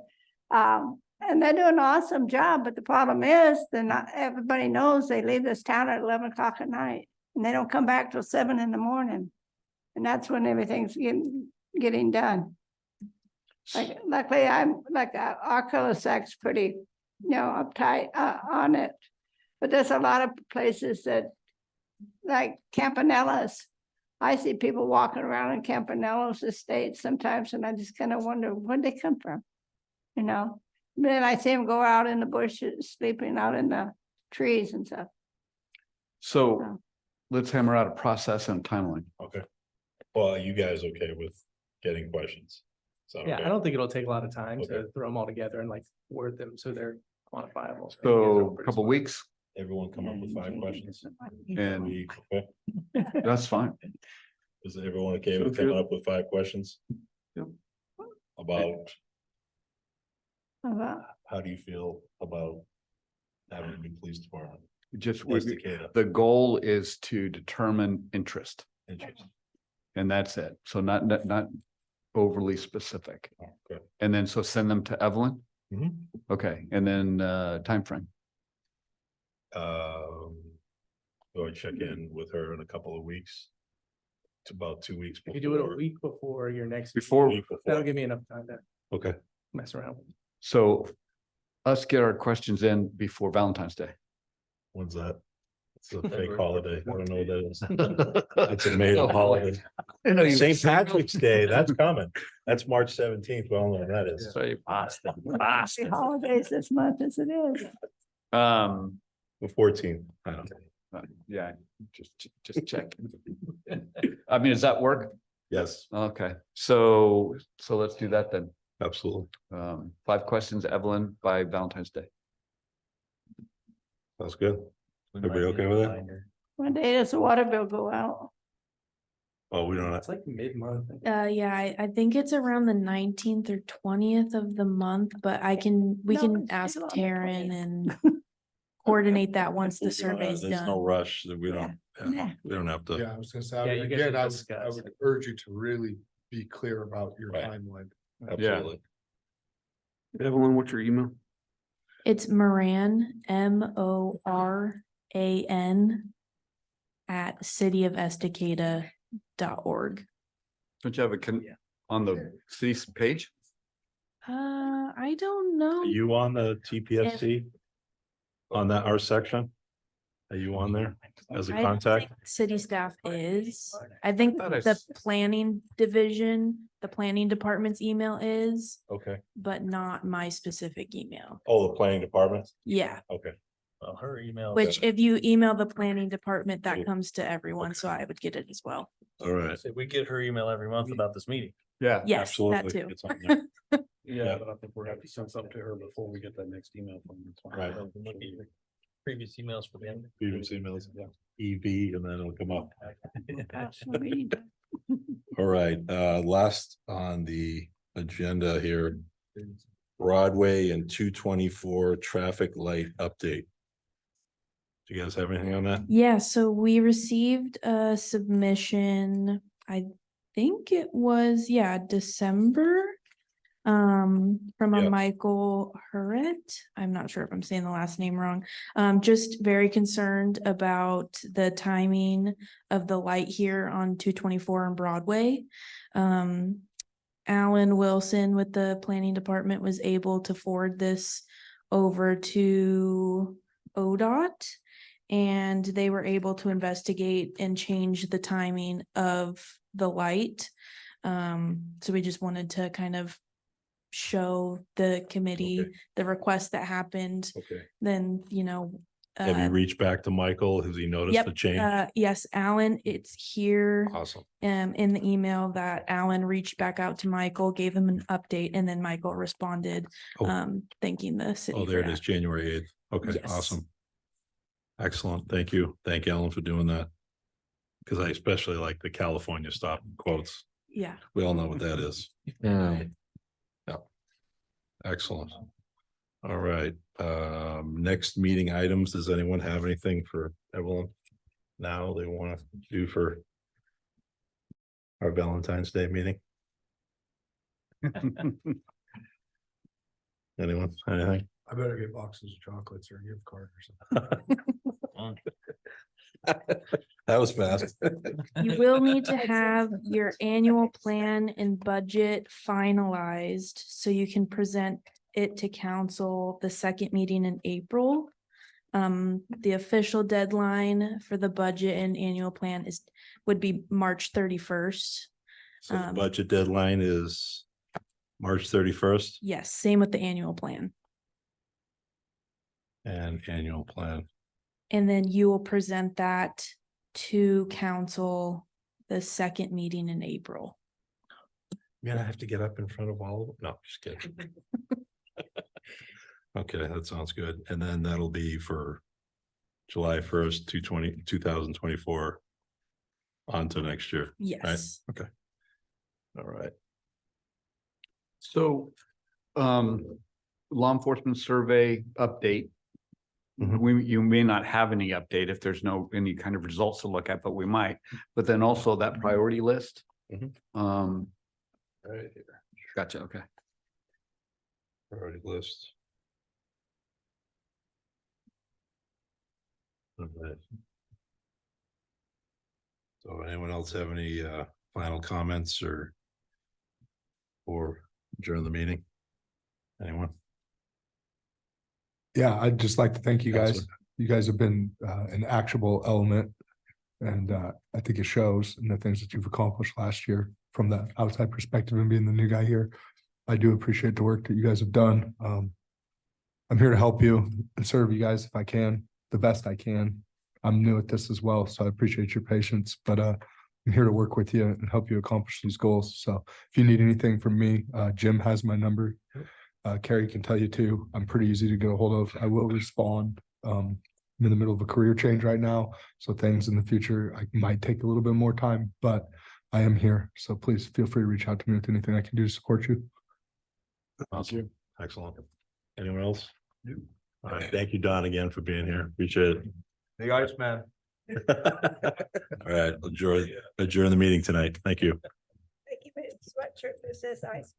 K: And they're doing an awesome job, but the problem is, they're not, everybody knows they leave this town at 11 o'clock at night. And they don't come back till 7 in the morning. And that's when everything's getting done. Like, luckily, our cul-de-sac's pretty, uptight on it. But there's a lot of places that, like Campanella's. I see people walking around in Campanella's estate sometimes, and I just kind of wonder, where'd they come from? Then I see them go out in the bushes, sleeping out in the trees and stuff.
E: So let's hammer out a process and a timeline.
A: Okay. Well, are you guys okay with getting questions? So,
M: Yeah, I don't think it'll take a lot of time to
A: Okay.
M: throw them all together and word them so they're quantifiable.
E: So a couple weeks,
A: Everyone come up with 5 questions.
E: and
A: Okay.
E: that's fine.
A: Is everyone okay with
B: So good.
A: coming up with 5 questions?
B: Yep.
A: About How do you feel about having a new police department?
E: Just
A: Police Decatur.
E: the goal is to determine interest,
A: Interesting.
E: and that's it. So not overly specific.
A: Okay.
E: And then so send them to Evelyn.
A: Mhm.
E: Okay, and then timeframe.
A: Go and check in with her in a couple of weeks. It's about 2 weeks.
M: If you do it a
A: before-
M: week before your next.
E: Before-
A: week before.
M: That'll give me enough time to
A: Okay,
M: mess around.
E: So us get our questions in before Valentine's Day.
A: when's that? It's a fake holiday. I don't know what that is. It's a made up holiday. St. Patrick's Day, that's coming. That's March 17th. We all know what that is.
K: The holidays this month as it is.
A: The 14th. I don't know.
E: Yeah, just check. I mean, does that work?
A: Yes,
E: Okay, so let's do that then.
A: absolutely.
E: 5 questions, Evelyn, by Valentine's Day.
A: That's good. Everybody okay with that?
K: When day does the water bill go out?
A: Oh, we don't have,
M: It's like mid-month.
N: Yeah, I think it's around the 19th or 20th of the month, but we
K: No,
N: can
K: it's
N: ask
K: due on the
N: Taryn
K: 20th.
N: and coordinate that once the survey's
A: there's no
N: done.
A: rush that we don't,
K: Nah.
A: we don't have to.
H: Yeah, I was gonna say,
M: Yeah, you guys
H: again,
M: should
H: I would
M: discuss.
H: urge you to really be clear about your
A: Right.
H: timeline.
A: Absolutely.
B: Evelyn, what's your email?
N: It's Moran, MORAN at cityofestacada.org.
E: Don't you have on the city's page?
N: I don't know.
A: Are you on the TPSC? On that, our section? Are you on there as a
N: I don't
A: contact?
N: think City staff is, I think
E: Thought I
N: the
E: s-
N: planning division, the planning department's email is,
A: Okay.
N: but not my specific email.
A: Oh, the planning department?
N: Yeah,
A: Okay.
G: Well, her email.
N: which if you email the planning department,
A: Cool.
N: that comes to everyone, so I would get it as well.
A: All right.
G: Say, we get her email every month about this meeting.
E: Yeah.
N: Yes, that
A: Absolutely.
N: too.
A: It's on there. Yeah.
B: But I think we're gonna have to send something to her before we get that next email from them.
A: Right.
G: Previous emails for them.
A: Previous emails, yeah. EV and then it'll come up.
K: Gosh, no reading time.
A: All right, last on the agenda here. Broadway and 224 traffic light update. Do you guys have anything on that?
N: Yeah, so we received a submission, I think it was, December. From a
A: Yeah.
N: Michael Hurrett. I'm not sure if I'm saying the last name wrong. Just very concerned about the timing of the light here on 224 on Broadway. Alan Wilson with the planning department was able to forward this over to ODOT. And they were able to investigate and change the timing of the light. So we just wanted to kind of show the committee
A: Okay.
N: the request that happened,
A: Okay.
N: then,
A: Have you reached back to Michael? Has he noticed
N: Yep,
A: the change?
N: yes, Alan, it's here.
A: Awesome.
N: In the email that Alan reached back out to Michael, gave him an update, and then Michael responded,
A: Oh.
N: thanking the city.
A: Oh,
N: for
A: there it
N: that.
A: is, January 8th. Okay,
N: Yes.
A: awesome. Excellent. Thank you. Thank you, Alan, for doing that. Because I especially like the California stop quotes.
N: Yeah.
A: We all know what that is. Yeah. Excellent. All right, next meeting items. Does anyone have anything for Evelyn? Now they want to do for our Valentine's Day meeting? Anyone, anything?
H: I better get boxes of chocolates or a gift card or something.
A: That was fast.
N: You will need to have your annual plan and budget finalized so you can present it to council the second meeting in April. The official deadline for the budget and annual plan would be March 31st.
A: So the budget deadline is March 31st
N: Yes, same with the annual plan.
A: and annual plan.
N: And then you will present that to council the second meeting in April.
A: You're gonna have to get up in front of all of them? No, just kidding. Okay, that sounds good. And then that'll be for July 1st, 2024 on to next year.
N: Yes.
A: Okay. All right.
E: So, law enforcement survey update. You may not have any update if there's any kind of results to look at, but we might. But then also that priority list.
A: Mhm. Right here.
E: Gotcha, okay.
A: Priority list. Okay. So anyone else have any final comments or during the meeting? Anyone?
H: Yeah, I'd just like to thank you guys.
A: Counselor.
H: You guys have been an actionable element. And I think it shows in the things that you've accomplished last year from the outside perspective and being the new guy here. I do appreciate the work that you guys have done. I'm here to help you and serve you guys if I can, the best I can. I'm new at this as well, so I appreciate your patience, but I'm here to work with you and help you accomplish these goals. So if you need anything from me, Jim has my number. Carrie can tell you too. I'm pretty easy to get a hold of. I will respond. I'm in the middle of a career change right now, so things in the future I might take a little bit more time, but I am here. So please feel free to reach out to me with anything I can do to support you.
A: Awesome. Excellent. Anyone else? All right. Thank you, Don, again for being here. Appreciate it.
I: The Iceman.
A: All right, adjourn the meeting tonight. Thank you.
K: Thank you for the sweatshirt that says ice.